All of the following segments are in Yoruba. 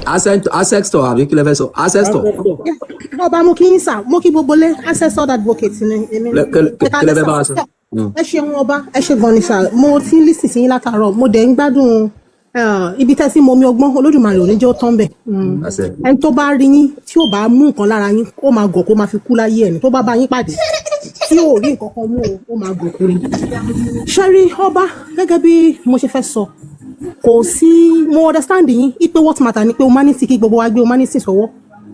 Ancestor àbí kí lẹ fẹ́ sọ? Ancestor. ọba mo kí yín sà, mo kí gbogbo lé ancestor advocate ni èmi. Kí lẹ fẹ́ bá wa sọ? ẹ ṣeun ọba, ẹ ṣe gan ni sà, mo ti ń lísì sí yín látàárọ̀, mo dẹ̀ ń gbádùn ibi tẹ́ sí mo mi ọgbọ́n Olódùmarè ò ní jẹ́ ó tán bẹ̀. ẹni tó bá rí yín tí ò bá mú nǹkan lára yín ó máa gọ̀ kó máa fi kú láyé ẹni tó bá bá yín pàdé tí ò rí nǹkan kan mú ó máa gọ̀ kúrin. ṣẹ́rí ọba gẹ́gẹ́ bí mo ṣe fẹ́ sọ, kò sí, mo understand yín ipe what matter ni pé humanity kí gbogbo wa gbé humanity sọ́wọ́,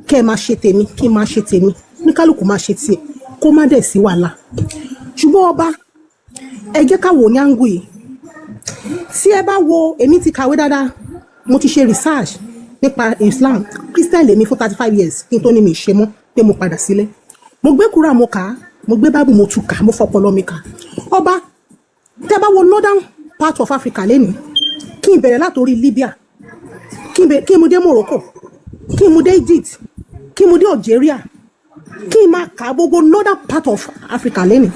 kẹ́ ẹ máa ṣe tèmi kí n máa ṣe tèmi, ní kálukú máa ṣe tiẹ̀ kó má dẹ̀ sí wàhálà. ṣùgbọ́n ọba ẹ jẹ́ ká wò ní àǹgù yìí, tí ẹ bá wo, èmi ti kàwé dáadáa, mo ti ṣe research nípa Islam, Christian lèmi fún 35 years kí n tó ní mi ṣe mọ́ pé mo padà sílé. mo gbé kúrà mo kà á, mo gbé báàbù mo tún kà á, mo fọpọlọ mi kà á. ọba tẹ́ bá wo northern part of Africa lẹ́nu, kí n bẹ̀rẹ̀ látòrí Libya, kí n mú dé Morocco, kí n mú dé Egypt, kí n mú dé Algeria, kí n máa kà gbogbo northern part of Africa lẹ́nu.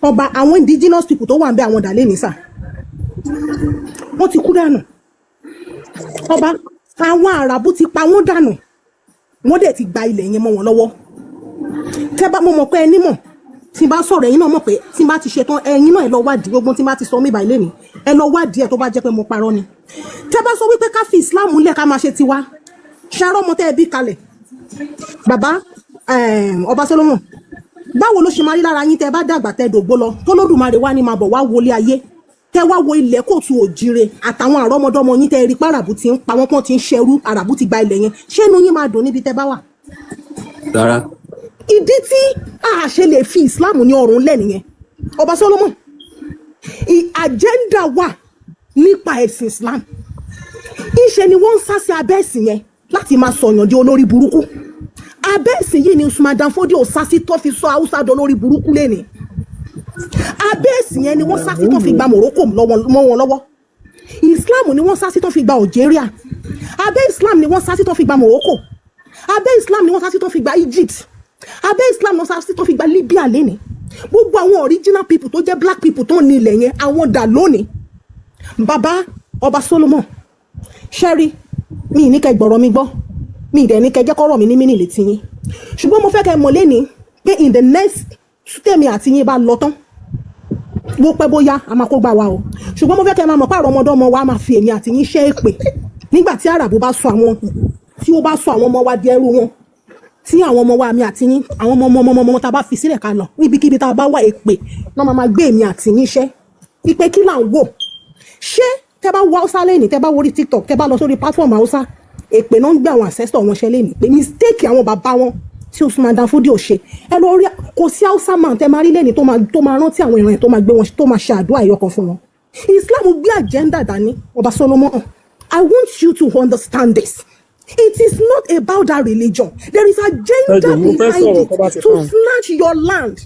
ọba àwọn indigenous people tó wà ń bẹ àwọn dà lẹ́nu sà, wọ́n ti kú dànù. ọba àwọn àràbù ti pa wọ́n dànù, wọ́n dẹ̀ ti gba ilẹ̀ yẹn mọ́ wọn lọ́wọ́. tẹ́ bá mo mọ̀ pé ẹni mọ̀, tí n bá sọ̀rọ̀ ẹ̀yin náà mọ̀ pé tí n bá ti ṣetán ẹ̀yin náà ẹ lọ wádìí gbogbo tí n bá ti sọ mí báyìí lẹ́nu, ẹ lọ wádìí ẹ̀ tó bá jẹ́ pé mo parọ́ ni. tẹ́ bá sọ wípé ká fi Islam lẹ̀ ká máa ṣe tiwa, ṣàrọ́ ọmọ tẹ́ ẹ bí kalẹ̀ bàbá ọba Solomon, báwo ló ṣe máa rí lára yín tẹ́ bá dàgbà tẹ́ dògbó lọ tó lódùmarè wá ní máa bọ̀ wá wọlé ayé, tẹ́ wá wo ilẹ̀ kóòtù òjire àtàwọn àrọ́mọdọ́mọ yín tẹ́ rí pé àràbù ti ń pa wọ́n, pọ́n ti ń ṣẹrú, àràbù ti gba ilẹ̀ yẹn, ṣé inú yín máa dùn níbi tẹ́ bá wà? Rárá. ìdí tí a ṣe lè fi Islam ní ọrùn lẹ̀ nìyẹn ọba Solomon. Agenda wà nípa ẹ̀sìn Islam, ìṣe ni wọ́n ń sá sí abẹ́ ẹ̀sìn yẹn láti máa sọ̀yàn di olórí burúkú. abẹ́ ẹ̀sìn yìí ni Usman Dan Fodio sá sí tó fi sọ Haúsá di olórí burúkú lẹ́ni. abẹ́ ẹ̀sìn yẹn ni wọ́n sá sí tó fi gba Morocco mọ́ wọn lọ́wọ́. Islam ni wọ́n sá sí tó fi gba Algeria, abẹ́ Islam ni wọ́n sá sí tó fi gba Morocco, abẹ́ Islam ni wọ́n sá sí tó fi gba Egypt, abẹ́ Islam ni wọ́n sá sí tó fi gba Libya lẹ́ni. gbogbo àwọn original people tó jẹ́ black people tó ní ilẹ̀ yẹn àwọn dà lónìí. bàbá ọba Solomon, ṣẹ́rí mi ní kẹ́ gbọ́rọ̀ mi gbọ́, mi ìdẹ̀ ní kẹ́ jẹ́ kọ́rọ̀ mi ní mínì létí yín, ṣùgbọ́n mo fẹ́ kẹ́ mọ̀ lẹ́ni pé in the next tèmi àti yín bá lọ tán, bó pẹ́ bóyá a máa kó gbà wá o, ṣùgbọ́n mo fẹ́ kẹ́ máa mọ̀ pé àrọ́mọdọ́mọ wa máa fi èmi àti yín ṣe èpè nígbà tí àràbù bá sọ àwọn ọmọ wa di ẹrú wọn, tí àwọn ọmọ wa mi àti yín, àwọn ọmọ tá a bá fi sílẹ̀ ká lọ níbikíbi tá a bá wà èpè náà máa gbé èmi àti yín ṣẹ́. ìpè kí là ń wò? ṣé tẹ́ bá wo Hausa lẹ́nìí, tẹ́ bá wo orí TikTok, tẹ́ bá lọ sórí platform Hausa, èpè náà ń gbé àwọn ancestor wọn ṣẹ́ lẹ́nìí pé mistake àwọn bàbá wọn tí Usman Dan Fodio ṣe. ẹ lọ rí, kò sí Hausa man tẹ́ máa rí lẹ́nìí tó máa rántí àwọn ìran yẹn tó máa gbé wọn, tó máa ṣe àdúrà ẹyọ kan fún wọn. Islam gbé agenda dání ọba Solomon. I want you to understand this. It is not about that religion. There is agenda behind it to snatch your land.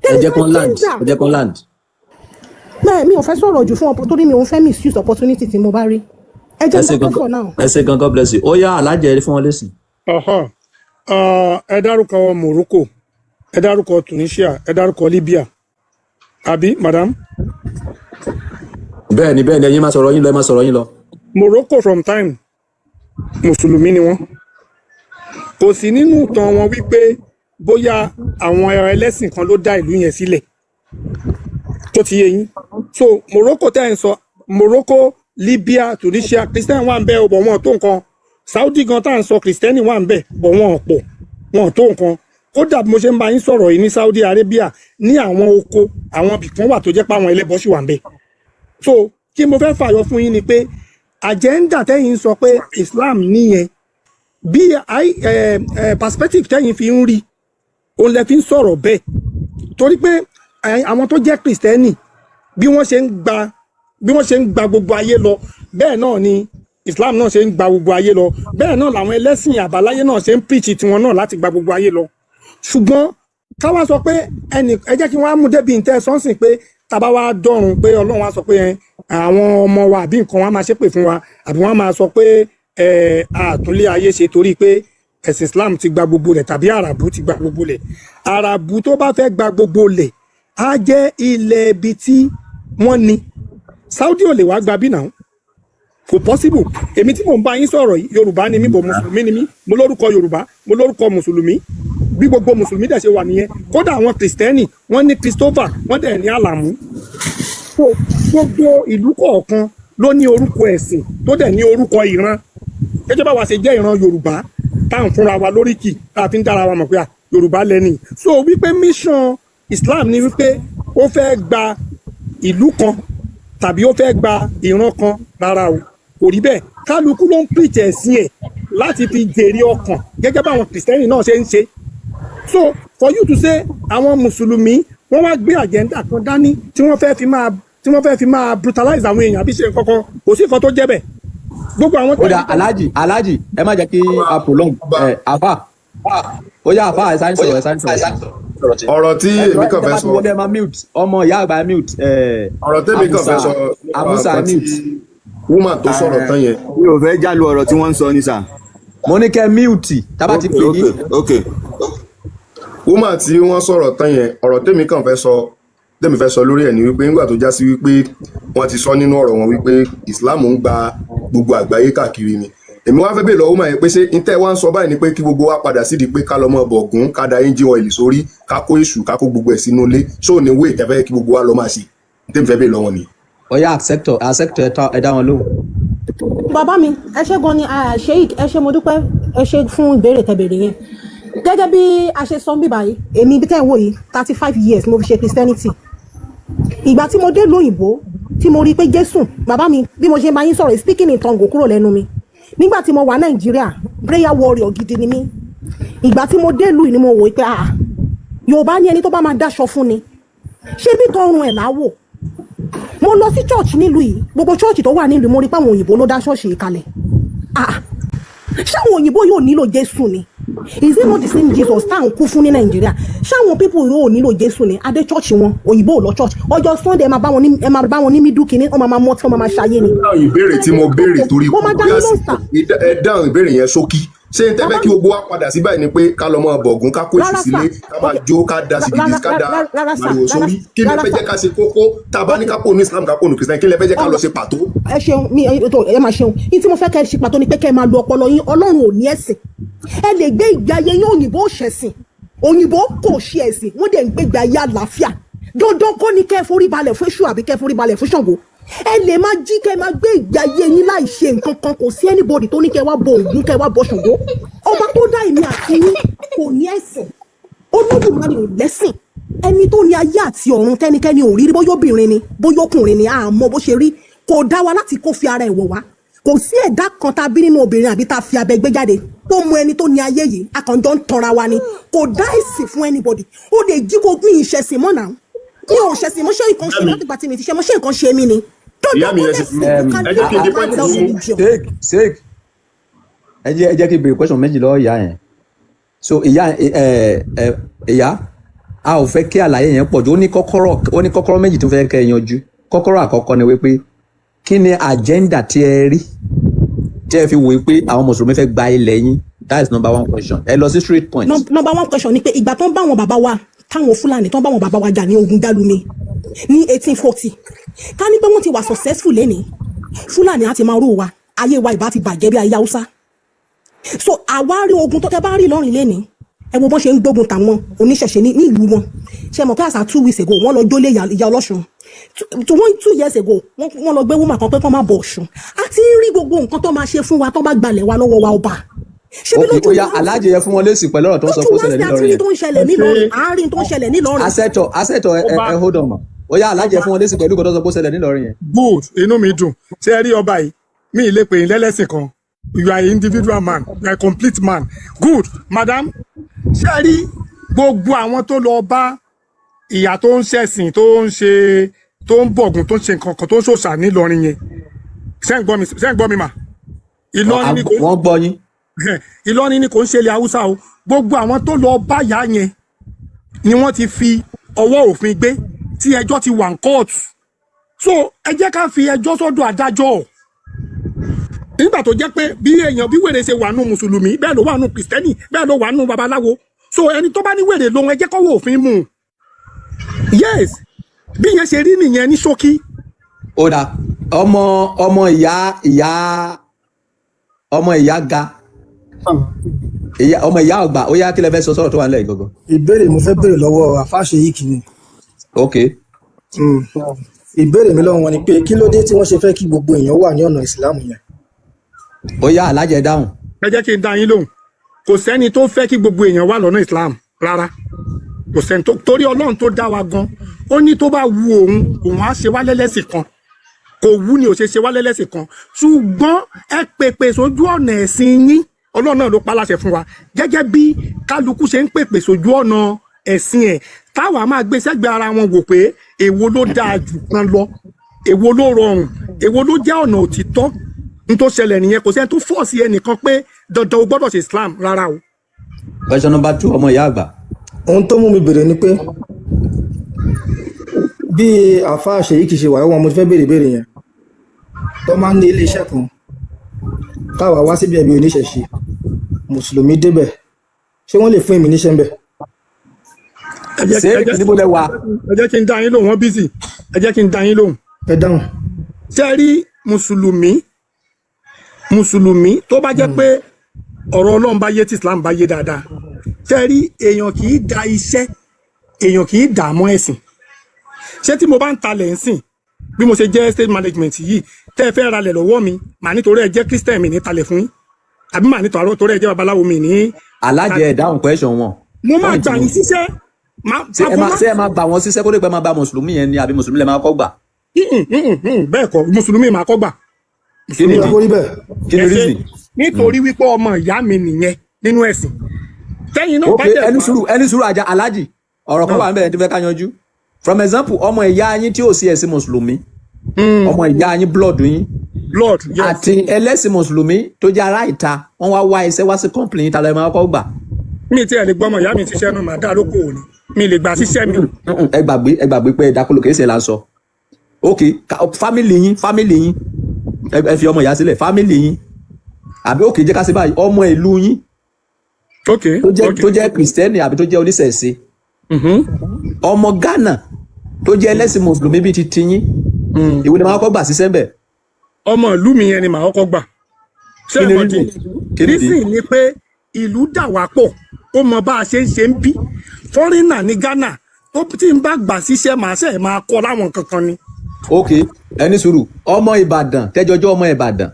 There is agenda. Bẹ́ẹ̀ mi ò fẹ́ sọ̀rọ̀ jù fún ọ̀pọ̀ torí mi ò fẹ́ misuse opportunity tí mo bá rí. Ẹ jẹ́ mi kọ́kọ́ náà. Ẹ ṣé gan, God bless you. Ó yá alájẹ fún wọn lẹ́sìn. Ẹ dárúkọ Morocco, ẹ dárúkọ Tunisia, ẹ dárúkọ Libya, àbí madam? Bẹ́ẹ̀ni ẹ̀yin máa sọ̀rọ̀ yín lọ. Morocco from time mùsùlùmí ni wọ́n, kò sí nínú ìtàn wọn wípé bóyá àwọn ẹlẹ́sìn kan ló dá ìlú yẹn sílẹ̀, tó ti yé yín. So Morocco tẹ́ ń sọ, Morocco, Libya, Tunisia, Christian wà ń bẹ bọ̀ wọn tó nǹkan. Saudi gan tá à ń sọ Christian wà ń bẹ bọ̀ wọn pọ̀, wọn tó nǹkan. Kódà bí mo ṣe ń bá yín sọ̀rọ̀ yìí ní Saudi Arabia, ní àwọn oko àwọn ibìkan wà tó jẹ́ pé àwọn ẹlẹ́bọ sì wà ń bẹ. So kí mo fẹ́ fàyọ fún yín ni pé agenda tẹ́yìn sọ pé Islam níyẹn, bí perspective tẹ́yìn fi ń rí òun lẹ fi ń sọ̀rọ̀ bẹ́ẹ̀, torí pé àwọn tó jẹ́ Kristẹni bí wọ́n ṣe ń gba gbogbo ayé lọ, bẹ́ẹ̀ náà ni Islam náà ṣe ń gba gbogbo ayé lọ, bẹ́ẹ̀ náà làwọn ẹlẹ́sìn àbáláyé náà ṣe ń preach tiwọn náà láti gba gbogbo ayé lọ. Ṣùgbọ́n káwá sọ pé ẹ jẹ́ kí wọ́n á mú débi ìtẹ́ sọ́nsìn pé tàbá wá dọ̀run pé Ọlọ́run á sọ pé àwọn ọmọ wa àbí nǹkan wọn máa ṣépè fún wa, àbí wọ́n máa sọ pé àtúnlé ayé ṣe torí pé ẹ̀sìn Islam ti gba gbogbo lẹ̀ tàbí àràbù ti gba gbogbo lẹ̀. Àràbù tó bá fẹ́ gba gbogbo lẹ̀ á jẹ́ ilẹ̀ ibi tí wọ́n ní. Saudi ò lè wá gba bí náà, kò possible. Èmi tí mò ń bá yín sọ̀rọ̀ yìí Yorùbá ni mí bò mùsùlùmí ni mí mo lórúkọ Yorùbá mo lórúkọ mùsùlùmí bí gbogbo mùsùlùmí dẹ̀ ṣe wà nìyẹn kódà àwọn kìrìsìtẹ́nì wọ́n ní Christopher wọ́n dẹ̀ ní Àlàmú. So gbogbo ìlú kọ̀ọ̀kan ló ní orúkọ ẹ̀sìn tó dẹ̀ ní orúkọ ìran gẹ́gẹ́ bá wa ṣe jẹ́ ìran Yorùbá tá à ń fúnra wa lóríkì tá a fi ń dára wa mọ̀ pé Yorùbá lẹ́ni. So wípé mission Islam ni wípé ó fẹ́ gba ìlú kan tàbí ó fẹ́ gba ìran kan rárá o kò rí bẹ́ẹ̀ kálukú ló ń preach ẹ̀sìn ẹ̀ láti fi jèrè ọkàn gẹ́gẹ́ báwọn kìrìsìtẹ́nì náà ṣe ń ṣe. So for you to say àwọn mùsùlùmí wọ́n wá gbé agenda kan dání tí wọ́n fẹ́ fi máa brutalize àwọn èèyàn àbí ṣe nǹkan kan kò sí nǹkan tó jẹ́ bẹ́ẹ̀. Gbogbo àwọn tó. Ó dà Alhaji ẹ má jẹ́ kí a prolong àfà ó yá àfà ẹ̀sán sọ̀rọ̀ ọ̀rọ̀ tí èmi kàn fẹ́ sọ ọmọ ìyá àgbà mute ọ̀rọ̀ tẹ́mi kàn fẹ́ sọ Amusa mute woman tó sọ̀rọ̀ tán yẹn. mi ò fẹ́ jálu ọ̀rọ̀ tí wọ́n ń sọ ní sà. mo ní kẹ́ mute tábà ti pè yín. ok woman tí wọ́n sọ̀rọ̀ tán yẹn ọ̀rọ̀ tẹ́mi kàn fẹ́ sọ lórí ẹ̀ ni wípé nígbà tó já sí wípé wọ́n ti sọ nínú ọ̀rọ̀ wọn wípé Islam ń gba gbogbo àgbáyé káàkiri ni èmi wá fẹ́ bèèrè lọ́wọ́ máa yẹ pé ṣé n tẹ́ wá ń sọ báyìí ni pé kí gbogbo wa padà sídìí pé ká lọ mọ bọ̀gún ká da engine oil sórí ká kó èṣù ká kó gbogbo ẹ̀ sínú ilé ṣó ní wéè tẹ́fẹ́ kí gbogbo wa lọ máa ṣe n tẹ́ mi fẹ́ bèèrè lọ́wọ́ ni. Ọ̀yá acceptor ẹ dá wọn lóhùn. Bàbá mi ẹ ṣé gan ni Sheikh ẹ ṣé mo dúpẹ́ ẹ ṣé fún ìbéèrè tẹ̀bèrè yẹn gẹ́gẹ́ bí a ṣe sọ ń bíbá yìí èmi bí tẹ́ ń wò yìí 35 years mo fi ṣe Christianity ìgbà tí mo dé lóyìnbó tí mo rí pé Jésù bàbá mi bí mo ṣe bá yín sọ̀rọ̀ speaking in tongue kúrò lẹ́nu mi nígbà tí mo wà Nàìjíríà prayer warrior gidi ni mí ìgbà tí mo dé ìlú yìí ni mo wò pé Yorùbá ní ẹni tó bá máa dáṣọ fún ni ṣé bí tọrùn ẹ̀ láwò mo lọ sí church nílùú yìí gbogbo church tó wà nílùú mo rí pé àwọn òyìnbó ló dá ṣọ́ọ̀ṣì yìí kalẹ̀ ṣé àwọn òyìnbó yóò nílò Jésù ni is it not the same Jesus tá à ń kú fún ní Nàìjíríà ṣé àwọn people yóò nílò Jésù ni adé church wọn òyìnbó ò lọ church ọjọ́ Sunday ẹ máa bá wọn ní mídú kínní ọmọ máa mọ tí wọn máa ṣayé ni. ìbéèrè tí mo béèrè torí ẹ dáhùn ìbéèrè yẹn ṣókí ṣé n tẹ́fẹ́ kí gbogbo wa padà sí báyìí ni pé ká lọ mọ bọ̀gún ká kó èṣù sílé ká máa jó ká da sìgìdì ká da màrìwò sórí kí lè fẹ́ jẹ́ ká ṣe kókó tá a bá ní ká kó ní Islam ká kó ní Christian kí lè fẹ́ jẹ́ ká lọ ṣe pàtó. ẹ ṣeun ẹ máa ṣeun yín tí mo fẹ́ kẹ́ ẹ ṣe pàtó ni pé kẹ́ ẹ máa lo ọpọlọ yín Ọlọ́run ò ní ẹ̀sìn ẹ lè gbé ìgbé ayé yín òyìnbó ṣẹ̀sìn òyìnbó kò ṣe ẹ̀sìn wọ́n dẹ̀ ń gbé ìgbé ayé àlàáfíà dandan kọ́ ni kẹ́ ẹ forí balẹ̀ fún Èṣù àbí kẹ́ ẹ forí balẹ̀ fún Ṣàngó ẹ lè máa jí kẹ́ máa gbé ìgbé ayé yín láì ṣe nǹkan kan kò sí anybody tó ní kẹ́ wá bọ Ògún kẹ́ wá bọ Ṣàngó ọba tó dá èmi àti yín kò ní ẹ̀sìn Olódùmarè ò lẹ́sìn ẹni tó ní ayé àti ọ̀run tẹ́nikẹ́ni ò rí bóyá obìnrin ni bóyá ọkùnrin ni àmọ́ bó ṣe rí kò dá wa láti kó fi ara ẹ̀wọ̀ wá kò sí ẹ̀dá kan tá a bí nínú obìnrin àbí tá a fi abẹ gbé jáde tó mọ ẹni tó ní ayé yìí akànjọ ń tanra wa ni kò dá ẹ̀sìn fún anybody ó lè jí kó gbìn ìṣẹ̀sìn mọ́ náà mi ò ṣẹ̀sìn mo ṣe nǹkan ṣe láti gbà tí mi ti ṣe mo ṣe nǹkan ṣe mí ni. ìyá mi ẹ jẹ́ kí n di pọ́ìntì fún Sheikh ẹ jẹ́ kí n béèrè question méjì lọ́wọ́ ìyá yẹn so ìyá a ò fẹ́ kí àlàyé yẹn pọ̀ jù ó ní kọ́kọ́rọ́ méjì tó fẹ́ kẹ́ ẹ yanjú kọ́kọ́rọ́ àkọ́kọ́ ni wípé kí ni agenda tí ẹ rí tí ẹ fi wòye pé àwọn mùsùlùmí fẹ́ gba ilẹ̀ yín that is number one question ẹ lọ sí straight point. number one question ni pé ìgbà tó ń bá àwọn bàbá wa táwọn Fúlàní tó ń bá àwọn bàbá wa jà ní ogun Dálúmi ní 1840 ká ní pé wọ́n ti wà successful lẹ́nìí Fúlàní á ti máa rú wa ayé wa ìbá ti bàjẹ́ bí ayé Haúsá so àwa rí ogun tó tẹ́ bá rí lọ́rìn lẹ́nìí ẹ wo bọ́n ṣe ń gbógun tàwọn oníṣẹ̀ṣe ní ìlú wọn ṣe mọ̀ pé àṣà 2 weeks ago wọ́n lọ jólé ìyá Ọlọ́ṣun 2 years ago wọ́n lọ gbé wúmà kan pé kọ́ máa bọ̀ Ọ̀ṣun a ti ń rí gbogbo nǹkan tó máa ṣe fún wa tó bá gbalẹ̀ wa lọ́wọ́ wa ọba. ó yá aláàjì yẹ fún wọn lésì pẹ̀lú ọ̀rọ̀ tó ń sọ pé ó ṣẹlẹ̀ nílọrin yẹn àárín tó ń ṣẹlẹ̀ nílọrin. asẹ́tọ̀ ẹ hold on ma ó yá aláàjì yẹ fún wọn lésì pẹ̀lú ọ̀rọ̀ tó ń sọ pé ó ṣẹlẹ̀ nílọrin yẹn. good inú mi dùn ṣé ẹ rí ọba yìí mi ì lè pè é lẹ́lẹ́sìn kan you are an individual man you are a complete man good madam ṣé ẹ rí gbogbo àwọn tó lọ bá ìyá tó ń ṣẹ̀sìn tó ń bọ̀gùn tó ń ṣe nǹkan kan tó ń ṣòṣà nílọrin yẹn ṣé ń gbọ́ mi mà Ìlọrin ni kò wọ́n gbọ́ yín Ìlọrin ni kò ń ṣe ilẹ̀ Haúsá o gbogbo àwọn tó lọ bá ìyá yẹn ni wọ́n ti fi ọwọ́ òfin gbé tí ẹjọ́ ti wà ní kóòtù so ẹ jẹ́ ká fi ẹjọ́ sọ́dọ̀ adájọ́ nígbà tó jẹ́ pé bí èèyàn bí wèrè ṣe wà nù mùsùlùmí bẹ́ẹ̀ ló wà nù kìrìsìtẹ́nì bẹ́ẹ̀ ló wà nù babaláwo so ẹni tó bá ní wèrè lòun ẹ jẹ́ kọ́wọ́ òfin mú yes bí yẹn ṣe rí nìyẹn ní ṣókí. ó dáa ọmọ ìyá ga ọmọ ìyá ọgbà ó yá kí lẹ fẹ́ sọ sọ̀rọ̀ tó wà nílẹ̀ gangan. ìbéèrè mo fẹ́ béèrè lọ́wọ́ àfáàṣe yìí kìíní. ok. ìbéèrè mi lọ́wọ́ wọn ni pé kí ló dé tí wọ́n ṣe fẹ́ kí gbogbo èèyàn wà ní ọ̀nà ìsìlámù yẹn. ó yá alájẹ dáhùn. ẹ jẹ́ kí n dá yín lóhùn kò sẹ́ni tó fẹ́ kí gbogbo èèyàn wà lọ́nà Islam rárá kò sẹ́ni tó torí Ọlọ́run tó dá wa gan ó ní tó bá wu òun á ṣe wá lẹ́lẹ́sìn kan kò wú ni ò ṣe wá lẹ́lẹ́sìn kan ṣùgbọ́n ẹ pèpè sójú ọ̀nà ẹ̀sìn yín Ọlọ́run náà ló pa láṣẹ fún wa gẹ́gẹ́ bí kálukú ṣe ń pèpè sójú ọ̀nà ẹ̀sìn ẹ̀ táwa máa gbé sẹ́gbẹ̀ẹ́ ara wọn wò pé èwo ló dáa jù kan lọ èwo ló rọrùn èwo ló jẹ́ ọ̀nà òtítọ́ n tó ṣẹlẹ̀ nìyẹn kò sẹ́ni tó fọ́ọ̀sì ẹnìkan pé dandan o gbọ́dọ̀ ṣe Islam rárá o. question number 2 ọmọ ìyá àgbà. ohun tó mú mi béèrè ni pé bí àfáà ṣèyí kìí ṣe wà wọn mo ti fẹ́ béèrè yẹn tó máa ń ní iléeṣẹ́ kan táwa wá síbi ẹ̀bí oníṣẹ̀ṣe mùsùlùmí débẹ̀ ṣé wọ́n lè fún èmi níṣẹ́ ń bẹ̀. ṣé níbo lẹ wà. ẹ jẹ́ kí n dá yín lóhùn wọ́n bísí ẹ jẹ́ kí n dá yín lóhùn. ẹ dáhùn. ṣé ẹ rí mùsùlùmí tó bá jẹ́ pé ọ̀rọ̀ Ọlọ́run bá yé tí Islam bá yé dáadáa ṣé ẹ rí èèyàn kì í da iṣẹ́ èèyàn kì í dààmú ẹ̀sìn ṣé tí mo bá ń talẹ̀ ń sìn bí mo ṣe jẹ́ state management yìí tẹ́ ẹ fẹ́ ralẹ̀ lọ́wọ́ mi màá nítorí ẹ jẹ́ Christian mi ní talẹ̀ fún yín àbí màá nítorí ẹ jẹ́ babaláwo mi ní. alájẹ dáhùn question wọn. mo máa gbà yín síṣẹ́. ṣé ẹ máa gbà wọn síṣẹ́ kó lè pẹ́ máa bá mùsùlùmí yẹn ni àbí mùsùlùmí lè máa kọ́ gbà. bẹ́ẹ̀ kọ́ mùsùlùmí máa kọ́ gbà. kí ni reason. nítorí wípé ọmọ ìyá mi nìyẹn nínú ẹ̀sìn. tẹ́yìn náà bá jẹ́ ẹni sùúrù ajá alájì ọ̀rọ̀ kan wà ń bẹ̀rẹ̀ tí fẹ́ ká yanjú. from example ọmọ ìyá yín tí ò sí ẹ̀sìn mùsùlùmí ọmọ ìyá yín blood yín yes. àti ẹlẹ́sìn mùsùlùmí tó jẹ́ ará ìta wọ́n wá iṣẹ́ wá sí company yín ta lọ́ọ́ máa kọ́ gbà. mi ti ẹ̀ lè gbọ́ ọmọ ìyá mi ṣiṣẹ́ náà màá dá lóko òní mi lè gbà síṣẹ́ mi. ẹ gbàgbé pé ìdákọlò kìí ṣe là ń sọ. ok family yín ẹ fi ọmọ ìyá sílẹ̀ family yín àbí òkè jẹ́ ká ṣe báyìí ọmọ ìlú yín tó jẹ́ kìrìsìtẹ́nì àbí tó jẹ́ oníṣẹ̀ṣe ọmọ Ghana tó jẹ́ ẹlẹ́sìn mùsùlùmí bíi ti tiyín ìwé ni màá kọ́ gbà síṣẹ́ bẹ̀. ọmọ ìlú mi yẹn ni màá kọ́ gbà. ṣé ẹ mọ̀ tí nísìnyí ni pé ìlú dà wá pọ̀ ó mọ bá a ṣe ń bí fọ́rínà ní Ghana tó tí n bá gbà síṣẹ́ màá ṣe máa kọ́ láwọn kankan ni. ok ẹni sùúrù ọmọ Ìbàdàn tẹjọjọ ọmọ Ìbàdàn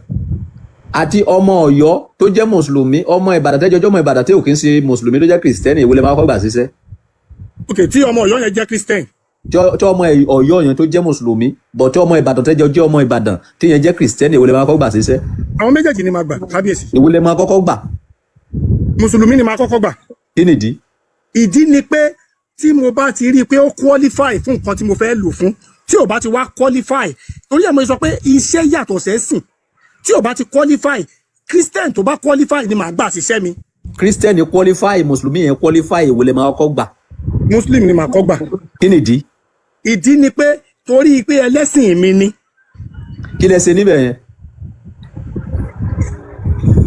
àti ọmọ Ọ̀yọ́ tó jẹ́ mùsùlùmí ọmọ Ìbàdàn tẹjọjọ ọmọ Ìbàdàn tí ò kí ń ṣe mùsùlùmí tó jẹ́ kìrìsìtẹ́nì ìwé lè máa kọ́ gbà síṣẹ́. ok tí ọmọ Ọ̀yọ́ yẹn jẹ́ Christian. tí ọmọ Ọ̀yọ́ yẹn tó jẹ́ mùsùlùmí bọ̀ tí ọmọ Ìbàdàn tẹjọjọ ọmọ Ìbàdàn tí yẹn jẹ́ kìrìsìtẹ́nì ìwé lè máa kọ́ gbà síṣẹ́. àwọn méjèèjì ni máa gbà kábíyèsí. ìwé lè máa kọ́kọ́ gbà. mùsùlùmí ni máa kọ́kọ́ gbà. kí nìdí. ìdí ni pé tí mo bá ti rí i pé ó qualify fún nǹkan tí mo fẹ́ lò fún tí ò bá ti wá qualify torí ẹ̀ mo sọ pé iṣẹ́ yàtọ̀ sẹ́sìn tí ò bá ti qualify Christian tó bá qualify ni màá gbà síṣẹ́ mi. Christian qualify mùsùlùmí yẹn qualify ìwé lè máa kọ́kọ́ gbà. Muslim ni màá kọ́ gbà. kí nìdí. ìdí ni pé torí pé ẹlẹ́sìn mi ni. kí lẹ ṣe níbẹ̀ yẹn.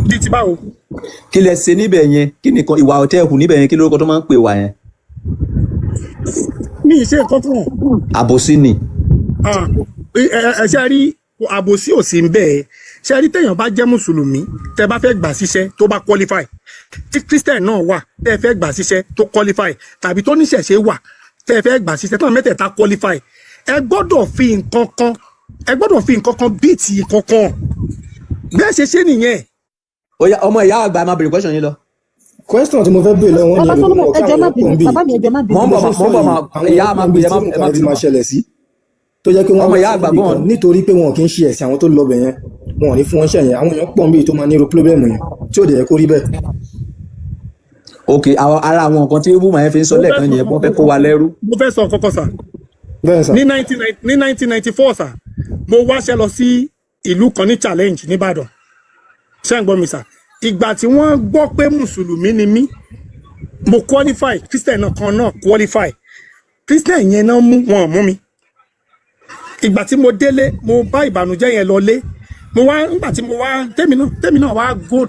bí ti báwo. kí lẹ ṣe níbẹ̀ yẹn kí nìkan ìwà ọ̀tẹ̀ hù níbẹ̀ yẹn kí lórúkọ tó máa ń pè wá yẹn. mi ì ṣe nǹkan fún ọ. àbòsí ni. ẹ ṣe rí àbòsí ò sí ń bẹ́ẹ̀ ṣe rí téèyàn bá jẹ́ mùsùlùmí tẹ́ bá fẹ́ gbà síṣẹ́ tó bá qualify tí Christian náà wà tẹ́ fẹ́ gbà síṣẹ́ tó qualify tàbí tó níṣẹ̀ṣe wà tẹ́ fẹ́ gbà síṣẹ́ tó mẹ́tẹ̀ẹ̀ta qualify ẹ gbọ́dọ̀ fi nǹkan kan bíìtì nǹkan kan bẹ́ẹ̀ ṣe nìyẹn. ó yá ọmọ ìyá àgbà máa bèrè question yín lọ. question tí mo fẹ́ béèrè lọ́wọ́ wọn ni ẹjọ́ má bínú bàbá mi ẹjọ́ má bínú. mọ̀ ń bọ̀ ìyá máa bèrè ẹ má ti máa ṣẹlẹ̀ sí tó jẹ́ pé wọ́n wá nítorí pé wọn kì í ṣe ẹ̀sìn àwọn tó lọ bẹ̀ yẹn wọn ò ní fún wọn ṣẹ̀yìn àwọn èèyàn pọ̀ níbi tó máa ní irú pírọ́blẹ́mù yẹn tí ò dẹ̀ yẹ kó rí bẹ́ẹ̀. ok ara àwọn nǹkan tí ibùmọ̀ yẹn fi ń sọ lẹ́ẹ̀kan yẹn wọ́n fẹ́ kó wa lẹ́rú. mo fẹ́ sọ kọ́kọ́ sà. bẹ́ẹ̀ sà. ní 1994 sà mo wáṣẹ́ lọ sí ìlú kan ní challenge nìbàdàn ṣé ń gbọ́ mi sà ìgbà tí wọ́n gbọ́ pé mùsùlùmí ni mí mo qualify Christian kan náà qualify Christian yẹn náà wọn mú mi ìgbà tí mo délé mo bá ìbànújẹ́ yẹn lọlé mo wá nígbà tí mo wá tèmi náà wá go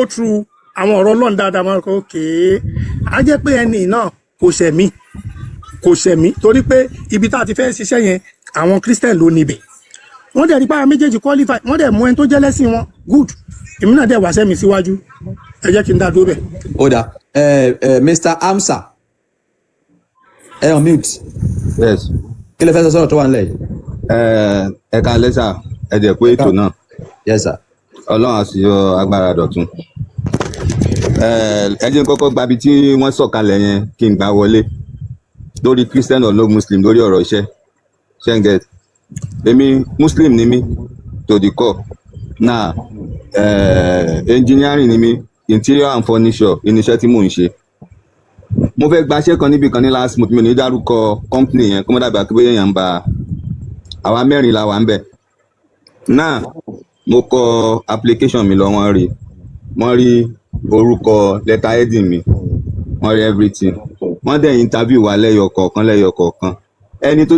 through àwọn ọ̀rọ̀ Ọlọ́run dáadáa máa kọ òkè á jẹ́ pé ẹni náà kò ṣẹ̀ mí torí pé ibi tá a ti fẹ́ ṣiṣẹ́ yẹn àwọn Christian ló níbẹ̀ wọ́n dẹ̀ rí pé àwọn méjèèjì qualify wọ́n dẹ̀ mú ẹni tó jẹ́ lẹ́sìn wọn good èmi náà dẹ̀ wá sẹ́mi síwájú ẹ jẹ́ kí n dá dúró bẹ̀. ó dà Mr. Amsa ẹ on mute yes kí lè fẹ́ sọ sọ́rọ̀ tó wà nílẹ̀ yìí. ẹ ká lẹ́sà ẹ jẹ́ pé ètò náà yes sir. ọlọ́run á sì yọ agbára dọ̀tun. ẹ jẹ́ kọ́kọ́ gbabi tí wọ́n sọ̀kalẹ̀ yẹn kí n gbà wọlé lórí Christian or no Muslim lórí ọ̀rọ̀ iṣẹ́ ṣẹ́ńgẹ̀t èmi Muslim ni mí to the core náà engineering ni mí interior and furniture iníṣẹ́ tí mò ń ṣe mo fẹ́ gbaṣẹ́ kan níbi kan ní last month mi ò ní dárúkọ company yẹn kó mọ́ dàbí akébéyé yẹn ń ba àwa mẹ́rin la wà ń bẹ̀ náà mo kọ application mi lọ wọ́n rí orúkọ letter heading mi wọ́n rí everything wọ́n dẹ̀ interview wa lẹ́yọ kọ̀ọ̀kan ẹni tó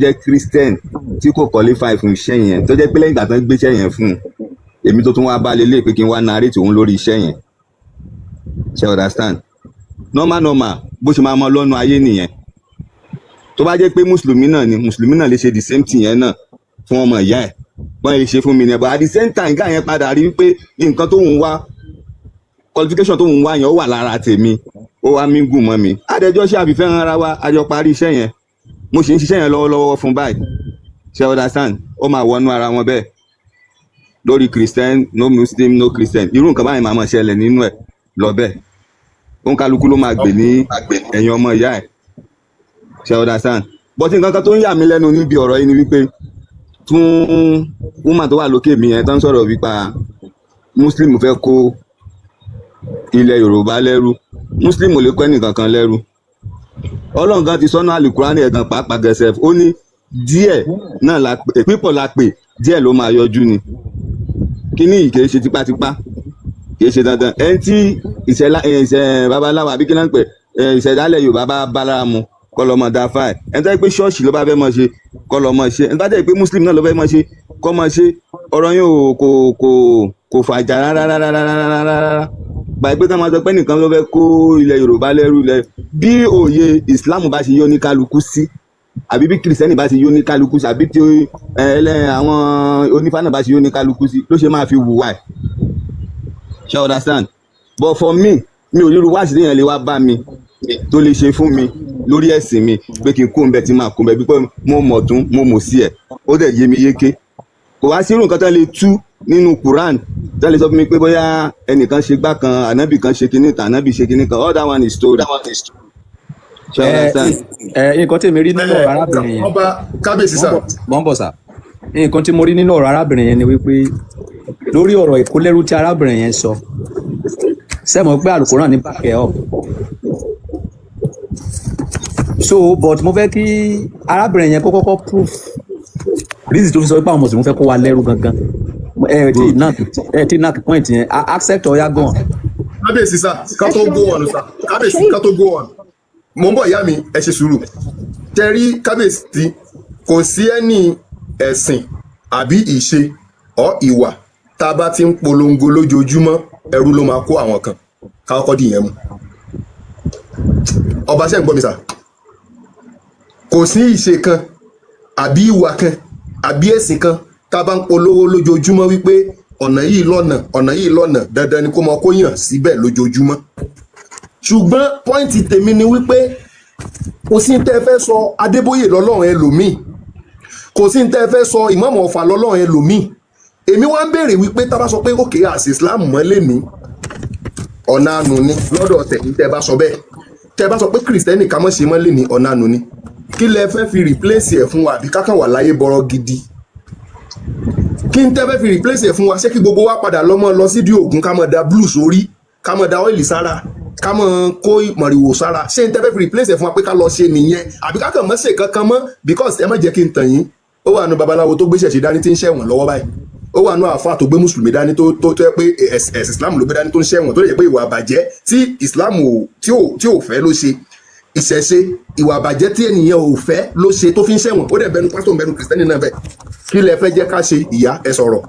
jẹ́ Christian tí kò qualify fún iṣẹ́ yẹn tó jẹ́ pé lẹ́yìn ìgbà tán gbéṣẹ́ yẹn fún un èmi tó tún wá bá lélẹ̀ pé kí n wá narrate òun lórí iṣẹ́ yẹn ṣe understand normal bó ṣe máa mọ lọ́nu ayé nìyẹn tó bá jẹ́ pé mùsùlùmí náà lè ṣe the same thing yẹn náà fún ọmọ ìyá ẹ̀ wọ́n lè ṣe fún mi ní ẹ̀ but at the same time gáà yẹn padà rí wípé nǹkan tó ń wá qualification tó ń wá yẹn ó wà lára tèmi ó wá mí gùn mọ́ mi àdẹjọ́ ṣe àfihàn ara wa àjọ parí iṣẹ́ yẹn mo sì ń ṣiṣẹ́ yẹn lọ́wọ́lọ́wọ́ fún báyìí ṣe understand ó máa wọnú ara wọn bẹ́ẹ̀ lórí Christian no Muslim no Christian irú nǹkan báyìí máa ṣẹlẹ̀ nínú ẹ̀ lọ bẹ́ẹ̀ òun kálukú ló máa gbè ní ẹ̀yìn ọmọ ìyá ẹ̀ ṣe understand but nǹkan kan tó ń yà mí lẹ́nu níbi ọ̀rọ̀ yìí ni wípé fún woman tó wà lókè mi yẹn tó ń sọ̀rọ̀ wípa Muslim fẹ́ kó ilẹ̀ Yorùbá lẹ́rú Muslim ò lè kọ́ ẹnìkankan lẹ́rú Ọlọ́run gan ti sọ́nà Àlùkùránì ẹ̀gàn pàápàá gẹ̀ẹ́sẹ̀ ó ní díẹ̀ náà la pè pípọ̀ la pè díẹ̀ ló máa yọjú ni kíní yìí kìí ṣe tipátipá kìí ṣe dandan ẹni tí ìṣẹ̀ babaláwo àbí kí náà ń pè ìṣẹ̀dálẹ̀ Yorùbá bá bára mu kọ́ lọ́mọ dá fáì ẹni tó yẹ pé ṣọ́ọ̀ṣì ló bá fẹ́ mọ̀ ṣe kọ́ lọ́mọ ṣe ẹni tó yẹ pé Muslim náà ló fẹ́ mọ̀ ṣe kọ́ mọ̀ ṣe ọ̀rọ̀ yẹn kò fàjà rárá báyìí pé ká máa sọ pé nìkan ló fẹ́ kó ilẹ̀ Yorùbá lẹ́rú lẹ bí òye Islam bá ṣe yọ ní kálukú sí àbí bí kìrìsìtẹ́nì bá ṣe yọ ní kálukú sí àbí tí àwọn onífá náà bá ṣe yọ ní kálukú sí ló ṣe máa fi wùwà ẹ̀ ṣe understand but for me mi ò ríru wáṣí téèyàn lè wá bá mi tó lè ṣe fún mi lórí ẹ̀sìn mi pé kí n kó ń bẹ tí máa kó ń bẹ bí pé mo mọ̀ tún mo mọ̀ sí ẹ̀ ó dẹ̀ yé mi yéké kò wá sí irú nǹkan tó lè tú nínú Quran tó lè sọ fún mi pé bóyá ẹnìkan ṣe gbá kan ànábì kan ṣe kinní kan ànábì ṣe kinní kan all that one is story. nǹkan tí mi rí nínú ọ̀rọ̀ arábìnrin yẹn ọba kábíyèsí sà. bọ́ńbọ̀ sà nǹkan tí mo rí nínú ọ̀rọ̀ arábìnrin yẹn ni wípé lórí ọ̀rọ̀ ìkólẹ́rú tí arábìnrin yẹn sọ sẹ́mọ̀ pé Al-Qur'an ní back ẹ̀ up so but mo fẹ́ kí arábìnrin yẹn kó kọ́kọ́ proof reason tó fi sọ pé àwọn mùsùlùmí fẹ́ kó wa lẹ́rú gangan tí náà point yẹn accept ọ̀yá gan. kábíyèsí sà ká tó go on sà kábíyèsí ká tó go on mo ń bọ̀ ìyá mi ẹ ṣe sùúrù tẹ̀rí kábíyèsí kò sí ẹni ẹ̀sìn àbí ìṣe ọ ìwà tá a bá ti ń polongo lójoojúmọ́ ẹrú ló máa kó àwọn kan ká kọ́kọ́ dìyẹn mu ọba ṣe ń gbọ́ mi sà kò sí ìṣe kan àbí ìwà kan àbí ẹ̀sìn kan tá a bá ń polówó lójoojúmọ́ wípé ọ̀nà yìí lọ́nà dandan ni kó máa kó yàn síbẹ̀ lójoojúmọ́ ṣùgbọ́n pọ́ìntì tèmi ni wípé kò sí tẹ́ fẹ́ sọ Adébóyè lọ́lọ́run ẹlòmíì kò sí tẹ́ fẹ́ sọ Ìmáàmù Ọ̀fà lọ́lọ́run ẹlòmíì èmi wá ń béèrè wípé tá a bá sọ pé òkè àṣì Islam mọ́lẹ̀ ní ọ̀nà àánú ni lọ́dọ̀ tẹ̀yìn tẹ́ bá sọ bẹ́ẹ̀ tẹ́ bá sọ pé kìrìsìtẹ́nì ká mọ̀ ṣe mọ́lẹ̀ ní ọ̀nà àánú ni kí lẹ fẹ́ fi replace ẹ̀ fún wa àbí kákan wà láyé bọ̀rọ̀ gidi kí n tẹ́ fẹ́ fi replace ẹ̀ fún wa ṣé kí gbogbo wa padà lọ sí di ògùn ká mọ̀ da blue sórí ká mọ̀ da ọ́ìlì sára ká mọ̀ kó mọ̀rìwò sára ṣé n tẹ́ fẹ́ fi replace ẹ̀ fún wa pé ká lọ ṣe nìyẹn àbí kákan mọ̀ ṣe kankan mọ́ because ẹ má jẹ́ kí n tàn yín ó wà nù babaláwo tó gbéṣẹ̀ ṣe dání tí ń ṣẹ̀wọ̀n lọ́wọ́ báyìí ó wà nù àfáà tó gbé mùsùlùmí dání tó tẹ́ pé ẹ̀sìn Islam ló gbé dání tó ń ṣẹ̀wọ̀n tó lè jẹ́ pé ìwà àbàjẹ́ tí Islam tí ò fẹ́ ló ṣe ìṣẹ̀ṣe ìwà àbàjẹ́ tí ènìyàn ò fẹ́ ló ṣe tó fi ń ṣẹ̀wọ̀n ó dẹ̀ bẹnu pásítọ̀ bẹnu kìrìsìtẹ́nì náà bẹ̀ kí lẹ fẹ́ jẹ́ ká ṣe ìyá ẹ sọ̀rọ̀.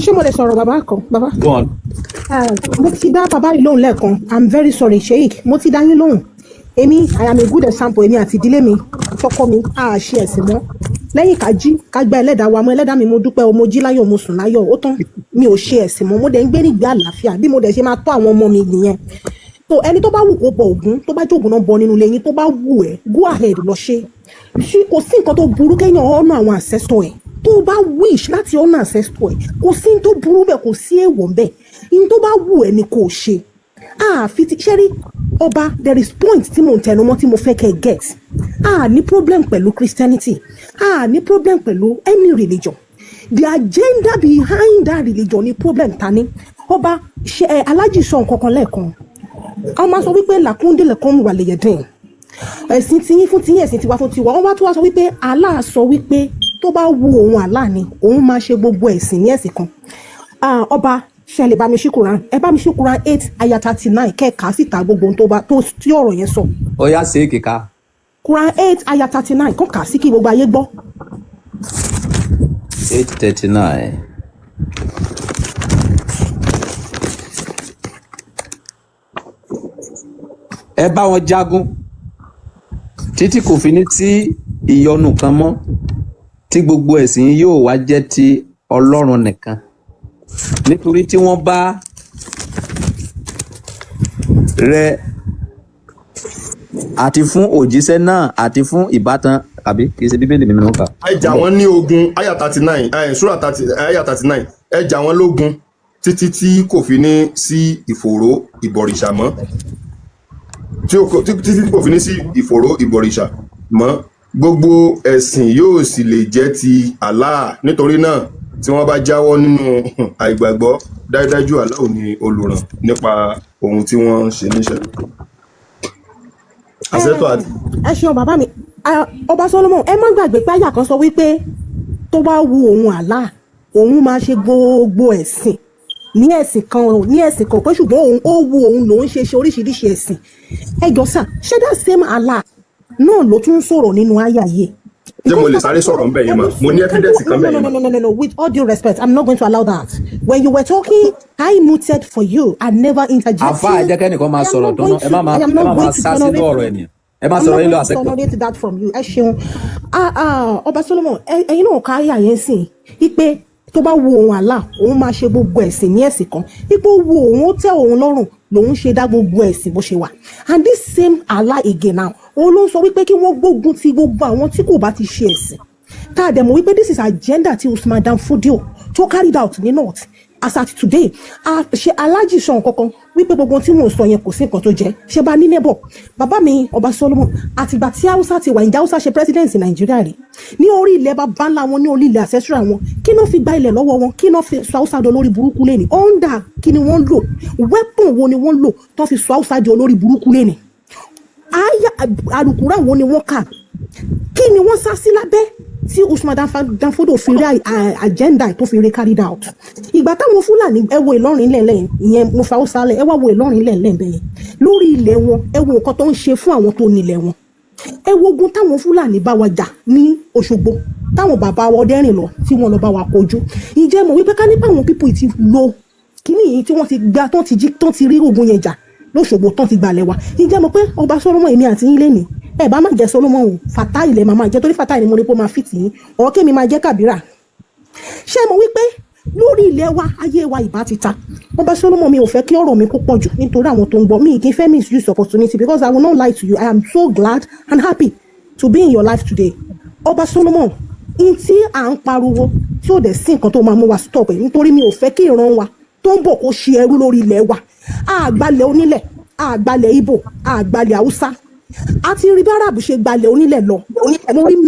ṣé mo lè sọ̀rọ̀ bàbá kan bàbá. Go on. mo ti dá bàbá yìí lóhùn lẹ́ẹ̀kan I'm very sorry Sheikh mo ti dá yín lóhùn èmi I am a good example èmi àti ìdílé mi tọkọ mi a ṣe ẹ̀sìn mọ́ lẹ́yìn ká jí ká gba ẹlẹ́dàá wa mọ́ ẹlẹ́dàá mi mo dúpẹ́ o mo jí láyọ̀ mo sùn láyọ̀ ó tán mi ò ṣe ẹ̀sìn mọ́ mo dẹ̀ ń gbé nígbé àlàáfíà bí mo dẹ̀ ṣe máa tọ́ àwọn ọmọ mi nìyẹn so ẹni tó bá wù kó bọ Ògún tó bá jókòó náà bọ nínú ilé yín tó bá wù ẹ́ go ahead lọ ṣe kò sí nǹkan tó burú kéèyàn ọ̀nà àwọn ancestor ẹ̀ tó bá wish láti ọ̀nà ancestor ẹ̀ kò sí tó burú bẹ́ẹ̀ kò sí èèwọ̀ bẹ́ẹ̀ in tó bá wù ẹ́ ni kò ṣe àfi ti ṣẹ́rí ọba there is point tí mo ń tẹnu mọ́ tí mo fẹ́ kẹ́ get ní problem pẹ̀lú Christianity ní problem pẹ̀lú any religion the agenda behind that religion ni problem ta ni ọba ṣe alájì sọ nǹkan kan lẹ́ẹ̀kan a máa sọ wípé làkúndé lẹ́kàn wà lè yẹ̀dẹ̀ ẹ̀sìn tiyín fún tiyín ẹ̀sìn tiwa fún tiwa wọ́n wá tó wá sọ wípé Allah sọ wípé tó bá wu òun Allah ni òun máa ṣe gbogbo ẹ̀sìn ní ẹ̀sìn kan ọba ṣe lè bá mi ṣí Quran ẹ bá mi ṣí Quran 8 aya 39 kẹ́ẹ̀ka síta gbogbo ohun tó bá tó tí ọ̀rọ̀ yẹn sọ. ó yá ṣe é kíka. Quran 8 aya 39 kàn kà sí kí gbogbo ayé gbọ́. 8:39. ẹ bá wọn jagun títí kò fi ní tí ìyọnu kan mọ́ tí gbogbo ẹ̀sìn yóò wá jẹ́ ti Ọlọ́run nìkan nítorí tí wọ́n bá rẹ àti fún òjíṣẹ́ náà àti fún ìbátan àbí kì í ṣe Bíbélì mi nìkan. ẹ jà wọ́n ní ogun aya 39 sura 30 aya 39 ẹ jà wọ́n lógun títí tí kò fi ní sí ìfòòró ìbọ̀rìṣà mọ́ títí kò fi ní sí ìfòòró ìbọ̀rìṣà mọ́ gbogbo ẹ̀sìn yóò sì lè jẹ́ ti Allah nítorí náà tí wọ́n bá jáwọ́ nínú àìgbàgbọ́ dájúdájú Allah ni olùràn nípa ohun tí wọ́n ń ṣe níṣẹ́. àṣetò àti. ẹ ṣeun bàbá mi ọba Solomon ẹ má gbàgbé pé àyà kan sọ wípé tó bá wu òun Allah òun máa ṣe gbogbo ẹ̀sìn ní ẹ̀sìn kan pé ṣùgbọ́n òun ó wu òun lòun ṣe oríṣiríṣi ẹ̀sìn ẹ jọ sà ṣé that same Allah náà ló tún sọ̀rọ̀ nínú àyà yìí. ṣé mo lè sáré sọ̀rọ̀ ń bẹ̀ yẹn mà mo ní evidence kan bẹ̀ yẹn mà. No, with all due respect I'm not going to allow that when you were talking I muted for you I never interjected. àfa àjẹkẹ́ nìkan máa sọ̀rọ̀ tán ẹ má máa sá sínú ọ̀rọ̀ ẹ̀ nìyẹn ẹ má sọ̀rọ̀ yín lọ àṣẹ kan. I'm not going to tolerate that from you ẹ ṣeun ọba Solomon ẹ̀yin náà ká àyà yẹn sìn ipe tó bá wu òun Allah òun máa ṣe gbogbo ẹ̀sìn ní ẹ̀sìn kan ipò wu òun ó tẹ́ òun lọ́rùn lòun ṣe dá gbogbo ẹ̀sìn bó ṣe wà and this same Allah again now òun ló ń sọ wípé kí wọ́n gbógun ti gbogbo àwọn tí kò bá ti ṣe ẹ̀sìn tá a dẹ̀ mọ̀ wípé this is agenda tí Usman Dan Fodio tó carried out ní north as at today ṣe alájì sọ nǹkan kan wípé gbogbo tí mò ń sọ yẹn kò sí nǹkan tó jẹ ṣe bá ní neighbor bàbá mi ọba Solomon àtìgbà tí Hausa ti wà ǹjẹ́ Hausa ṣe president Nàìjíríà rí ní orí ilẹ̀ bàbá ńlá wọn ní orí ilẹ̀ ancestral wọn kí náà fi gba ilẹ̀ lọ́wọ́ wọn kí náà fi sọ Hausa di olórí burúkú lẹ́ni under kí ni wọ́n lò weapon wo ni wọ́n lò tó fi sọ Hausa di olórí burúkú lẹ́ni àlùkùrá wo ni wọ́n kà kí ni wọ́n sá sí lábẹ́ tí Usman Dan Fodio fi rí agenda tó fi rí carried out ìgbà táwọn Fúlàní ẹ wo Ìlọrin lẹ́lẹ́ ìyẹn mo fa Hausa lẹ̀ ẹ wá wo Ìlọrin lẹ́lẹ́ bẹ́ẹ̀ lórí ilẹ̀ wọn ẹ wo nǹkan tó ń ṣe fún àwọn tó nílẹ̀ wọn ẹ wo ogun táwọn Fúlàní bá wa jà ní Òṣogbo táwọn bàbá wa Ọdẹ́rìn lọ tí wọ́n lọ bá wa kojú ìjẹ́ mọ̀ wípé ká nípa àwọn pípọ̀ ti lo kíní yìí tí wọ́n ti gba tán ti rí ogun yẹn jà lóṣogbo tán ti gbalẹ̀ wa ìjẹ́ mọ̀ pé ọba Solomon èmi àti yín lẹ́nìí ẹ bá má jẹ Solomon o Fatai ilẹ̀ máa jẹ torí Fatai ni mo rí pé ó máa fìtì yín ọ̀rọ̀ kémi máa jẹ́ Kàbírà ṣé mo wípé lórí ilẹ̀ wa ayé wa ìbá ti ta ọba Solomon mi ò fẹ́ kí ọ̀rọ̀ mi kó pọ̀ jù nítorí àwọn tó ń gbọ́ mi kì í fẹ́ misuse opportunity because I will not lie to you I am so glad and happy to be in your life today ọba Solomon in tí à ń pariwo tí ò dẹ̀ sí nǹkan tó máa mú wa stop ẹ̀ nítorí mi ò fẹ́ kí ìran wa tó ń bọ̀ kó ṣe ẹrú lórí ilẹ̀ wa àgbàlẹ̀ onílẹ̀ àgbàlẹ̀ Ìgbò àgbàlẹ̀ Haúsá àti rí bí Arab ṣe gbalẹ̀ onílẹ̀ lọ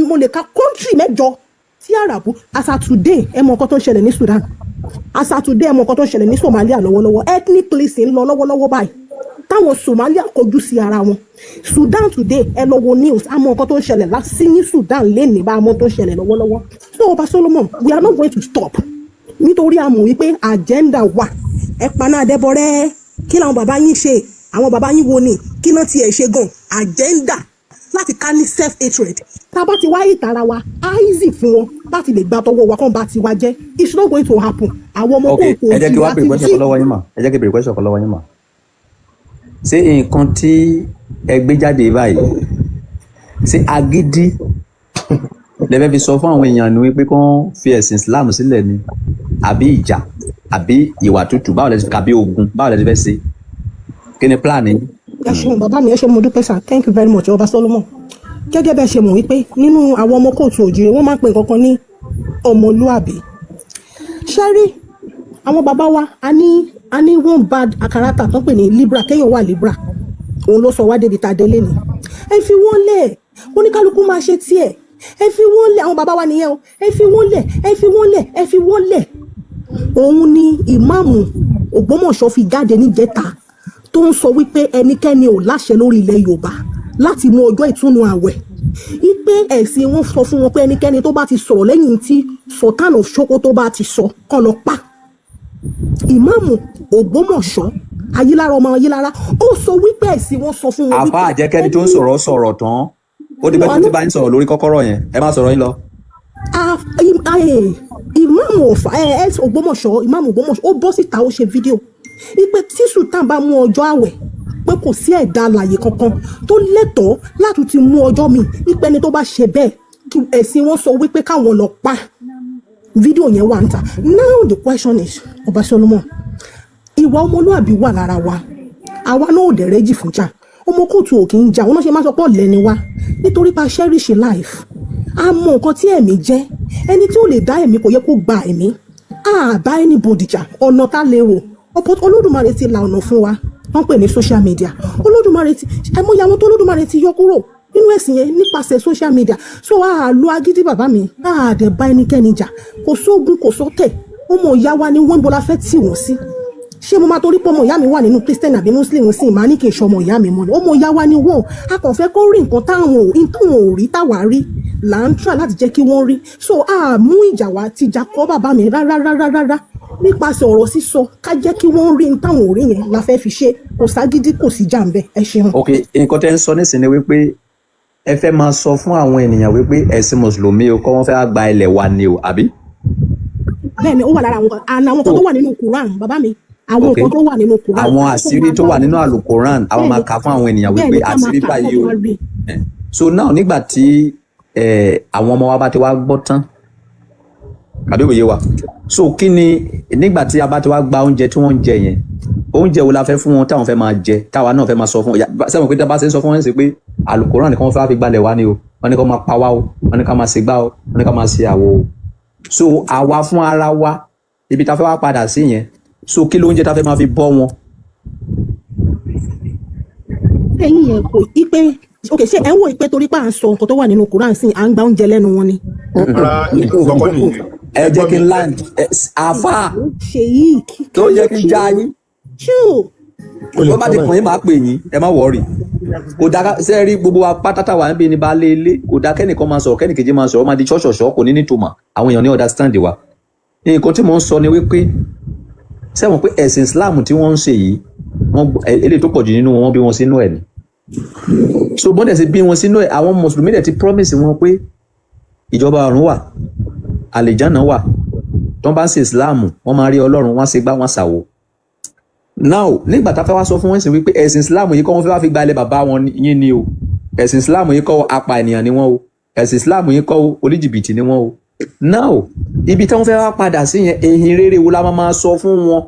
mo lè ka country mẹ́jọ tí Arab as at today ẹ mọ nǹkan tó ń ṣẹlẹ̀ ní Sudan as at today ẹ mọ nǹkan tó ń ṣẹlẹ̀ ní Somalia lọ́wọ́lọ́wọ́ ethnic cleansing ń lọ lọ́wọ́lọ́wọ́ báyìí táwọn Somalia kọjú sí ara wọn Sudan today ẹ lọ wo news a mọ nǹkan tó ń ṣẹlẹ̀ lásì ní Sudan lẹ́nìí bá a mọ tó ń ṣẹlẹ̀ lọ́wọ́lọ́wọ́ so ọba Solomon we are not going to stop nítorí a mọ̀ wípé agenda wà ẹ paná Adébọ̀rẹ́ kí làwọn bàbá yín ṣe àwọn bàbá yín wo ni kí náà tiẹ̀ ṣe gan agenda láti ká ní self hatred tá a bá ti wá ìtara wa easy fún wọn láti lè gba tọwọ́ wa kán bá tiwa jẹ́ it's not going to happen àwọn ọmọ ok kóòtù ẹ jẹ́ kí wá bèrè àti question jí kan lọ́wọ́ yín mà ẹ jẹ́ kí bèrè question kan lọ́wọ́ yín mà ṣé nǹkan tí ẹ gbé jáde báyìí ṣé agídí lẹ́fẹ̀ẹ́ fi sọ fún àwọn èèyàn ni wípé kán fi ẹ̀sìn Islam sílẹ̀ ni àbí ìjà àbí ìwà tútù báwo lẹ ti fẹ́ àbí ogun báwo lẹ ti fẹ́ ṣe kí ni plan yín. ẹ ṣeun bàbá mi ẹ ṣe mo dúpẹ́ sir thank you very much ọba Solomon gẹ́gẹ́ bẹ́ẹ̀ ṣe mọ̀ wípé nínú àwọn ọmọ kóòtù òjìrè wọ́n máa ń pè nǹkan kan ní ọmọlúàbí ṣe rí àwọn bàbá wa a ní one bad character tó ń pè ní libra kéèyàn wà libra òun ló sọ wá débi tá a délé ni ẹ fi wọ́n lẹ̀ oníkálukú máa ṣe tiẹ̀ ẹ fi wọ́n lẹ̀ àwọn bàbá wa nìyẹn o ẹ fi wọ́n lẹ̀ ẹ fi wọ́n lẹ̀ ẹ fi wọ́n lẹ̀ òun ni ìmáàmù Ògbómọ̀ṣọ́ fi jáde níjẹta tó ń sọ wípé ẹnikẹ́ni ò láṣẹ lórí ilẹ̀ Yorùbá láti mú ọjọ́ ìtúnu àwẹ̀ wípé ẹ̀sìn wọn sọ fún wọn pé ẹnikẹ́ni tó bá ti sọ̀rọ̀ lẹ́yìn tí Sultan of Sokoto bá ti sọ kọ́ lọ pa ìmáàmù Ògbómọ̀ṣọ́ Ayílára ọmọ Ayílára ó sọ wípé ẹ̀sìn wọn sọ fún wọn wípé àfa àjẹkẹ́ni tó ń sọ̀rọ̀ tán ó di bẹ́ẹ̀ tó ti bá yín sọ̀rọ̀ lórí kọ́kọ́rọ́ yẹn ẹ má sọ̀rọ̀ yín lọ. ìmáàmù Ògbómọ̀ṣọ́ ìmáàmù Ògbómọ̀ṣọ́ ó bọ́ síta ó ṣe fídíò wípé tí Sultan bá mú ọjọ́ àwẹ̀ pé kò sí ẹ̀dá alààyè kankan tó lẹ́tọ̀ọ́ láti ti mú ọjọ́ mi wípé ẹni tó bá ṣe bẹ́ẹ̀ kí ẹ̀sìn wọn sọ wípé káwọn lọ pa fídíò yẹn wà ń ta. Now the question is ọba Solomon ìwà ọmọlúàbí wà lára wa àwa náà ò dẹ̀ rẹ́jì fún jà ọmọ kóòtù ò kì í jà wọn náà ṣe máa sọ pọ̀ lẹ́ni wa nítorí pa cherish life a mọ nǹkan tí ẹ̀mí jẹ́ ẹni tí ò lè dá ẹ̀mí kò yẹ kó gba ẹ̀mí a bá anybody jà ọ̀nà tá lè rò Olódùmarè ti la ọ̀nà fún wa wọ́n pè ní social media Olódùmarè ti ẹmọ́ya wọn tó Olódùmarè ti yọ kúrò nínú ẹ̀sìn yẹn nípasẹ̀ social media so a lo agídí bàbá mi a dẹ̀ bá ẹnikẹ́ni jà kò sóògùn kò sọ́tẹ̀ ọmọ ìyá wa ni wọ́n ń bọ́lá fẹ́ tì wọ́n sí ṣé mo máa torí pé ọmọ ìyá mi wà nínú Christian àbí Muslim sí ìmá ní kì í ṣe ọmọ ìyá mi mọ́ ni ọmọ ìyá wa ni wọ́n a kàn fẹ́ kó rí nǹkan táwọn ò rí táwa rí là ń try láti jẹ́ kí wọ́n rí so a mú ìjà wa ti jà kọ́ bàbá mi rárá nípasẹ̀ ọ̀rọ̀ sísọ ká jẹ́ kí wọ́n rí táwọn ò rí yẹn la fẹ́ fi ṣe kò ságídí kò sí jà ń bẹ ẹ ṣeun. ok nǹkan tẹ́ ń sọ nísìnyí wípé ẹ fẹ́ máa sọ fún àwọn ènìyàn wípé ẹ̀sìn mùsùlùmí o kọ́ wọ́n fẹ́ gba ilẹ̀ wa ni o àbí. bẹ́ẹ̀ni ó wà lára àwọn kan tó wà nínú Quran bàbá mi àwọn nǹkan tó wà nínú Quran àwọn àṣírí tó wà nínú àlùkòrán àwọn máa kà fún àwọn ènìyàn wípé àṣírí báyìí o so now nígbà tí àwọn ọmọ wa bá ti wá gbọ́ tán àbí òye wa so kí ni nígbà tí a bá ti wá gba oúnjẹ tí wọ́n ń jẹ yẹn oúnjẹ wo la fẹ́ fún wọn táwọn fẹ́ máa jẹ táwa náà fẹ́ máa sọ fún sẹ́wọ̀n pé tábà ṣe ń sọ fún wọn ṣe pé àlùkòrán nìkan wọ́n fẹ́ fi gbalẹ̀ wá ni o wọ́n ní ká máa pa wá o wọ́n ní ká máa ṣe gbá o wọ́n ní ká máa ṣe àwo o so àwa fún ara wa ibi tá a fẹ́ wá padà sí yẹn so kí ló oúnjẹ tá a fẹ́ máa fi bọ́ wọn. ẹ̀yin yẹn kò í pé ok ṣé ẹ ń wò pé torí pé à ń sọ nǹkan tó wà nínú Quran sí à ń gba oúnjẹ lẹ́nu wọn ni. ara ìkọ̀kọ̀ nìyẹn. ẹ jẹ́ kí n land àfà ṣèyí tó jẹ́ kí n já yín tó bá ti kàn yín máa pè yín ẹ má wọ̀ọ́rì kò dá sẹ́ẹ̀rí gbogbo wa pátátá wà níbi ní baálé ilé kò dá kẹ́nìkan máa sọ̀rọ̀ kẹ́nìkejì máa sọ̀rọ̀ máa di ṣọ́ṣọ̀ṣọ́ kò ní nítumọ̀ àwọn èèyàn ní understand wa nǹkan tí mò ń sọ ni wípé sẹ́wọ̀n pé ẹ̀sìn Islam tí wọ́n ń ṣe yìí wọ́n eléyìí tó pọ̀ jù nínú wọn bí wọ́n sínú ẹ̀ ni so bọ́dẹ̀ sí bí wọ́n sínú ẹ̀ àwọn mùsùlùmí dẹ̀ ti promise wọn pé ìjọba ọ̀run wà àlìjáná wà tó ń bá ń ṣe Islam wọ́n máa rí Ọlọ́run wọ́n á ṣe gbá wọ́n ṣàwò now nígbà tá a fẹ́ wá sọ fún wọn sí wípé ẹ̀sìn Islam yìí kọ́ wọ́n fẹ́ wá fi gba ilẹ̀ bàbá wọn yín ni o ẹ̀sìn Islam yìí kọ́ apá ènìyàn ni wọ́n o ẹ̀sìn Islam yìí kọ́ oníjìbìtì ni wọ́n o now ibi táwọn fẹ́ wá padà sí yẹn èyìn rere wo la máa sọ fún wọn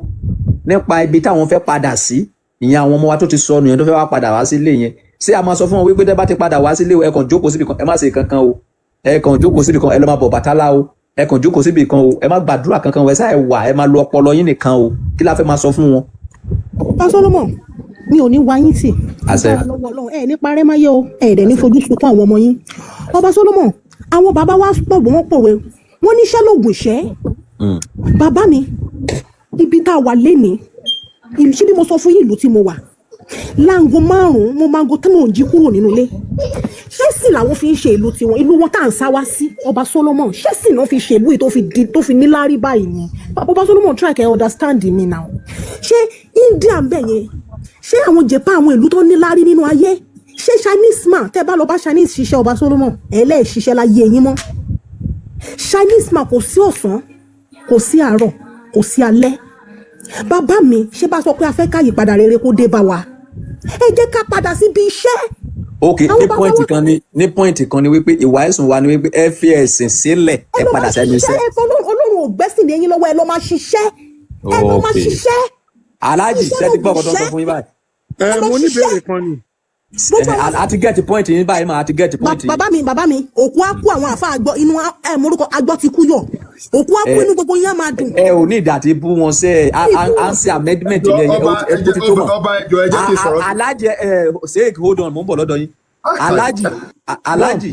nípa ibi táwọn fẹ́ padà sí ìyẹn àwọn ọmọ wa tó ti sọnù yẹn tó fẹ́ wá padà wá sílé yẹn ṣé a máa sọ fún wọn wípé tẹ́ bá ti padà wá sílé ẹ kàn jókòó síbi kan ẹ má ṣe kankan o ẹ kàn jókòó síbi kan ẹ lọ máa bọ̀ bàtálá o ẹ kàn jókòó síbi kan o ẹ má gbàdúrà kankan o ẹ sáà wà ẹ máa lo ọpọlọ yín nìkan o kí la fẹ́ máa sọ fún wọn. Pa Solomon mi ò ní wá yín tì àṣẹ ẹ ní parẹ́ máyé o ẹ dẹ̀ ní fojú sunkún àwọn ọmọ yín ọba Solomon àwọn bàbá wa pọ̀ wọ́n pòwe wọ́n níṣẹ́ lóògùn ìṣẹ́ bàbá mi ibi tá a wà lénìí ṣé bí mo sọ fún yín ìlú tí mo wà láago márùn-ún mo máa go tí mò ń jí kúrò nínú ilé ṣé sì làwọn fi ń ṣe ìlú tiwọn ìlú wọn tá à ń sá wá sí ọba Solomon ṣé sì náà fi ṣe ìlú yìí tó fi níláárí báyìí ni ọba Solomon try to understand me now ṣé India ń bẹ̀ yẹn ṣé àwọn Japan àwọn ìlú tó níláárí nínú ayé ṣé Chinese man tẹ́ bá lọ bá Chinese ṣiṣẹ́ ọba Solomon ẹlẹ́ẹ̀ṣiṣẹ́ láyé yín mọ́ Chinese man kò sí ọ̀sán kò sí àárọ̀ kò sí alẹ́ bàbá mi ṣé bá sọ pé a fẹ́ ká yípadà rere kó dé bá wa ẹ jẹ́ ká padà síbi iṣẹ́. ok ní pọ́ìntì kan ni wípé ìwà ẹ̀sùn wa ni wípé ẹ fi ẹ̀sìn sílẹ̀ ẹ padà sẹ́nu iṣẹ́. Ọlọ́run ò gbẹ́sìn lẹ́yìn lọ́wọ́ ẹ lọ́ máa ṣiṣẹ́ ẹ lọ́ máa ṣiṣẹ́. aláàjì ṣe ti gbọ́ ọ̀kọ́ tó ń sọ fún yín báyìí. mo ní ìbéèrè kan ni. àti gẹ́ẹ̀tì pọ́ìntì yín báyìí máa àti gẹ́ẹ̀tì pọ́ìntì yín. bàbá mi òkú á kú àwọn àfa àgbọ̀ inú morúkọ àgbọ̀ ti kú yọ òkú á kú inú gbogbo yín á máa dùn. ẹ ò ní ìdá àti bú wọn sẹ à ń ṣe amendment yẹn ẹ tó ti tó mọ. alájẹ sheik hold on mo ń bọ̀ lọ́dọ̀ yín. alájì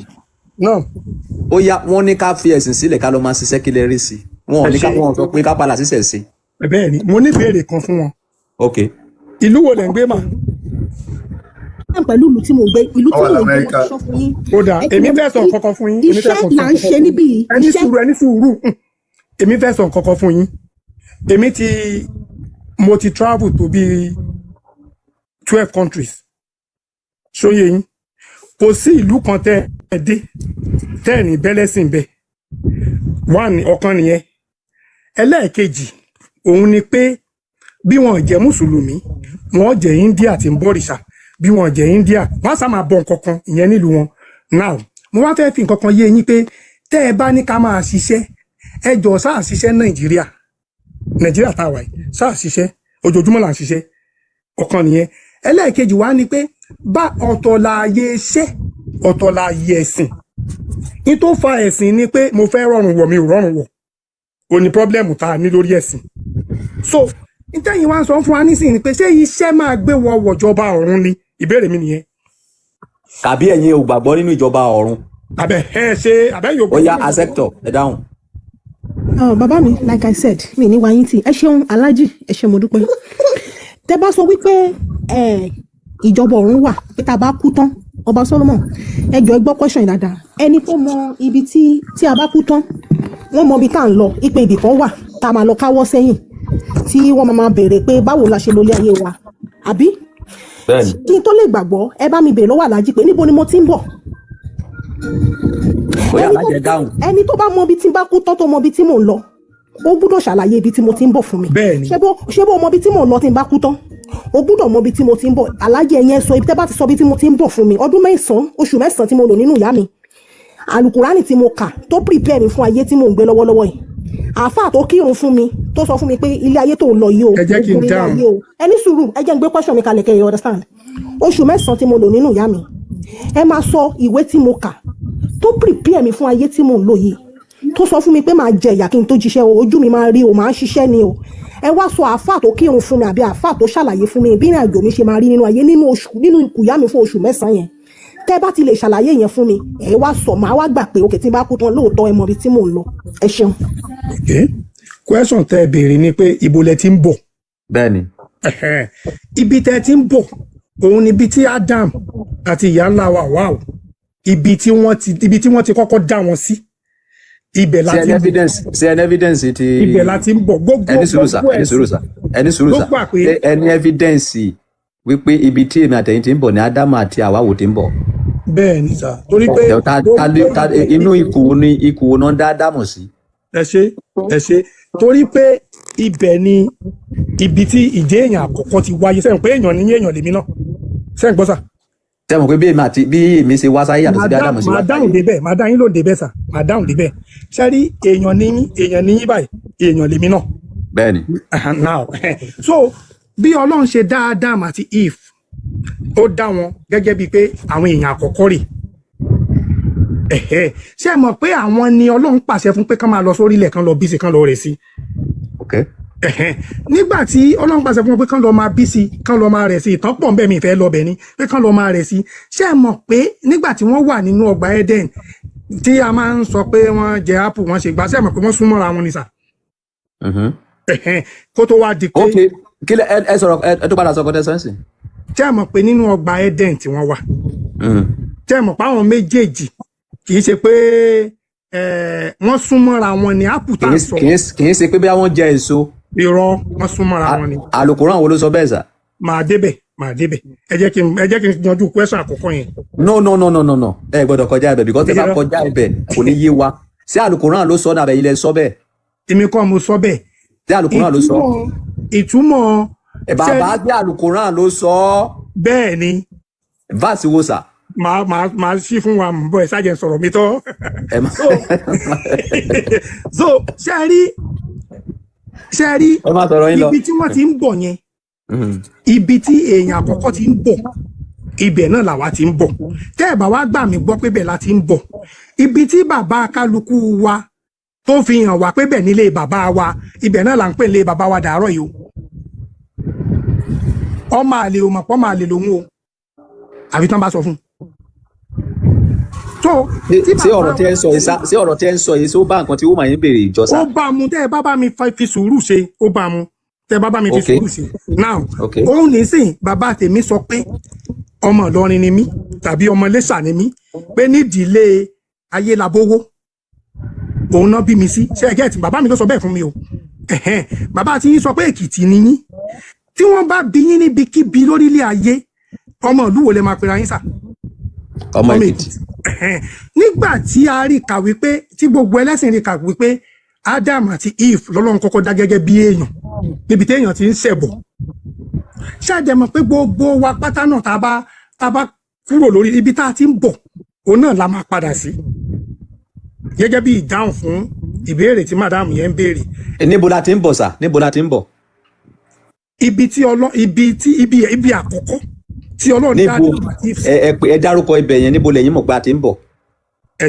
ó yá wọn ní ká fi ẹ̀sìn sílẹ̀ ká lọ máa ṣiṣẹ́ kí lè rí sí i wọn ò ní ká wọn sọ pé ká padà síṣẹ̀ sí. bẹ́ẹ̀ ni mo ní ìbéèrè kan fún wọn. ok. ìlú wo lẹ̀ ń gbé mà? pẹ̀lú ìlú tí mo gbé ìlú tí mo gbé mo sọ fún yín. ó dà èmi fẹ́ sọ nǹkan fún yín. iṣẹ́ là ń ṣe níbí yìí. ẹni sùúrù èmi fẹ́ sọ nǹkan fún yín. mo ti travel to bí 12 countries. ṣóyè yín kò sí ìlú kan tẹ́ ẹ dé tẹ́ ẹ ní bẹ́lẹ́sìn bẹ́ẹ̀ ọ̀kan nìyẹn. ẹlẹ́ẹ̀kejì òun ni pé bí wọn jẹ́ mùsùlùmí wọn jẹ́ India tí ń bọ̀rìṣà bí wọn jẹ́ India wọn sá máa bọ nǹkan kan ìyẹn nílùú wọn. now mo wá fẹ́ fi nǹkan kan yé yín pé tẹ́ ẹ bá ní ká máa ṣiṣẹ́ ẹ jọ sáà ṣiṣẹ́ Nàìjíríà tá a wà yìí sáà ṣiṣẹ́ ojoojúmọ́ là ń ṣiṣẹ́ ọ̀kan nìyẹn. ẹlẹ́ẹ̀kejì wá ni pé bá ọ̀tọ̀ láàyè iṣẹ́ ọ̀tọ̀ láàyè ẹ̀sìn ní tó fa ẹ̀sìn ni pé mo fẹ́ rọrùn wọ̀ mi ò rọrùn wọ̀ ò ní pọ́blẹ́mù tá a ní lórí ẹ̀sìn. so ìtẹ́yìn wá ń sọ fún wa nísìnyí pé ṣé iṣẹ́ máa gbé wọ wọ̀jọba ọ̀run ni ìbéèrè mi nìyẹn. kàbí ẹ̀yin ò gbàgbọ́ nínú ìjọba ọ̀run. àbẹ yóò gbọ́. ó yá acceptor ẹ dáhùn. bàbá mi like I said mi ní wáyé tí ẹ ṣeun alájì ẹ ṣe mo dúpẹ́ tẹ́ bá sọ wípé ìjọba ọ̀run wà pé tá a bá kú tán ọba Solomon ẹ jọ̀ọ́ ẹ gbọ́ question dáadáa ẹni tó mọ ibi tí a bá kú tán wọ́n mọ ibi tá à ń lọ ipe ibì kan wà tá a máa lọ káwọ́ sẹ́yìn tí wọ́n máa béèrè pé báwo la ṣe lólé ayé wa àbí kí n tó lè gbàgbọ́ ẹ bá mi béèrè lọ́wọ́ aláàjì pé níbo ni mo ti ń bọ̀. ẹni tó bá mọ ibi tí n bá kú tán tó mọ ibi tí mò ń lọ ó gbúdọ̀ ṣàlàyé ibi tí mo ti ń bọ̀ fún mi. ṣé bó mọ ibi tí mò ń lọ tí n bá kú tán o gbúdọ̀ mọ ibi tí mo ti ń bọ̀ aláàjì ẹ̀yẹn sọ ibi tẹ́ bá ti sọ ibi tí mo ti ń bọ̀ fún mi ọdún oṣù mẹ́sàn-án tí mo lò nínú ìyá mi alukurani tí mo kà tó prepare mi fún ayé tí mò ń gbé lọ́wọ́lọ́wọ́ yìí àáfàá tó kírun fún mi tó sọ fún mi pé ilé ayé tó ń lọ yìí o ẹ jẹ́ kí n dáhùn ẹni sùúrù ẹ jẹ́ n gbé question mi kalẹ̀ kẹ́ ẹ understand oṣù mẹ́sàn-án tí mo lò nínú ìyá mi ẹ máa sọ ìwé tí mo kà tó prepare mi fún ayé tí mò ń lò yìí tó sọ fún mi pé màá jẹ ìyà kí n tó jíṣẹ́ o ojú mi máa rí o máa ṣiṣẹ́ ni o ẹ wá sọ àáfàá tó kírun fún mi àbí àáfàá tó ṣàlàyé fún mi bí ìrìn àjò mi ṣe máa rí nínú ayé nínú ìkùyà mi fún oṣù mẹ́sàn-án yẹn tẹ́ bá ti lè ṣàlàyé yẹn fún mi ẹ wá sọ màá wá gbà pé òkè tí n bá kú tán lóòótọ́ ẹ mọ ibi tí mò ń lọ ẹ ṣeun. question tẹ́ ẹ béèrè ni pé ibo lẹ ti ń bọ̀. bẹ́ẹ̀ni. ibi tẹ́ ẹ ti ń bọ̀ òun ni ibi tí Adam àti ìyá ńlá wa wà o ibi tí wọ́n ti kọ́kọ́ dá wọn sí ibẹ̀ la ti ń bọ̀. ṣe ẹni evidence ti. ibẹ̀ la ti ń bọ̀ gbogbo ẹni sùúrù sà ẹni evidence wípé ibi tí èmi àtẹ̀yìn ti ń bọ̀ ní Ádámù àti Háwà ti ń bọ̀. bẹ́ẹ̀ ni sà torí pé. inú ikú wo náà dá Ádámù sí. ẹ ṣe torí pé ibẹ̀ ni ibi tí ìjẹ́ èèyàn àkọ́kọ́ ti wáyé sẹ́yìn pé èèyàn ní èèyàn lèmi náà sẹ́yìn gbọ́ sà. sẹ́yìn pé bí èmi ṣe wá sáyé àti bí Ádámù ṣe wá sáyé. màá dáhùn débẹ̀ màá dá yín ló débẹ̀ sà màá dáhùn débẹ̀ sẹ́rí èèyàn ní yín báyìí èèyàn lèmi náà. bẹ́ẹ̀ni. now so bí Ọlọ́run ṣe dá Adam àti Eve ó dá wọn gẹ́gẹ́ bíi pé àwọn èèyàn àkọ́kọ́ rè ṣé ẹ mọ̀ pé àwọn ni Ọlọ́run pàṣẹ fún pé kán máa lọ sórí ilẹ̀ kán lọ bí sí kán lọ rẹ̀ sí. nígbà tí Ọlọ́run pàṣẹ fún wọn pé kán lọ máa bí sí kán lọ máa rẹ̀ sí ìtàn pọ̀ nbẹ̀ mi ìfẹ́ lọ bẹ̀ ni pé kán lọ máa rẹ̀ sí ṣé ẹ mọ̀ pé nígbà tí wọ́n wà nínú ọgbà Eden tí a máa ń sọ pé wọ́n jẹ apple wọ́n ṣe gbà ṣé ẹ mọ̀ pé wọ́n súnmọ́ra wọn ni sà. kó tó wá di pé. ok kí lẹ ẹ sọ̀rọ̀ ẹ tó padà sọ kọtẹ sẹǹsì. ṣé ẹ mọ̀ pé nínú ọgbà Eden tí wọ́n wà ṣé ẹ mọ̀ pé àwọn méjèèjì kì í ṣe pé wọ́n súnmọ́ra wọn ni apple tá a sọ. kì í ṣe pé bí wọ́n jẹ èso. irọ́ wọ́n súnmọ́ra wọn ni. Àlùkùránì wo ló sọ bẹ́ẹ̀ sà. màá débẹ̀ ẹ jẹ́ kí n yanjú question àkọ́kọ́ yẹn. no ẹ gbọ́dọ̀ kọjá ibẹ̀ because ẹ bá kọjá ibẹ̀ kò ní yé wa ṣé àlùkùránì ló sọ dàbẹ̀ ilẹ̀ sọ bẹ́ẹ̀ èmi kọ́ mo sọ bẹ́ẹ̀. ṣé àlùkùránì ló sọ ìtumọ̀ bàbá gbé àlùkùránì ló sọ bẹ́ẹ̀ ni verse wo sà. màá ṣí fún wa mọ̀ ẹ̀ ṣáàjẹ̀ sọ̀rọ̀ mi tọ́. ẹ má so ṣe rí ẹ má sọ̀rọ̀ yín lọ. ibi tí wọ́n ti ń bọ̀ yẹn ibi tí èèyàn àkọ́kọ́ ti ń bọ̀ ibẹ̀ náà làwa ti ń bọ̀ tẹ́ ẹ̀ bá wá gbà mí gbọ́ pé bẹ̀ la ti ń bọ̀ ibi tí bàbá kálukú wa tó fi hàn wá pé bẹ̀ nílé bàbá wa ibẹ̀ náà là ń pè nílé bàbá wa dàárọ̀ yìí o ọmọ àlè o mọ̀ pọ́ máa lè lòun o àbí tán bá sọ fún un. ṣé ọ̀rọ̀ tẹ́ ń sọ yìí ṣé ọ̀rọ̀ tẹ́ ń sọ yìí ṣé ó bá nǹkan tí ó máa ń béèrè ìjọsà. ó bá mu tẹ́ ẹ bá mi fi sùúrù ṣe ó bá mu tẹ́ ẹ bá mi fi sùúrù ṣe. now òun nísìn bàbá tèmi sọ pé ọmọ Ìlọrin ni mí tàbí ọmọ Iléṣà ni mí pé nídìílé Ayélabówó òun náà bí mi sí ṣe é gẹ́ẹ̀tì bàbá mi ló sọ bẹ́ẹ̀ fún mi o bàbá tí yín sọ pé Èkìtì ni yín tí wọ́n bá bí yín níbikíbi lórílẹ̀ ayé ọmọ ìlú wo lè máa pera yín sà. ọmọ Èkìtì. nígbà tí a rí kà wípé tí gbogbo ẹlẹ́sìn rí kà wípé Adam àti Eve lọ́lọ́run kọ́kọ́ dá gẹ́gẹ́ bí èèyàn níbi tí èèyàn ti ń ṣẹ̀bọ̀ ṣáàjẹmọ̀ pé gbogbo wa pátá náà tá a bá kúrò lórí ibi tá a ti ń bọ̀ òun náà la máa padà sí gẹ́gẹ́ bí ìdáhùn fún ìbéèrè tí madam yẹn ń béèrè. níbo la ti ń bọ̀ sà níbo la ti ń bọ̀. ibi àkọ́kọ́ tí Ọlọ́run dá ẹ dárúkọ ibẹ̀ yẹn níbo lẹ́yìn mọ̀ pé a ti ń bọ̀. ẹ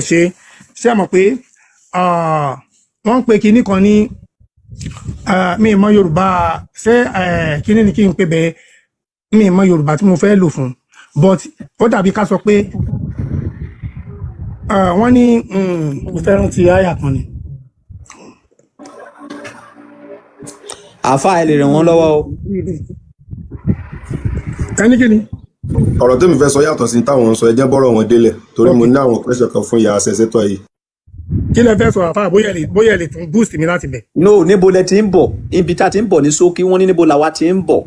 ṣe mọ̀ pé wọ́n ń pe kinní kan ní mi ì mọ̀ Yorùbá ṣé kinní ni kí n pè bẹ́ẹ̀ mi ì mọ̀ Yorùbá tí mo fẹ́ lò fún but ó dàbí ká sọ pé wọ́n ní mo fẹ́ rántí àyà kan ni. àáfàá ẹ lè ràn wọ́n lọ́wọ́ o. ẹni kí ni. ọ̀rọ̀ tẹ́mi fẹ́ sọ yàtọ̀ sí táwọn sọ ẹjẹ́ bọ́rọ̀ wọn délẹ̀ torí mo ní àwọn pẹ́sẹ̀ kan fún ìyá àṣẹṣẹ́tọ̀ yìí. kí lẹ fẹ́ sọ àfáà bóyá ẹ lè tún boost mi láti bẹ̀. no níbo lẹ ti ń bọ̀ ibi tá a ti ń bọ̀ ní ṣókí wọ́n ní níbo làwa ti ń bọ̀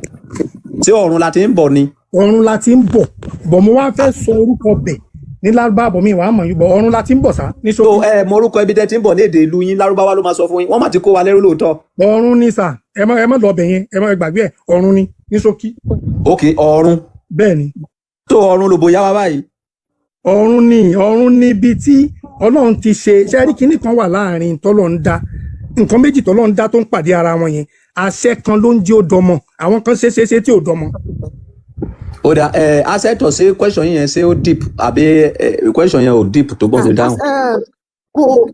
tí ọ̀run la ti ń bọ̀ ni. ọ̀run la ti ń bọ̀ bọ̀ mo wá fẹ́ sọ orúkọ bẹ̀ ní lárúbáwá mi wàá mọ̀ yín bọ̀ ọ̀run la ti ń bọ̀ sá ní ṣókí. so mo orúkọ ibi tẹ́ ti ń bọ̀ ní èdè ìlú yín lárúbáwá ló máa sọ fún yín wọ́n máa ti kó wa lẹ́rú lóòótọ́. ọ̀run ni sà ẹ má lọ bẹ̀ yẹn ẹ má gbàgbé ẹ̀ ọ̀run ni ní ṣókí. ok ọ̀run. bẹ́ẹ̀ ni. tó ọ̀run ló bóyá wá báyìí. ọ̀run ni ibi tí Ọlọ́run ti ṣe ṣẹ́rí kinní kan wà láàrin tọ́lọ́run dá nǹkan méjì tọ́lọ́run dá tó ń pàdé ara wọn yẹn àṣẹ kan ló ń jẹ́ ó dọmọ àwọn kan ṣe tí ò dọmọ. ó dà asẹ́tọ̀ sí question yẹn ṣé ó deep àbí question yẹn ò deep tó bọ́ sí dáhùn.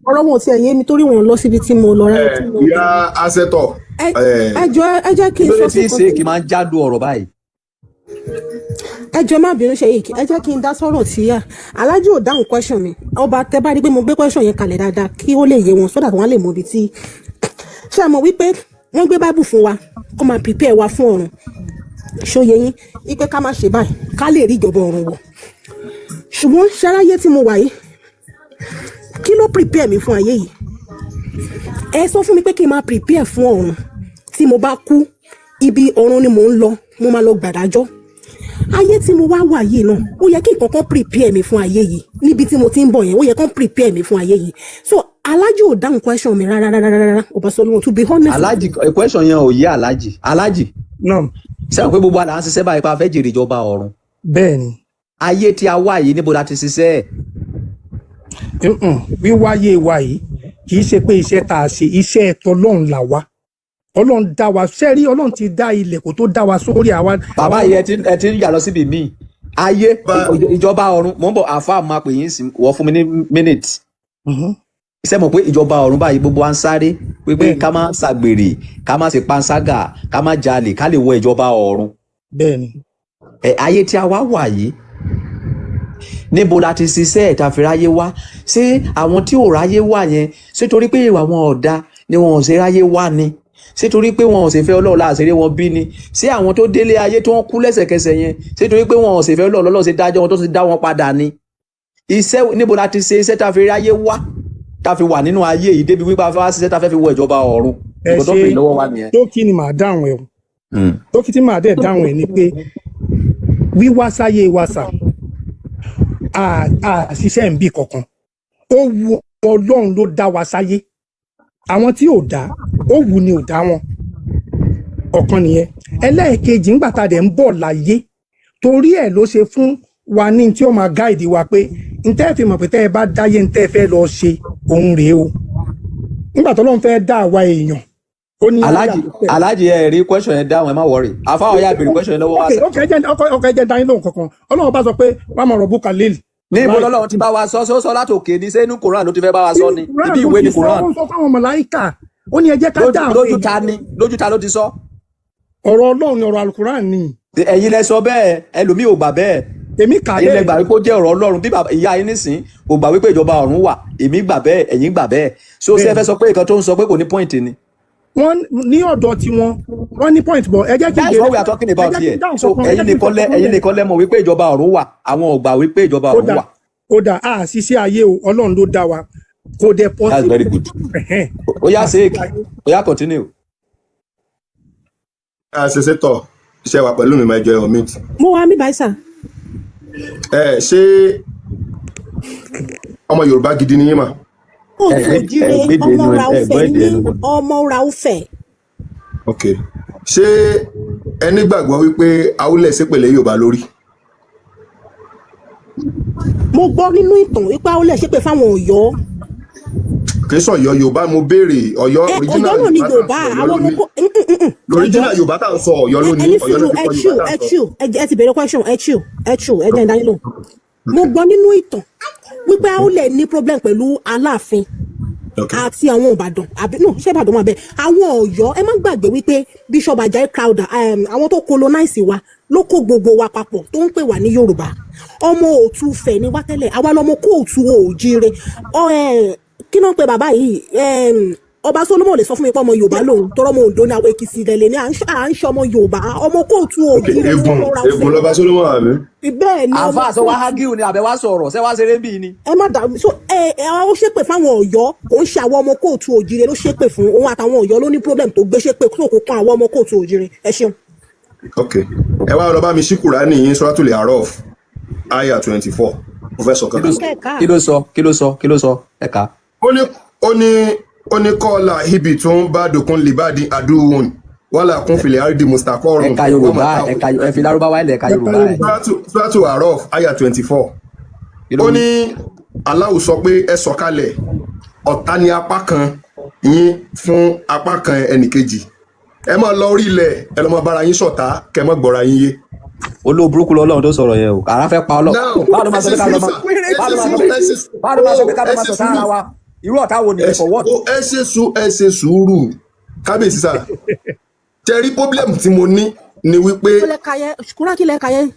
ọ̀rọ̀ wọn ò tiẹ̀ yé mi torí wọn lọ síbi tí mo lọ rárá. ìyá asẹ́tọ̀. ẹ jẹ́ kí n sọ sí kan. kí n máa ń jádùn ọ̀rọ̀ báyìí. ẹ jọ̀ọ́ má bínú ṣe yìí ẹ jẹ́ kí n dá sọ̀rọ̀ tí yá aláàjì ò dáhùn question mi ọba tẹ bá rí pé mo gbé question yẹn kalẹ̀ dáadáa kí ó lè yé wọn sódà wọn lè mọ ibi tí ṣé àmọ́ wípé wọ́n gbé báìbù fún wa kó máa prepare wa fún ọ̀run ṣóye yín wípé ká má ṣe báyìí ká lè rí ìjọba ọ̀run wọ̀ ṣùgbọ́n ṣáráyé tí mo wà yìí kí ló prepare mi fún ayé yìí ẹ sọ fún mi pé kí n máa prepare fún ọ̀run tí mo bá kú ibi ọ̀run ni mò ń lọ mo máa lọ gbàdájọ́ ayé tí mo wá wà yìí náà ó yẹ kí nǹkan kan prepare mi fún ayé yìí níbi tí mo ti ń bọ̀ yẹn ó yẹ kán prepare mi fún ayé yìí so alájì ò dáhùn question mi rárá ọba Solomon to be honest. alájì question yẹn ò yé alájì. náà. sẹ́wọ̀n pé gbogbo àlà ń ṣiṣẹ́ báyìí pa fẹ́ jèrè ìjọba ọ̀run. bẹ́ẹ̀ni. ayé tí a wá yìí níbo la ti ṣiṣẹ́. wíwáyé wa yìí kì í ṣe pé iṣẹ́ tá a ṣe iṣẹ́ ẹ̀tọ́ Ọlọ́run là wá Ọlọ́run dá wa sẹ́rí Ọlọ́run ti dá ilẹ̀ kó tó dá wa sórí àwa. bàbá yìí ẹ ti ń yà lọ síbi míì ayé ìjọba ọ̀run mò ń bọ̀ àfa máa pè yín sí wọ́n fún mi ní minute. iṣẹ́ mọ̀ pé ìjọba ọ̀run báyìí gbogbo wa ń sáré pé ká má ṣàgbèrè ká má ṣe panṣágà ká má jalè ká lè wọ ìjọba ọ̀run. bẹ́ẹ̀ni. ayé tí a wá wà yìí níbo la ti ṣiṣẹ́ ẹ̀ta fi ráyé wá ṣé àwọn tí ò ráyé wá yẹn ṣé torí pé ìwà wọn ọ̀dà ni wọn ò ṣe ráyé wá ni ṣé torí pé wọn ò ṣe fẹ́ Ọlọ́run láàṣẹrẹ wọn bí ni ṣé àwọn tó délé ayé tó ń kú lẹ́sẹ̀kẹsẹ̀ yẹn ṣé torí pé wọn ò ṣe fẹ́ Ọlọ́run lọ́lọ́ ṣe dájọ́ wọn tó ti dá wọn padà ni iṣẹ́ níbo la ti ṣe iṣẹ́ tá a fi ráyé wá tá a fi wà nínú ayé yìí débi wípé a fẹ́ wá ṣiṣẹ́ tá a fẹ́ fi wọ ìjọba ọ̀run. ẹ ṣe tókì ni màá dáhùn ẹ tókì tí màá dẹ̀ dáhùn ẹ ni pé wíwá sáyé wa sà àṣìṣe ń bí kankan ó wu Ọlọ́run ló dá wa sáyé àwọn tí ò dá ó wù ni ò dá wọn ọ̀kan nìyẹn ẹlẹ́ẹ̀kejì ńgbà tá a dẹ̀ ń bọ̀ láyé torí ẹ̀ ló ṣe fún wa ní tí ó máa gáìdì wa pé ntẹ́ fi mọ̀ pé tẹ́ ẹ bá dáyé ntẹ́ fẹ́ lọ ṣe òun rèé o nígbà tó lọ́n fẹ́ dá àwa èèyàn ó ní alájì ẹ rí question yẹn dáhùn ẹ má wọrí àfáà ọyá béèrè question yẹn lọ́wọ́ wá sẹ. ọkọ ẹjẹ dání lóhùn kankan Ọlọ́run bá sọ pé wàá mọ rọbù khalil. ní ibo lọ́lọ́run ti bá wa sọ láti òkè ní sẹ́nu koran ló ti fẹ́ bá wa sọ ni ibi ìwé ni koran. ó sọ fáwọn màláíkà ó ní ẹ jẹ́ ká dá àwọn èèyàn. lójú ta ló ti sọ. ọ̀rọ̀ Ọlọ́run ni ọ̀rọ̀ alukuran ni. ẹ̀yin lẹ sọ bẹ́ẹ̀ ẹlòmíì ò gbà bẹ́ẹ̀. èmi kà bẹ́ẹ̀. ẹ̀yin lẹ gbà wípé ó jẹ́ ọ̀rọ̀ Ọlọ́run bí ìyá yín nísìn kò gbà wípé ìjọba ọ̀run wà èmi gbà bẹ́ẹ̀ ẹ̀yin gbà bẹ́ẹ̀ so ṣé ẹ fẹ́ sọ pé nǹkan tó ń sọ pé kò ní point ni. wọ́n ní ọ̀dọ̀ tiwọn wọ́n ní point bọ̀ ẹ jẹ́ kí that's what we are talking about here so ẹ̀yin nìkan lẹ mọ̀ wípé ìjọba ọ̀run wà àwọn ò gbà wípé ìjọba ọ̀run wà. ó dà á ṣiṣẹ́ ayé o Ọlọ́run ló dá wa kò dẹ̀ pọ̀ sí. that's very good. ó yá sèékì ó yá continue. ṣẹṣẹ tọ iṣẹ́ wa pẹ̀lú mi máa jọ ẹ̀họ́ mint. mo wá mi báyìí sà. ṣé ọmọ Yorùbá gidi ni yín mà. òjìrè ọmọ ra ọ̀fẹ́ ní ọmọ ra ọ̀fẹ́. ok ṣé ẹni gbàgbọ́ wípé Awúlẹ̀ ṣépèlé Yorùbá lórí. mo gbọ́ nínú ìtàn wípé Awúlẹ̀ ṣépè fáwọn Ọ̀yọ́. kì í sọ Ọ̀yọ́ Yorùbá mo béèrè Ọ̀yọ́ original Ọ̀yọ́ náà ni Yorùbá àwọn ọmọ kó. original Yorùbá tá à ń sọ Ọ̀yọ́ lónìí Ọ̀yọ́ ló fi kọ́ Yorùbá tá à ń sọ. ẹ ti bèrè question ẹ jẹ́ ìdánilò. mo gbọ́ nínú ìtàn wípé Awúlẹ̀ ní problem pẹ̀lú Aláàfin àti àwọn Ìbàdàn àbí no ṣé Ìbàdàn máa bẹ àwọn Ọ̀yọ́ ẹ má gbàgbé wípé Bishop Ajayi Crowther àwọn tó colonize wa ló kó gbogbo wa papọ̀ tó ń pè wá ní Yorùbá ọmọ òtún fẹ̀ ní wá tẹ́lẹ̀ àwa lọmọ kóòtù òjíire kí ló ń pe bàbá yìí ọba Solomon lè sọ fún mi pé ọmọ Yorùbá lòun tọrọ ọmọ Oǹdó ní àwọn Èkìtì ìdẹ̀lẹ̀ ní à ń ṣe ọmọ Yorùbá ọmọ kóòtù òjíire egun lọba Solomon àmì. bẹ́ẹ̀ ni àfa àṣọ wa hágíù ni àbẹ̀wá sọ̀rọ̀ ṣé wàá ṣeré bíi ni. ẹ má dàrú so ó ṣépè fáwọn Ọ̀yọ́ kò ń ṣe àwọn ọmọ kóòtù òjíire ló ṣépè fún òun àtàwọn Ọ̀yọ́ ló ní problem tó gbé ṣépè kó kó kan àwọn ọmọ kóòtù òjíire ẹ ṣeun. ok ẹ wá lọ bá mi ṣí Kùránì yín Suratul A'raf aya 24 mo fẹ́ sọ kankan. kí ló sọ ẹ̀ka. ó ní kọ́ọ̀lá ibi tó ń bá dòkun libadi adúhùn wàhálà kún filẹ̀ àrídì mustaqarrun. ẹ̀ka Yorùbá ẹ̀fi lárúbáwá ilẹ̀ ẹ̀ka Yorùbá ẹ̀. Suratul A'raf aya 24 ó ní Allah sọ pé ẹ sọ̀kalẹ̀ ọ̀tá ní apá kan yín fún apá kan ẹnìkejì ẹ máa lọ orí ilẹ̀ ẹ lọ́ máa bára yín ṣọ̀tá kẹ́ mọ́ gbọ́ra yín yé. olóòburúkú lọ́lọ́run tó sọ̀rọ̀ yẹn o àrà fẹ́ pa Ọlọ́run báwo ló máa sọ pé ká lọ́ máa sọ̀tá ara wa irú ọ̀tá wo nìyẹn for what. ẹ ṣe sùúrù kábíyèsí sá tẹ̀rí pọ́blẹ́mù tí mo ní ni wípé. kúrò kí lẹ ka yẹn.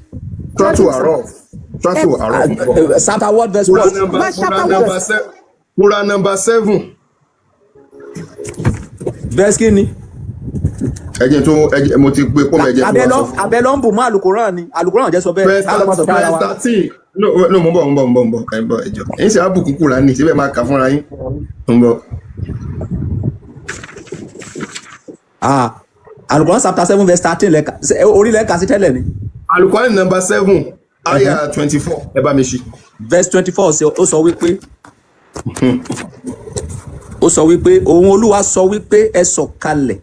Suratul A'raf. chapter what verse what. Quran number 7. verse kí ni. ẹjẹ mo ti pe pọ́ mẹ́jẹ fún wa. abẹ ló ń bù mọ́ alukoran ni alukoran jẹ́ sọ bẹ́ẹ̀. verse 13 no mo ń bọ̀ ẹjọ ẹ̀yin sì àbùkù Kùránì síbẹ̀ máa kà fúnra yín mo ń bọ̀. alukoran chapter 7 verse 13 orí lẹ́ka sí tẹ́lẹ̀ ni. alukoran number 7 aya 24 ẹ bá mi ṣí. verse 24 ó sọ wípé òun Olúwa sọ wípé ẹ sọ̀kalẹ̀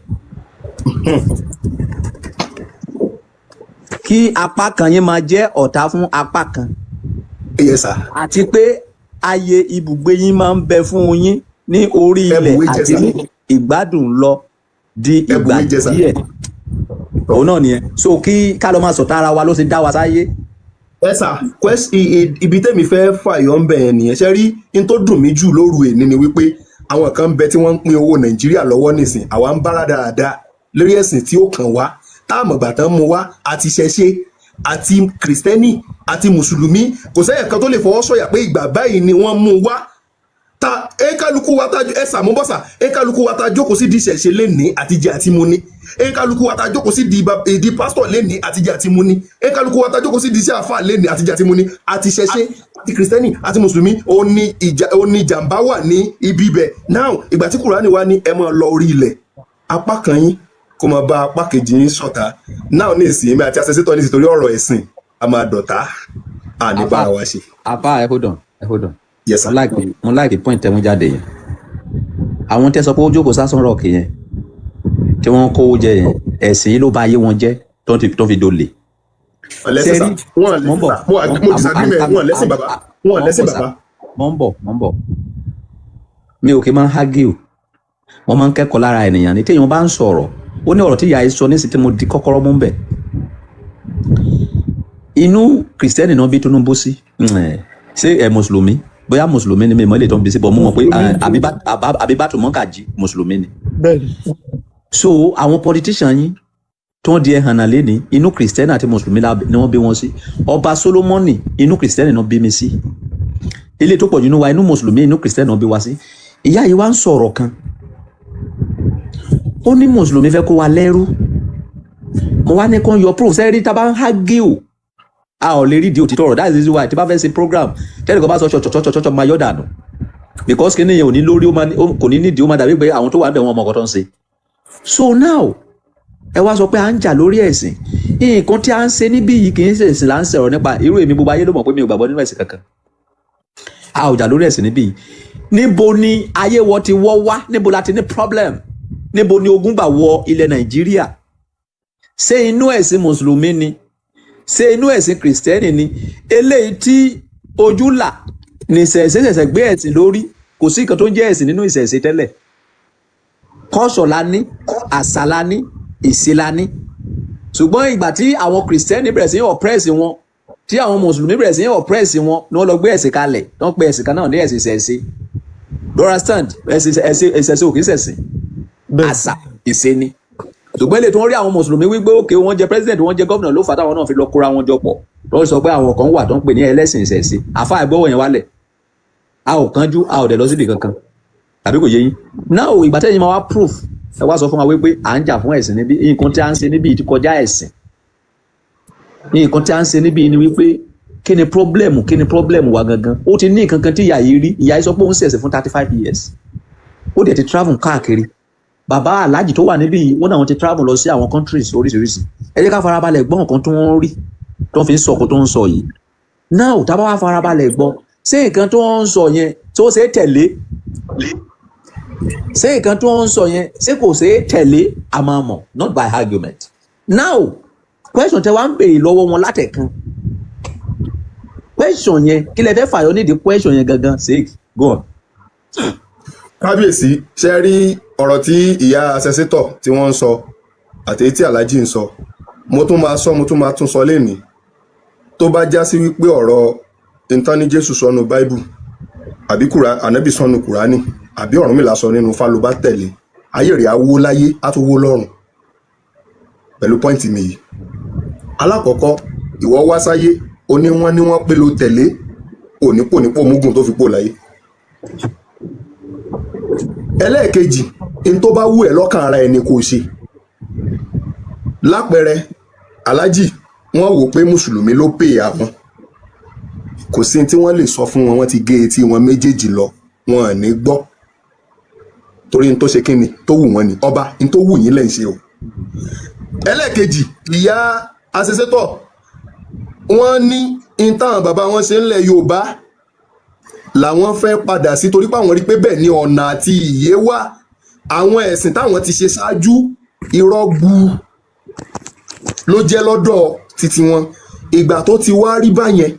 kí apá kan yín máa jẹ́ ọ̀tá fún apá kan. Yes sir. àti pé ayé ibùgbé yín máa ń bẹ fún yín ní orí ilẹ̀ àti ní ìgbádùn lọ di ìgbà díẹ̀. òun náà nìyẹn so kí ká lọ máa sọ̀tá ara wa ló ti dá wa sáyé. ẹ sà ibi tẹ́mi fẹ́ fàyọ̀ ń bẹ̀ yẹn nìyẹn ṣe rí n tó dùn mí jù lóru èní ni wípé àwọn kan ń bẹ tí wọ́n ń pín owó Nàìjíríà lọ́wọ́ nísìn àwa ń bára dáadáa lórí ẹ̀sìn tí ó kàn wá táàmù gbàtàn mú wá àti ṣẹṣẹ àti kìrìsìtẹ́nì àti mùsùlùmí kò sẹ́yìn kan tó lè fọwọ́ sọ̀yà pé ìgbà báyìí ni wọ́n mú wá ta ekaluku wa ta ẹsà mọ́bọ́sà ekaluku wa ta jókòó sí di ṣẹ̀ṣẹ̀ lẹ́ni àtijẹ àti múni ekaluku wa ta jókòó sí di pásítọ̀ lẹ́ni àtijẹ àti múni ekaluku wa ta jókòó sí di iṣẹ́ àfà lẹ́ni àtijẹ àti múni àti ṣẹ̀ṣẹ̀ àti kìrìsìtẹ́nì àti mùsùlùmí ó ní jàǹbá wà ní ibi ibẹ̀ now ìgbà tí Kùránì wá ní ẹ máa lọ orí ilẹ̀ apá kan yín kó máa bá apá kejì yín ṣọ̀tá náà ní ìsìn èmi àti asẹ́sítọ́ ní ìsìn torí ọ̀rọ̀ ẹ̀sìn a máa dọ̀tá àní bára wa ṣe. apá hold on yes sir. mo like point tẹ́ mú jáde yẹn àwọn tẹ́ sọ pé ó jókòó sásán rock yẹn tí wọ́n kówó jẹ yẹn ẹ̀sìn yìí ló bà ayé wọn jẹ́ tó fi dolè. lẹ́sìn sà wọ́n mo disagree wọ́n lẹ́sìn bàbá wọ́n lẹ́sìn bàbá. mo ń bọ̀ mi ò kí máa ń hágìl wọ́n máa ń kẹ́kọ̀ọ́ lára ènìyàn ní téèyàn bá ń sọ̀rọ̀ ó ní ọ̀rọ̀ tí ìyá yìí sọ ní sí tí mo di kọ́kọ́rọ́ mú bẹ̀. inú kìrìsìtẹ́nì náà bí Tinubu sí ṣé mùsùlùmí bóyá mùsùlùmí ni mi mọ̀ ilé tó ń bí sí bọ́ mo mọ̀ pé Àbíbátù Mọ́gàjí mùsùlùmí ni. so àwọn politician yín tó ń di ẹ̀hàn náà léni inú kìrìsìtẹ́nì àti mùsùlùmí ni wọ́n bí wọn sí. Ọba Solomoni inú kìrìsìtẹ́nì náà bí mi sí. ilé tó pọ̀ jù nínú wa inú mùsùlùmí inú kìrìsìtẹ́nì náà bí wa sí. ìyá yìí wá ń sọ̀rọ̀ kan ó ní mùsùlùmí fẹ́ kó wa lẹ́rú mo wá ní kó ń yọ proof sẹ́rí tá a bá ń hágíò a ò lè rí di òtítọ́ ọ̀rọ̀ that is why tí bá fẹ́ ṣe program tẹ́lẹ̀ kan bá sọ ṣọ̀ṣọ̀ṣọ̀ṣọ̀ máa yọ̀ dànù because kí nìyẹn ò ní lórí kò ní nídìí ó máa dàbí pé àwọn tó wà ń bẹ̀ wọn ọmọ ọkọ̀ tó ń ṣe. so now ẹ wá sọ pé à ń jà lórí ẹ̀sìn nǹkan tí a ń ṣe níbí yìí kì í ṣe ẹ̀sìn là ń sọ̀rọ̀ nípa irú èmi gbogbo ayé ló mọ̀ pé mi ò gbàgbọ́ nínú ẹ̀sìn kankan a ò jà lórí ẹ̀sìn níbí yìí níbo ni ayé wọ ti wọ́ wá níbo la ti ní problem níbo ni ogun gbà wọ ilẹ̀ Nàìjíríà ṣé inú ẹ̀sìn mùsùlùmí ni ṣé inú ẹ̀sìn kìrìsìtẹ́nì ni eléyìí tí ojú là ní ṣẹ̀ṣẹ̀ gbé ẹ̀sìn lórí kò sí nǹkan tó ń jẹ́ ẹ̀sìn nínú ìṣẹ̀ṣẹ̀ tẹ́lẹ̀ kọ́ṣọ̀ la ní àṣà la ní ìṣe la ní ṣùgbọ́n ìgbà tí àwọn kìrìsìtẹ́nì bẹ̀rẹ̀ sí oppress wọn tí àwọn mùsùlùmí bẹ̀rẹ̀ sí oppress wọn ni wọ́n lọ gbé ẹ̀sìn kalẹ̀ wọ́n pe ẹ̀sìn kan náà ní ẹ̀sìn ìṣẹ̀ṣẹ̀ understand ẹ̀sìn ìṣẹ̀ṣẹ̀ òkè ìṣẹ̀ṣẹ̀ àṣà ìṣe ni ṣùgbọ́n ilé tí wọ́n rí àwọn mùsùlùmí wípé òkè wọ́n jẹ president wọ́n jẹ governor ló fà táwọn náà fi lọ kóra wọn jọ pọ̀ lọ́wọ́ sọ pé àwọn kan wà tó ń pè ní ẹlẹ́sìn ìṣẹ̀ṣe àfa ìgbọ́wọ̀ yẹn wálẹ̀ a ò kánjú a ò dẹ̀ lọ síbi kankan tàbí kò yé yín náà ò ìgbà tẹ́yìn máa wá proof ẹ wá sọ fún wa wípé à ń jà fún ẹ̀sìn níbí nǹkan tí a ń ṣe níbí ti kọjá ẹ̀sìn nǹkan tí a ń ṣe níbí ni wípé kí ni problem wa gangan ó ti ní nǹkan kan tí ìyá yìí rí ìyá yìí sọ pé òun ṣẹ̀ṣẹ̀ fún 35 years ó dẹ̀ ti travel káàkiri bàbá aláàjì tó wà níbí yìí wọ́n náà wọ́n ti travel lọ sí àwọn countries oríṣiríṣi ẹ jẹ́ ká farabalẹ̀ gbọ́ nǹkan tó ń rí tó fi ń sọ ọkọ tó ń sọ yìí now tá bá wá farabalẹ̀ gbọ́ ṣé nǹkan tó ń sọ yẹn tó ṣe é tẹ̀lé ṣé nǹkan tó ń sọ yẹn ṣé kò ṣe é tẹ̀lé a máa mọ̀ not by argument now question tẹ wá ń béèrè lọ́wọ́ wọn látẹ̀kan question yẹn kí lẹ fẹ́ fàyọ nídìí question yẹn gangan ṣe go on. kábíyèsí ṣe rí ọ̀rọ̀ tí ìyá sẹ́sítọ̀ tí wọ́n ń sọ àti tí aláàjì ń sọ mo tún máa tún sọ lénìí tó bá já sí wípé ọ̀rọ̀ ìtàn ní Jésù sọnù báíbù àbí ànábì sọnù kùránì àbí Ọ̀rúnmìlà sọ nínú Ifá ló bá tẹ̀lé ayé rẹ̀ á wó láyé á tún wó lọ́run pẹ̀lú pọ́ìntì mi yìí. alákọ̀ọ́kọ́ ìwọ wá sáyé wọ́n ní wọ́n pé ló tẹ̀lé ònípò múgùn tó fi pò láyé. ẹlẹ́ẹ̀kejì in tó bá wù ẹ́ lọ́kàn ara ẹni kò ṣe lápẹẹrẹ aláàjì wọ́n wò pé mùsùlùmí ló pè àwọn kò sí tí wọ́n lè sọ fún wọn wọ́n ti gé etí wọn méjèèjì lọ wọn ò ní gbọ́ torí n tó ṣe kíni tó wù wọ́n ni ọba n tó wù yín lẹ́ ń ṣe o. ẹlẹ́ẹ̀kejì ìyá asẹ́sẹ́tọ̀ wọ́n ní in táwọn bàbá wọn ṣe ńlẹ̀ Yorùbá làwọn fẹ́ padà sí torí pé àwọn rí pé bẹ́ẹ̀ ni ọ̀nà àti ìyè wà àwọn ẹ̀sìn táwọn ti ṣe ṣáájú irọ́ gbu ló jẹ́ lọ́dọ̀ títí wọn ìgbà tó ti wá rí báyẹn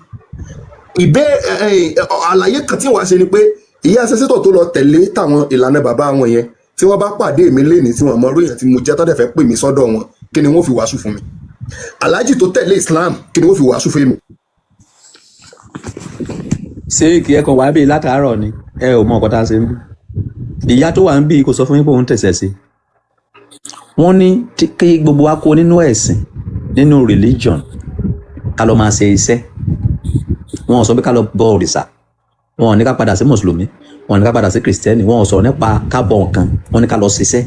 àlàyé kan tí wàá ṣe ni pé ìyá asẹ́sẹ́tọ̀ tó lọ tẹ̀lé táwọn ìlànà bàbá wọn yẹn tí wọ́n bá pàdé mi lénìí tí wọ́n mọ orí èèyàn tí mo jẹ́ tọ́dẹ̀ fẹ́ pè mí sọ́dọ̀ wọn kí ni wọ́n fi wàásù fún mi aláàjì tó tẹ̀lé Islam kí ni wọ́n fi wàásù fún mi. ṣé kí ẹ kàn wá bí látàárọ̀ ni ẹ ò mọ nǹkan tá a ṣe ń bí ìyá tó wà ń bí kò sọ fún yín pé òun tẹ̀sẹ̀ sí wọ́n ní kí gbogbo wa kó nínú ẹ̀sìn nínú religion ká lọ máa ṣe iṣẹ́ wọn ò sọ pé ká lọ bọ òrìṣà wọn ò ní ká padà sí mùsùlùmí wọn ò ní ká padà sí kìrìsìtẹ́nì wọn ò sọ nípa ká bọ nǹkan wọn ní ká lọ ṣiṣẹ́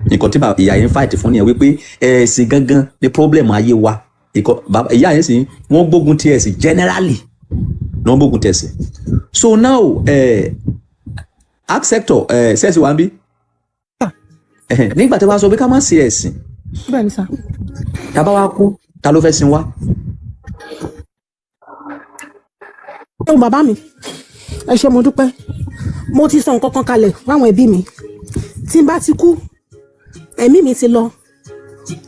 nǹkan tí ìyá yẹn fight fún nìyẹn wípé ẹ̀sìn gangan ni problem ayé wa ìyá yẹn sì wọ́n gbógun ti ẹ̀sìn generally ni wọ́n gbógun ti ẹ̀sìn so now act sector sẹ́ẹ̀sì wa ń bí nígbà tí wọ́n sọ pé ká má ṣe ẹ̀sìn bẹ́ẹ̀ ni sà. tá a bá wá kú ta ló fẹ́ sin wá. ẹ wo bàbá mi ẹ ṣé mo dúpẹ́ mo ti sọ nǹkan kan kalẹ̀ fáwọn ẹbí mi tí n bá ti kú ẹ̀mí mi ti lọ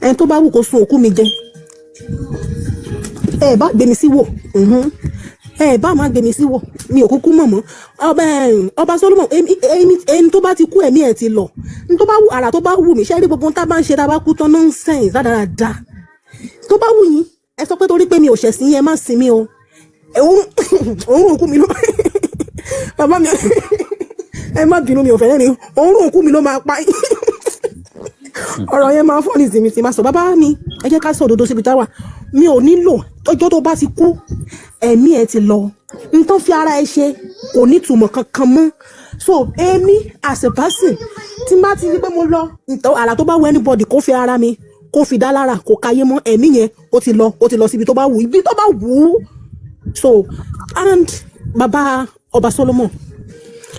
ẹni tó bá wù kó sun òkú mi jẹ ẹ bá gbé mi sí wò ẹ bá máa gbé mi sí wò mi ò kúkú mọ̀ mọ́ ọba Solomon ẹni tó bá ti kú ẹ̀mí ẹ̀ ti lọ ní tó bá wù ara tó bá wù mí ṣe rí gbogbo tá a bá ń ṣe tá a bá kú tán nonsense dáadáa tó bá wù yín ẹ sọ pé torí pé mi ò ṣẹ̀sìn yín ẹ má sin mi o òun òkú mi ló bàbá mi ẹ má bínú mi ò fẹ́rẹ́ ni òun òkú mi ló máa pa yín ọ̀rọ̀ yẹn máa ń fọ́ ní ìsinmi tí máa sọ bàbá mi ẹ jẹ́ ká sọ òdodo síbi táwà mi ò nílò ọjọ́ tó bá ti kú ẹ̀mí ẹ ti lọ nǹkan fi ara ẹ ṣe kò ní ìtumọ̀ kankan mọ́ so èmi as a person tí n bá ti rí pé mo lọ àrà tó bá wù anybody kó fi ara mi kó fi dá lára kó káyé mọ́ ẹ̀mí yẹn ó ti lọ síbi tó bá wù ibi tó bá wù ú so and bàbá ọba Solomon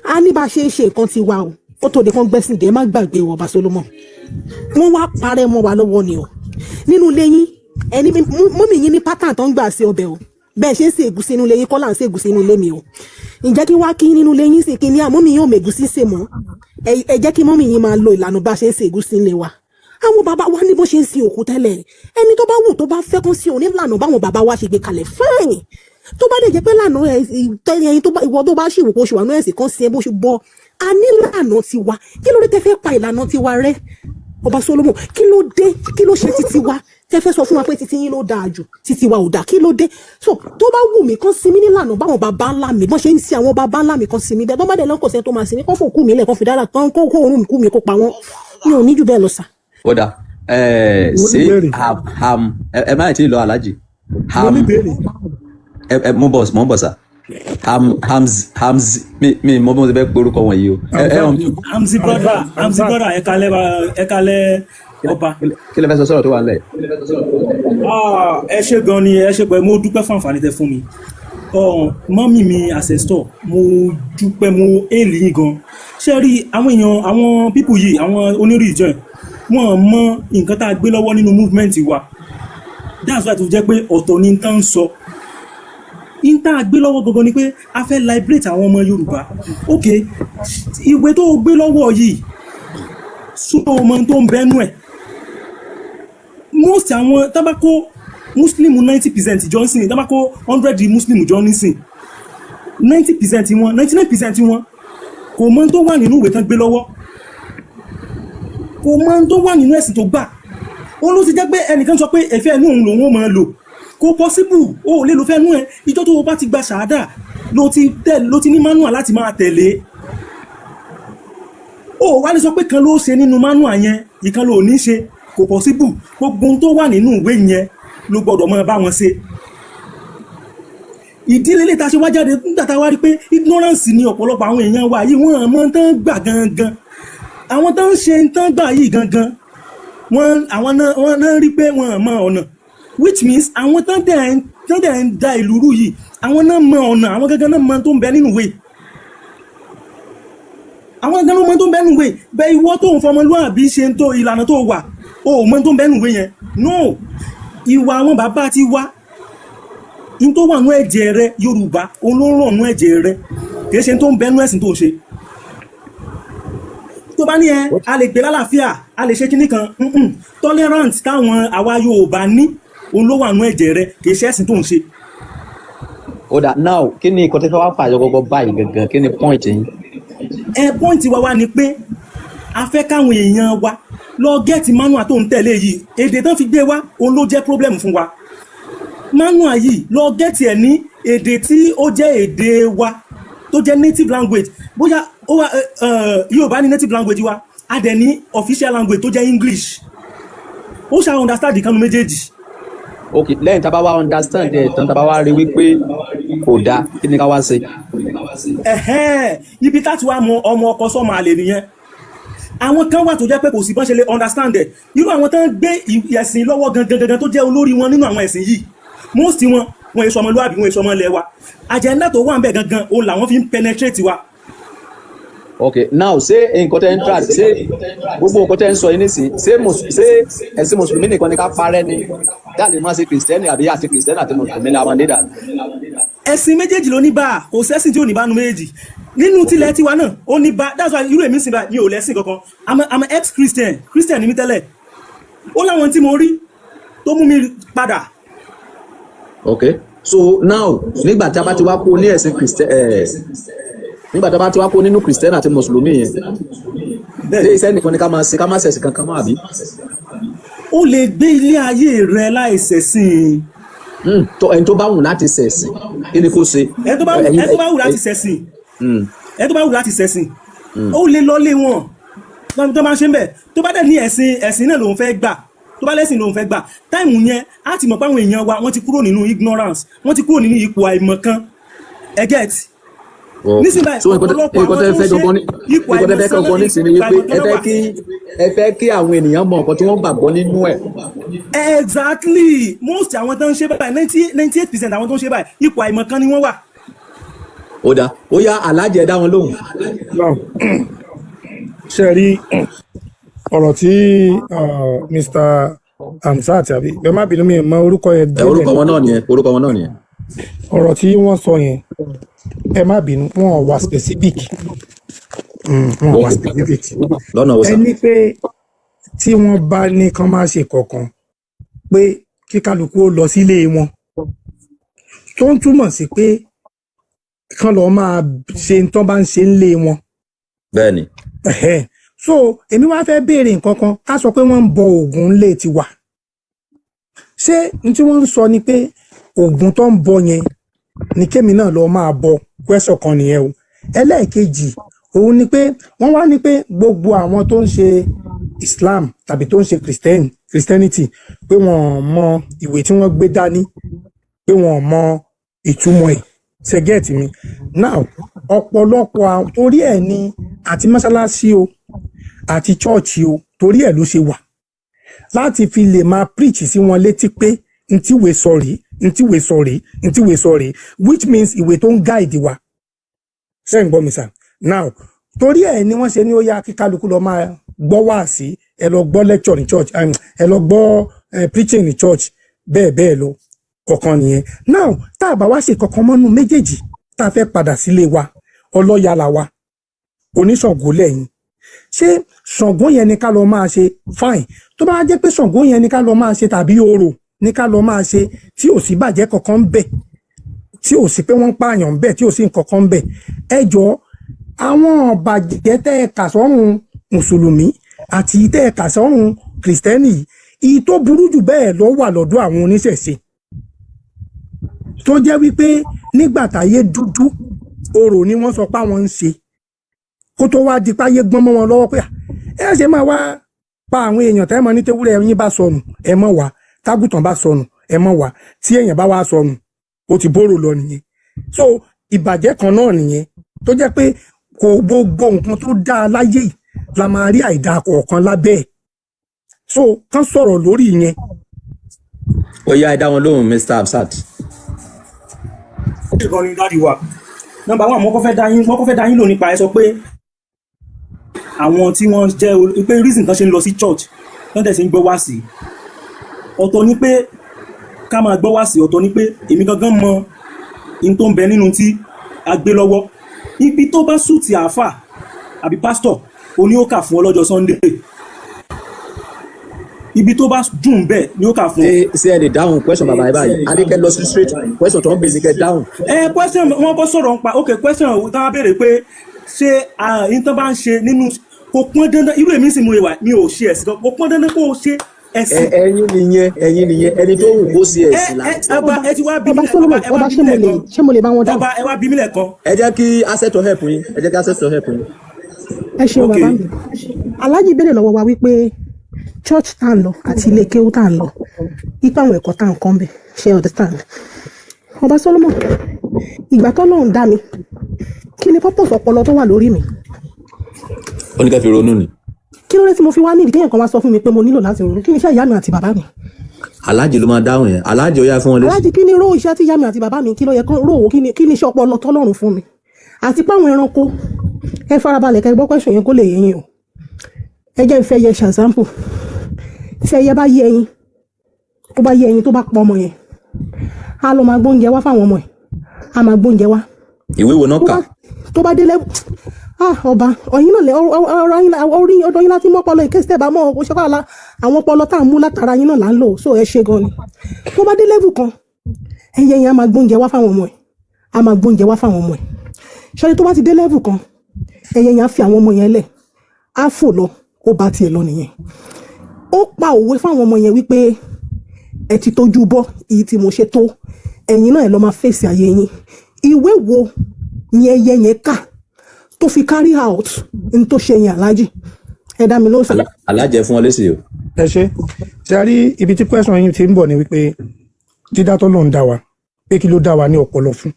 a ní bá a ṣe ń ṣe nǹkan ti wa o ó tó de kán gbẹ́sìn dé má gbàgbé ọba Solomon wọ́n wá parẹ́ mọ́ wa lọ́wọ́ ni o nínú ilé yín ẹni mọ́mì yín ní pátá tó ń gbà sí ọbẹ̀ o bẹ́ẹ̀ ṣe ń ṣe ègúsí inú ilé yín kọ́ là ń ṣe ègúsí inú ilé mi o ǹjẹ́ kí wá kí nínú ilé yín sì kí ní àmọ́mì yín ò mọ ègúsí sè mọ́ ẹ jẹ́ kí mọ́mì yín máa lo ìlànà bá ṣe ń ṣe ègúsí ilé wa àwọn bàbá wa ní bó ṣe ń sin òkú tẹ́lẹ̀ ẹni tó bá wù tó bá fẹ́ kán sí òní lànà báwọn bàbá wa ṣe gbé kalẹ̀ fáìn tó bá dẹ̀ jẹ́ pé lànà ẹ̀yìn ìwọ tó bá ṣìwò kó ṣùwà náà ẹ̀sìn kan sí ẹ bó ṣe bọ́ a ní lànà tiwa kí ló dé tẹ́ fẹ́ pa ìlànà tiwa rẹ́ ọba Solomon kí ló dé kí ló ṣe títí wa tẹ́ fẹ́ sọ fún wa pé títí yín ló dáa jù títí wa ò dáa kí ló dé so tó bá wù mí kán sinmi nílànà báwọn bàbá ńlá mi bọ́n ṣe ń sin àwọn bàbá ńlá mi kán sinmi bẹ́ẹ̀ bọ́n bá dẹ̀ lọ́kọ̀ sẹ́ tó máa sinmi kán fòkú mi lẹ̀ kán fi dára kán kó òórùn kú mi kó pa wọ́n mi ò ní jù bẹ́ẹ̀ lọ sà. kódà ṣé ẹ má ti lọ alájì mo bọ̀ sà mi mo bọ́ bẹ́ẹ̀ pé orúkọ wọn yìí o. Hamzi brother ẹ kalẹ̀ ọba. kí lè fẹ́ sọ sọ̀rọ̀ tó wà nílẹ̀. ẹ ṣé gan ni ẹ ṣé pé mo dúpẹ́ fún àǹfààní tẹ́ fún mi mọ́mì mi ancestor mo dúpẹ́ mo èèlì yín gan ṣé rí àwọn èèyàn àwọn pípù yìí àwọn onírú ìjọ wọn mọ nǹkan tá a gbé lọ́wọ́ nínú movement wa that's why tó jẹ́ pé ọ̀tọ̀ ni nǹkan ń sọ nǹkan a gbé lọ́wọ́ gangan ni pé a fẹ́ liberate àwọn ọmọ Yorùbá ok ìwé tó gbé lọ́wọ́ yìí súnmọ́ ọmọ tó ń bẹ́nu ẹ̀ most àwọn tabako Muslim 90% jọ ń sìn tabako 100 Muslim jọ ń sìn 90% wọn 99% wọn kò mọ tó wà nínú ìwé tán gbé lọ́wọ́ kò mọ tó wà nínú ẹ̀sìn tó gbà ó ló ti jẹ́ pé ẹnìkan sọ pé ẹ̀fẹ́ ẹnu òun lòun ó máa lò kò possible ó lè lo fẹ́ nú ẹ ìjọ tó o bá ti gba ṣàádà ló ti ní manual láti máa tẹ̀lé ó wá lè sọ pé kan ló ṣe nínú manual yẹn ìkan ló ní ṣe kò possible gbogbo tó wà nínú ìwé yẹn ló gbọdọ̀ máa bá wọn ṣe ìdílé lè ta ṣe wá jáde nígbà tá a wá rí pé ignorance ni ọ̀pọ̀lọpọ̀ àwọn èèyàn wa yìí wọ́n mọ̀ tán gbà gangan àwọn tán ń ṣe tán gbà yìí gangan àwọn náà rí pé wọ́n mọ̀ ọ̀nà which means àwọn tán dẹ̀ ń da ìlú rú yìí àwọn náà mọ̀ ọ̀nà àwọn gangan náà mọ̀ tó ń bẹ nínú ìwé àwọn gangan náà mọ̀ tó ń bẹ nínú ìwé bẹ́ẹ̀ ìwọ tó ń fọmọlúwàbí ṣe ń tó ìlànà tó wà ó mọ̀ tó ń bẹ nínú ìwé yẹn no ìwà àwọn bàbá ti wá in tó wà nú ẹ̀jẹ̀ rẹ Yorùbá òun ló ràn nú ẹ̀jẹ̀ rẹ kìí ṣe tó ń bẹ nú ẹ̀sìn tó ń ṣe tó bá ní a lè gbé lálàáfíà a lè ṣe kíní kan tolerant táwọn àwa Yorùbá ní òun ló wà nú ẹ̀jẹ̀ rẹ kìí ṣe ẹ̀sìn tó ń ṣe. Oda now kí ni nǹkan tí fẹ́ wá fàyọ gbogbo báyìí gangan kí ni point yín. Point wa ni pé a fẹ́ káwọn èèyàn wa lọ gẹ́ẹ̀tì manual tó ń tẹ̀lé yìí èdè tán fi gbé wá òun ló jẹ́ problem fún wa manual yìí lọ gẹ́ẹ̀tì ẹ̀ ní èdè tí ó jẹ́ èdè wa tó jẹ́ native language bóyá ó wà Yorùbá ní native language wa a dẹ̀ ní official language tó jẹ́ English ó ṣá understand ìkànnì méjèèjì. Ok lẹ́yìn tá a bá wá understand ẹ̀ tán tá a bá wá rí wípé kò dáa kí ni ká wá ṣe. Ibi táti wá mọ ọmọ ọkọ sọmọ àlè nìyẹn àwọn kan wà tó jẹ́ pé kò sí bọ́n ṣe lè understand ẹ̀ irú àwọn tán gbé ẹ̀sìn lọ́wọ́ gangan tó jẹ́ olórí wọn nínú àwọn ẹ̀sìn yìí most wọn èso ọmọlúwàbí wọn èso ọmọ ilẹ̀ wa agenda tó wà ń bẹ̀ gangan o làwọn fi ń penetrate wa. Ok now ṣé nǹkan tẹ́ ń tra ṣé gbogbo nǹkan tẹ́ ń sọ yìí nísìn ṣé ẹ̀sìn mùsùlùmí nìkan ni ká parẹ́ ni dáàlì máa ṣe kìrìsìtẹ́nì àbí àti kìrìsìtẹ́nì àti mùsùlùmí la máa dé dà. ẹ̀sìn méjèèjì ló ní bá, kò sẹ́sìn tí ò ní bá nu méjèèjì nínú tilẹ̀ tiwa náà ó ní bá. That's why irú èmi sìn bá mi ò lẹ́sìn kankan. I'm an ex-Christian ní mi tẹ́lẹ̀. Ó láwọn tí mo rí tó mú mi padà. Okay, so now nígbà tí a bá ti wá kó ní ẹ̀sìn Christian nígbà tí a bá ti wá kó nínú Christian àti Mùsùlùmí yẹn ṣé iṣẹ́ nìkan ni ká má ṣẹ̀sìn kankan mọ́ àbí. Ó lè gbé ilé ayé rẹ láìṣẹ̀sìn. Ẹni tó bá wù láti ṣẹ̀sìn kí ni kó ṣe. Ẹni tó bá wù láti ṣẹ̀sìn ẹni tó bá wù láti ṣẹ̀sìn ó lè lọ lé wọn tó máa ń ṣe ń bẹ̀. Tó bá dẹ̀ ní ẹ̀sìn náà lòun fẹ́ gbà, tó bá lẹ́sìn lòun fẹ́ gbà, táìmù yẹn á ti mọ̀ pé àwọn èèyàn wa wọ́n ti kúrò nínú ignorance, wọ́n ti kúrò nínú ipò àìmọ̀kan. Ẹ get nísìnyí báyìí ọ̀pọ̀lọpọ̀ àwọn tó ń ṣe ipò àìmọ̀kan ẹ fẹ́ kí àwọn ènìyàn mọ nǹkan tí wọ́n gbàgbọ́ nínú ẹ̀. Exactly, most àwọn tó ń ṣe báyìí 98% àwọn tó ń ṣe báyìí ipò àìmọ̀kan ni wọ́n wà. Ó dáa, ó yá Alhaji ẹ dá wọn lóhùn. ṣe rí ọ̀rọ̀ tí Mr. Hamzat àbí bẹ́ẹ̀ má bínú mi mọ orúkọ yẹn. Orúkọ wọn náà nìyẹn. Ọ̀rọ̀ tí wọ́n sọ yẹn ẹ má bínú wọn wà specific. Wọn wà specific. Lọ́nà wo sá. Ẹni pé tí wọ́n bá ní kán má ṣe kọ̀ọ̀kan pé kí kálukú ó lọ sílé wọn tó ń túmọ̀ sí pé kán lọ máa ṣe ń tán bá ń ṣe ń lé wọn. Bẹ́ẹ̀ni. So èmi wá fẹ́ béèrè nǹkan kan, ká sọ pé wọ́n ń bọ Ògún lé tiwa. Ṣé n tí wọ́n ń sọ ni pé Ògún tó ń bọ yẹn ni kémi náà lọ máa bọ? Question kan nìyẹn o. Ẹlẹ́ẹ̀kejì òun ni pé wọ́n wá ní pé gbogbo àwọn tó ń ṣe Islam tàbí tó ń ṣe Christianity pé wọ́n mọ ìwé tí wọ́n gbé dání, pé wọ́n mọ ìtumọ̀ ẹ̀. Ṣé get mi? Now ọ̀pọ̀lọpọ̀ torí ẹ̀ ni àti mọ́sálásí o àti chọ́ọ̀chì o torí ẹ̀ ló ṣe wà láti fi lè máa preach sí wọn létí pé ntíwèé sọ̀rí which means ìwé tó ń guide wa. Ṣé ń gbọ́ mi sà? Now torí ẹ̀ ni wọ́n ṣe ní ó yá kí kálukú lọ máa gbọ́ wáàsí, ẹ lọ gbọ́ lecture ní church, ẹ lọ gbọ́ preaching ní church, bẹ́ẹ̀ lọ ọ̀kan nìyẹn. Now tá a bá wá ṣe kankan mọ́nú méjèèjì tá a fẹ́ padà sílé wa, ọlọ́yà la wa, oníṣàngó lẹ́yìn. Ṣé Ṣàngó yẹn ni ká lọ máa ṣe? Fine. Tó bá jẹ́ pé Ṣàngó yẹn ni ká lọ máa ṣe tàbí orò ni ká lọ máa ṣe tí ò sí bàjẹ́ kankan bẹ̀, tí ò sí pé wọ́n ń pààyàn bẹ̀, tí ò sí nǹkan kan bẹ̀, ẹ jọ̀ọ́ àwọn bàjẹ́ tẹ́ ẹ kà sọ́run Mùsùlùmí àti tẹ́ ẹ kà sọ́run Kìrìsìtẹ́nì yìí tó burú jù bẹ́ẹ̀ lọ wà lọ́dọ̀ àwọn oníṣẹ̀ṣe tó jẹ́ wípé nígbà táyé dúdú orò ni wọ́n sọ pé àwọn ń ṣe kó tó wá di páyé gbọ́n mọ́ wọn lọ́wọ́ pé ẹ ṣe máa wá pa àwọn èèyàn tẹ́ ẹ mọ̀ ní tewúrẹ́ yín bá sọnù ẹ mọ̀ wá, tágùtàn bá sọnù ẹ mọ̀ wá, tí èèyàn bá wá sọnù ó ti bóró lọ nìyẹn. So ìbàjẹ́ kan náà nìyẹn tó jẹ́ pé kò gbogbo nǹkan tó dáa láyé yìí la máa rí àìdáa kọ̀ọ̀kan lábẹ́ ẹ̀. So kán sọ̀rọ̀ lórí ìyẹn. Ó yá ẹ dá wọn lóhùn Mr. Hamzat. Ìkan ni dáàdi wa. Nọ́mbà 1 wọ́n kọ́ fẹ́ dá yín lò nípa ẹ sọ pé àwọn tí wọ́n jẹ́ pé reason tán ṣe ń lọ sí church tán dẹ̀ ṣe ń gbọ́ wá sí ọ̀tọ̀ ni pé ká máa gbọ́ wá sí, ọ̀tọ̀ ni pé èmi gangan mọ in tó ń bẹ nínú tí a gbé lọ́wọ́. Ibi tó bá sùn ti àáfà àbí pásítọ̀ oní ó kà fún ọlọ́jọ́ Sunday, ibi tó bá dùn bẹ́ẹ̀ ni ó kà fún. Ṣé ẹ lè dáhùn question bàbá yìí báyìí? Adékẹ́ lọ sí straight question tó ń bèèrè kẹ́ dáhùn. Question wọ́n bọ́ sọ̀rọ̀ nípa question táwọn béèrè pé ṣé àyín tán bá ń ṣe nínú kò pọ́n dandan irú èmi sì mú ìwà mi ò ṣe ẹ̀sìn kan kò pọ́n dandan kó o ṣe ẹ̀sìn. ẹ̀yin nìyẹn ẹni tó wù kó ṣe ẹ̀sìn láti. ẹ ti wá bí mi lẹ́ẹ̀kan. ṣé mo lè bá wọn dáhùn? ọba ẹ wá bí mi lẹ́ẹ̀kan. ẹ jẹ́ kí access to help yín. Ẹ ṣeun bàbá mi. Alhaji béèrè lọ́wọ́ wa wípé church tá à ń lọ àti ilé kéwú tá à ń lọ ipa àwọn ẹ̀kọ́ tá à ń kọ́ ń bẹ̀, ṣe understand. Ọba Solomon, ìgbà tó lóun dá mi kí ni purpose ọpọlọ tó wà lórí mi? Ó ní ká fi ronú ni. Kí ló dé tí mo fi wá nídìí kéèyàn kan wá sọ fún mi pé mo nílò láti ronú? Kí ni iṣẹ́ ìyá mi àti bàbá mi? Alhaji ló máa dáhùn yẹn. Alhaji ó yá fún wọn lé. Alhaji kí ni ró iṣẹ́ tí ìyá mi àti bàbá mi kí ló yẹ kán ró òwò kí ni iṣẹ́ ọpọlọ tọ́lọ́run fún mi? Àti pé àwọn ẹranko ẹ farabalẹ̀ kẹ́ gbọ́ question yẹn kó lè yé yín o. Ẹ jẹ́ ìfẹ́ yẹ ṣàzámpù. Tí ẹyẹ bá yé ẹyin, tó bá yé ẹyin tó bá pọ̀ ọmọ yẹn, á lọ máa gbóúnjẹ wá fáwọn ọmọ ẹ̀. a máa gbóúnjẹ wá ìwé wo náà kà. tó bá dé level ọba ọ̀yin náà lẹ orí ọ̀dọ̀ yín láti mọ́ ọpọlọ ìkéṣítẹ̀ bá mọ́ ọ ṣe pààlà àwọn ọpọlọ tá à ń mú látara yín náà là ń lò so ẹ ṣe gan ni tó bá dé level kan ẹyẹ yẹn a máa gbóúnjẹ wá fáwọn ọmọ ẹ̀ a máa gbóúnjẹ wá fáwọn ọmọ ẹ̀ ṣọlẹ tó bá ti dé level kan ẹyẹ yẹn á fi àwọn ọmọ yẹn lẹ̀ á fò lọ ó bá tiẹ̀ lọ nìyẹn ó pa òwe fáwọn ọmọ yẹn wípé ẹ ti tójú bọ́ èyí tí mo ṣe tó ẹ̀yin náà ẹ lọ máa fèsì ayé yín ìwé wo ni ẹyẹ yẹn kà tó fi carry out n tó ṣe yẹn aláàjì ẹ dá mi lóhùn sí. alájẹ fún ọ lésì o. ẹ ṣe rí ibi tí question yín ti ń bọ̀ ni wípé dídá tọ́lọ́run dá wa pé kí ló dá wa ní ọpọlọ fún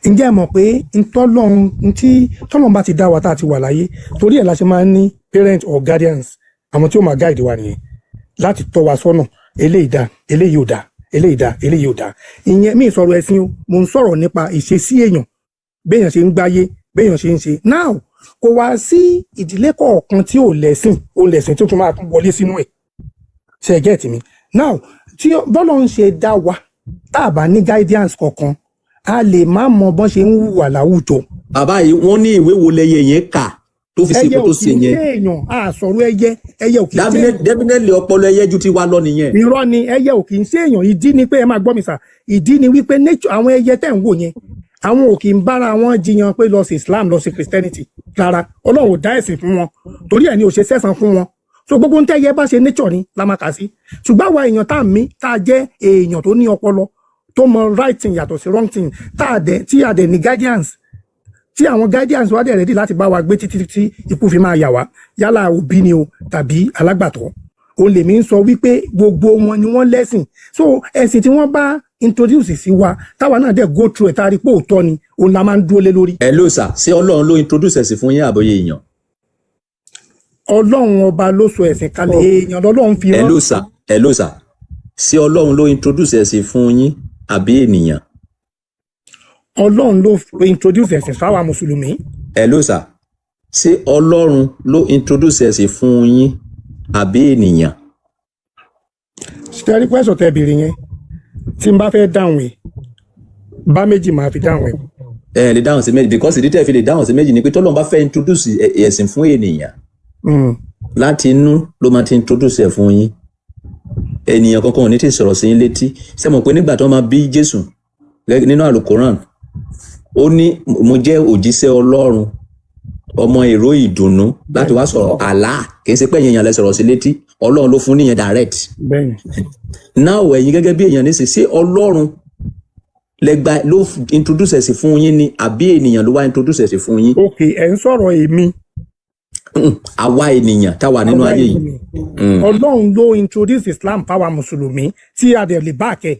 ǹjẹ́ ẹ mọ̀ pé tọ́lọ́run bá ti dá wa tá a ti wà láyé torí ẹ̀ la ṣe máa ń ní parent or guardians àwọn tí ó máa guide wa nìyẹn láti tọ́ wa sọ́nà eléyìí dá eléyìí ò dá eléyìí dá eléyìí ò dá ìyẹn mi sọ̀rọ̀ ẹ̀sìn o mo ń sọ̀rọ̀ nípa ìṣesí èèyàn béèyàn ṣe ń gbáyé béèyàn ṣe ń ṣe now kò wá sí ìdílé kọ̀ọ̀kan tí ò lẹ́sìn tó tún máa tún wọlé sínú ẹ̀ ṣe ẹ get mi now tí bọ́lọ̀ ń ṣe dá wa tá a bá ní guidance kankan a lè má mọ bọ́n ṣe ń hùwà láwùjọ. bàbá yìí wọ́n ní ìwé wo lẹyẹ yẹn kà tó fi ṣe kó tó ṣe yẹn. ẹyẹ ò kì í ṣe èèyàn a sọ̀rọ̀ ẹyẹ ò kì í ṣe èèyàn. definitely ọpọlọ ẹyẹ ju ti wá lọ nìyẹn. irọ́ ni ẹyẹ ò kì í ṣe èèyàn ìdí ni pé ẹ máa gbọ́ mi sà ìdí ni wípé nature àwọn ẹyẹ tẹ̀ ń wò yẹn àwọn ò kì í bára wọn jiyàn pé lọ sí Islam lọ sí Christianity rárá Ọlọ́run ò dá ẹ̀sìn fún wọn torí ẹ̀ ni ò ṣe sẹ́sàn fún wọn so gbogbo ń tẹ́yẹ bá ṣe nature ni la máa kà sí ṣùgbọ́n àwa èèyàn tá a mí tá a jẹ́ èèyàn tó ní ọpọlọ tó mọ right thing yàtọ̀ sí wrong thing tí a dẹ̀ ní guidance tí àwọn guidance wá dẹ̀ ready láti bá wa gbé títí tí ikú fi máa yà wá yálà òbí ni o tàbí alágbàtọ́ òun lèmi ń sọ wípé gbogbo wọn ni wọ́n lẹ́sìn so ẹ̀sìn tí wọ́n bá introduce sí wa táwa náà dẹ̀ go through ẹ̀ tá a rí pé òótọ́ ni òun la máa ń dúró lé lórí. ẹ ló sà ṣé Ọlọ́run ló introduce ẹ̀sìn fún yín àbọ̀yé èèyàn. Ọlọ́run ọba ló sọ ẹ̀sìn kalẹ̀ èèyàn lọ́lọ́run fi rán. ẹ ló sà ṣé Ọlọ́run ló introduce ẹ̀sìn fún yín àbí ènìyàn. Ọlọ́run ló introduce ẹ̀sìn fáwa mùsùlùmí. ẹ ló sà ṣé Ọlọ́run ló introduce ẹ̀sìn fún yín àbí ènìyàn. ṣe rí pẹ́sọ̀ tẹ́ bèrè yẹn tí n bá fẹ́ dáhùn ẹ̀ bá méjì máa fi dáhùn ẹ̀. ẹ lè dáhùn sí méjì because ìdí tẹ́ fi lè dáhùn sí méjì ni pé tọ́lọ́run bá fẹ́ introduce ẹ̀sìn fún ènìyàn láti inú ló máa ti introduce ẹ̀ fún yín ènìyàn kankan ò ní tí sọ̀rọ̀ sí yín létí ṣé mọ̀ pé nígbà tí wọ́n máa bí Jésù nínú àlùkòrán ó ní mo jẹ́ òjíṣẹ́ Ọlọ́run ọmọ èrò ìdùnnú láti wá sọ̀rọ̀ àlá kì í ṣe pé èèyàn lè sọ̀rọ̀ sí létí Ọlọ́run ló fún níyẹn direct. bẹ́ẹ̀ni. náà ẹ̀yin gẹ́gẹ́ bí èèyàn nísìnyí ṣé Ọlọ́run ló introduce ẹ̀sìn fún yín ni àbí ènìyàn ló wá introduce ẹ̀sìn fún yín. ok ẹ̀ ń sọ̀rọ̀ èmi. àwa ènìyàn táwa nínú ayé yìí. Ọlọ́run ló introduce Islam fáwa mùsùlùmí tí a dẹ̀ lè bá kẹ́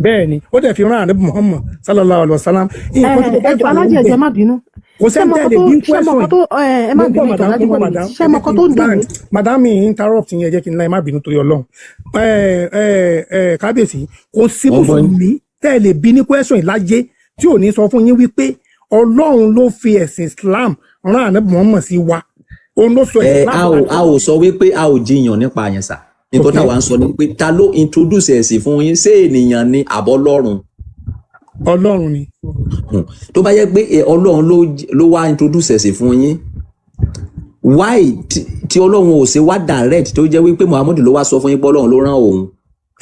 bẹ́ẹ̀ ni ó dẹ̀ fi rán ànábì Muhammad sallallahu alaihi wa sallam. alájẹ ẹjẹ má bínú kò sẹ́ni tẹ́lẹ̀ bí ń question ẹ má bínú ìjọba alájẹ wọn ni ṣé mọ̀kọ́ tó ń dùn mí. madam interrupt yẹn jẹ́ kí n láì má bínú torí Ọlọ́run kábíyèsí kò sí mùsùlùmí tẹ́lẹ̀ bí ní question ìlájẹ tí ò ní sọ fún yín wípé Ọlọ́run ló fi ẹ̀sìn Islam rán ànábì Muhammad sí wa òun ló sọ Islam. a ò sọ wípé a ò jiyàn nípa àyẹn sà nǹkan táwa ń sọ ni pé ta ló introduce ẹ̀sìn fún yín ṣé ènìyàn ni àbọ̀ Ọlọ́run. Ọlọ́run ni. tó bá yẹ pé Ọlọ́run ló wá introduce ẹ̀sìn fún yín why tí Ọlọ́run ò ṣe wá direct tó jẹ́ wípé Muhammadu ló wá sọ fún yín pé Ọlọ́run ló rán òun.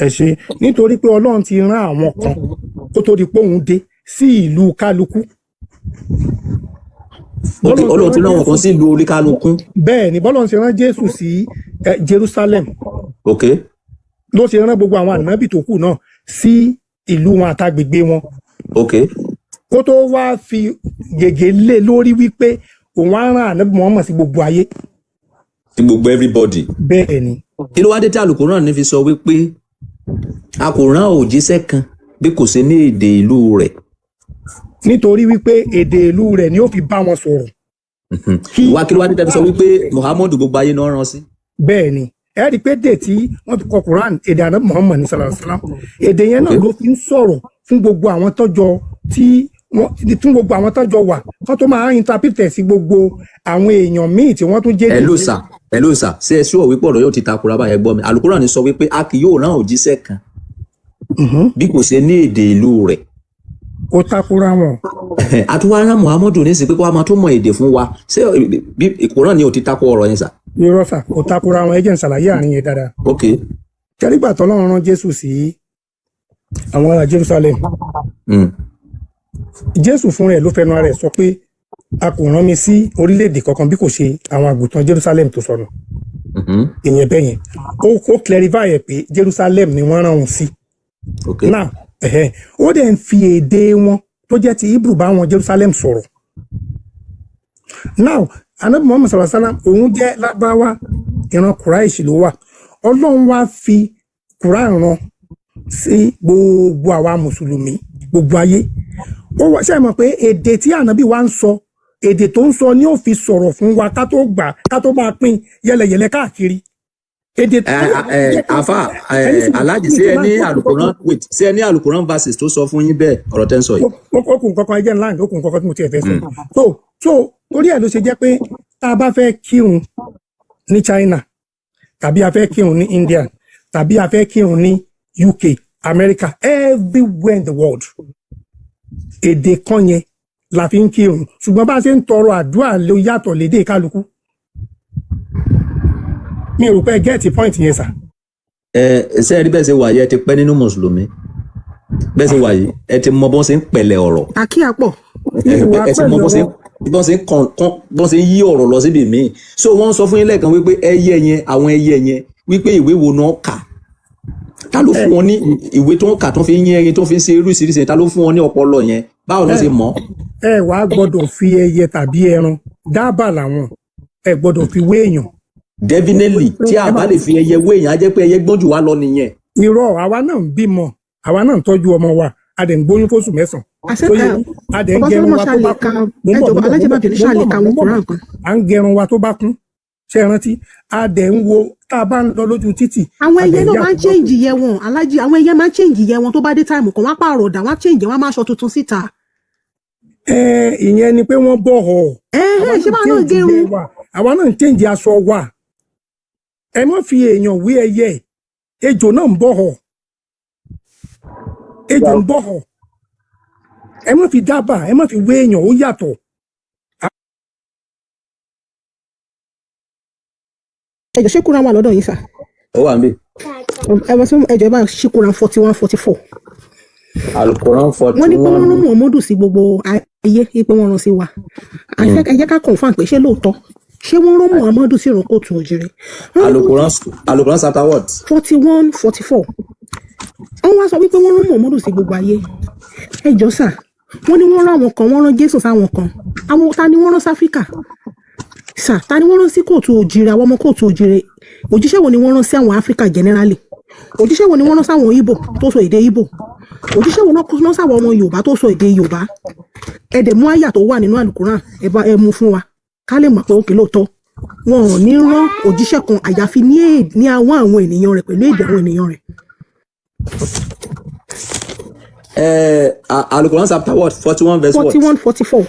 ẹ ṣe nítorí pé Ọlọ́run ti rán àwọn kan kó tó di pé òun dé sí ìlú kálukú. Ọlọ́run ti rán àwọn kan sí ìlú oríkálukú. bẹ́ẹ̀ ni bọ́lọ́run ṣe rán Jésù sí Jerusalem. ok. ló ṣe rán gbogbo àwọn ànábì tó kù náà sí ìlú wọn àtàgbègbè wọn. ok. kó tó wá fi gègé lé lórí wípé òun á rán ànábì Muhammad sí gbogbo ayé. sí gbogbo everybody. bẹ́ẹ̀ ni. kí ló wá dé tí Al-Qur'an ní fi sọ wípé a kò rán òjíṣẹ́ kan bí kò ṣe ní èdè ìlú rẹ̀. nítorí wípé èdè ìlú rẹ̀ ni ó fi bá wọn sọ̀rọ̀. wá kí ló wá dé tí a fi sọ wípé Muhammadu gbogbo ayé náà rán sí. bẹ́ẹ̀ ni ẹ rí i pé èdè tí wọ́n fi kọ Quran èdè ànábì Muhammad sallallahu alaihi wasallam èdè yẹn náà ló fi ń sọ̀rọ̀ fún gbogbo àwọn tọ́jọ́ fún gbogbo àwọn tọ́jọ́ wà kó tó máa interpret sí gbogbo àwọn èèyàn míì tí wọ́n tún jẹ́. ẹ ló sà ṣé ẹ ṣúwọ̀ wípé ọ̀rọ̀ yóò ti takura báyẹn gbọ́ mi Al-Qur'an sọ wípé a kì yóò rán òjíṣẹ́ kan bí kò ṣe ní èdè ìlú rẹ̀. ó takora wọn. àtúwárá muhammadu ní sí pé kó wá máa tó mọ èdè fún wa ṣé bí ìkóràn ni ò ti takò ọ̀rọ̀ yẹn sà. irọ́ sà ó takora wọn ẹ jẹ́ n ṣàlàyé àárín yẹn dáadáa. ok. kẹ́rígbà tọ́lọ́run rán Jésù sí àwọn ará Jerusalem. Jésù fún rẹ̀ ló fẹnu ara rẹ̀ sọ pé a kò rán mi sí orílẹ̀-èdè kankan bí kò ṣe àwọn àgùntàn Jerusalem tó sọnù. ìyẹn bẹ́ẹ̀ yẹn ó clarify ẹ̀ pé Jerusalem ni wọ́n rán òun sí. now ó dẹ̀ ń fi èdè wọn tó jẹ́ ti Hebrew bá wọn Jerusalem sọ̀rọ̀. now anabi Muhammad sallallahu alaihi wasallam òun jẹ́ Lárúbáwá ìran Quraish ló wà. Ọlọ́run wá fi Quran rán sí gbogbo àwa mùsùlùmí gbogbo ayé. Ó wá ṣe mọ̀ pé èdè tí ànábì wa ń sọ èdè tó ń sọ ni ó fi sọ̀rọ̀ fún wa ká tó gbà ká tó máa pín yẹlẹyẹlẹ káàkiri. Èdè tó àfà aláàjì ṣé ẹ ní Al-Quran ṣé ẹ ní Al-Quran verses tó sọ fún yín bẹ́ẹ̀ ọ̀rọ̀ tẹ́ ń sọ yìí. ó kù nǹkan kan ẹjẹ́ ńlá ó kù nǹkan kan tí mo tiẹ̀ fẹ́ sọ. so torí ẹ̀ ló ṣe jẹ́ pé tá a bá fẹ́ kírun ní China tàbí a fẹ́ kírun ní India tàbí a fẹ́ kírun ní UK America everywhere in the world èdè kan yẹn la fi ń kírun ṣùgbọ́n bá a ṣe ń tọrọ àdúrà ló yàtọ̀ lédè kálukú. mi ò rò pé gẹ́ẹ̀tì point yẹn sà. ṣé ẹ rí bẹ́ẹ̀ ṣe wà yìí ẹ ti pẹ́ nínú mùsùlùmí bẹ́ẹ̀ ṣe wà yìí ẹ ti mọ bọ́n ṣe ń pẹ̀lẹ̀ ọ̀rọ̀. àkíyàpọ̀. ẹ ti mọ bọ́n ṣe ń yí ọ̀rọ̀ lọ síbi míì so wọ́n sọ fún yín lẹ́ẹ̀kan wípé ẹyẹ yẹn àwọn ẹyẹ yẹn wípé ìwé wo náà kà ta ló fún wọn ní ìwé tó ń kà tó fi ń yín ẹyin tó fi ń ṣe oríṣiríṣi ta ló fún wọn ní ọpọlọ yẹn báwo ló ṣe mọ̀. ẹ wàá gbọ́dọ̀ fi ẹyẹ tàbí ẹran dábàá làwọn ẹ gbọ́dọ̀ fi wé èèyàn. definitely tí a bá lè fi ẹyẹ wé èèyàn á jẹ́ pé ẹyẹ gbọ́n jù wá lọ nìyẹn. irọ́ àwa náà ń bímọ àwa náà ń tọ́jú ọmọ wa a dẹ̀ ń gbóyún fóṣù mẹ́sàn-án. a dẹ̀ ń gẹrun wa tó bá kún. à ń gẹrun wa tó bá kún ṣe rántí a dẹ̀ ń wo tá a bá ń lọ lójú títì. àwọn ẹyẹ náà máa ń change yẹ wọn alájí àwọn ẹyẹ máa ń change yẹ wọn tó bá dé táìmù kan wọn á pààrọ̀ ọ̀dà wọn á change wọn á máa aṣọ tuntun síta. ìyẹn ni pé wọ́n bọ̀ ọ̀. ṣé báwọn náà gẹrun. àwa náà ń change aṣọ wa ẹ má fi èèyàn wé ẹyẹ ejò náà ń bọ̀ ọ̀ ejò ń bọ̀ ọ̀ ẹ má fi dábàá ẹ má fi wé èèyàn ó yàtọ̀. ẹjọ ṣé Kùránì wà lọ́dọ̀ yìí sà. ó wà níbí. ẹjọ bá ṣí Kùránì 41-44. Al-Quran 41. wọ́n ní pé wọ́n rán Muhammadu sí gbogbo ayé pé wọ́n rán sí wa. ẹ jẹ́ ká confirm pé ṣé lóòótọ́ ṣé wọ́n rán Muhammadu sí ìrànkòtò òjìrè. Al-Quran chapter what? 41-44. wọ́n wá sọ wípé wọ́n rán Muhammadu sí gbogbo ayé. ẹjọ sà wọ́n ní wọ́n rán àwọn kan wọ́n rán Jésù sáwọn kan àwọn ta ni wọ́n rán sí Áfíríkà sà ta ni wọ́n rán sí kóòtù òjìrè àwọn ọmọ kóòtù òjìrè òjíṣẹ́ wo ni wọ́n rán sí àwọn Áfíríkà generally òjíṣẹ́ wo ni wọ́n rán sáwọn Ìgbò tó sọ èdè Ìgbò òjíṣẹ́ wo náà rán sáwọn ọmọ Yorùbá tó sọ èdè Yorùbá ẹ̀dẹ̀ mú àyà tó wà nínú Al-Quran ẹ mú fún wa ká lè mọ̀ pé òkè lóòótọ́ wọn ò ní rán òjíṣẹ́ kan àyàfi ní àwọn ènìyàn rẹ̀ pẹ̀lú èdè àwọn ènìyàn rẹ̀. Al-Quran chapter what? 41 verse what? 41-44.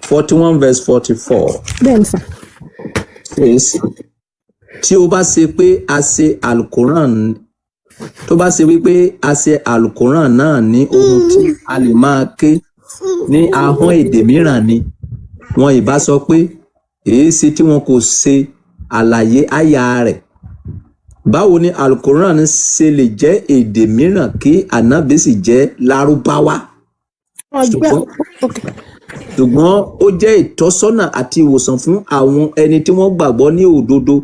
41 verse 44. bẹ́ẹ̀ ni sà. tí o bá ṣe pé a ṣe Al-Quran tó bá ṣe wípé a ṣe Al-Quran náà ní ohun tí a lè máa ké ní ahọ́n èdè mìíràn ni wọn ìbá sọ pé èé ṣe tí wọn kò ṣe àlàyé àyà rẹ̀. báwo ni Al-Quran ṣe lè jẹ́ èdè mìíràn kí ànábì sì jẹ́ Lárúbáwá? ṣùgbọ́n ó jẹ́ ìtọ́sọ́nà àti ìwòsàn fún àwọn ẹni tí wọ́n gbàgbọ́ ní òdodo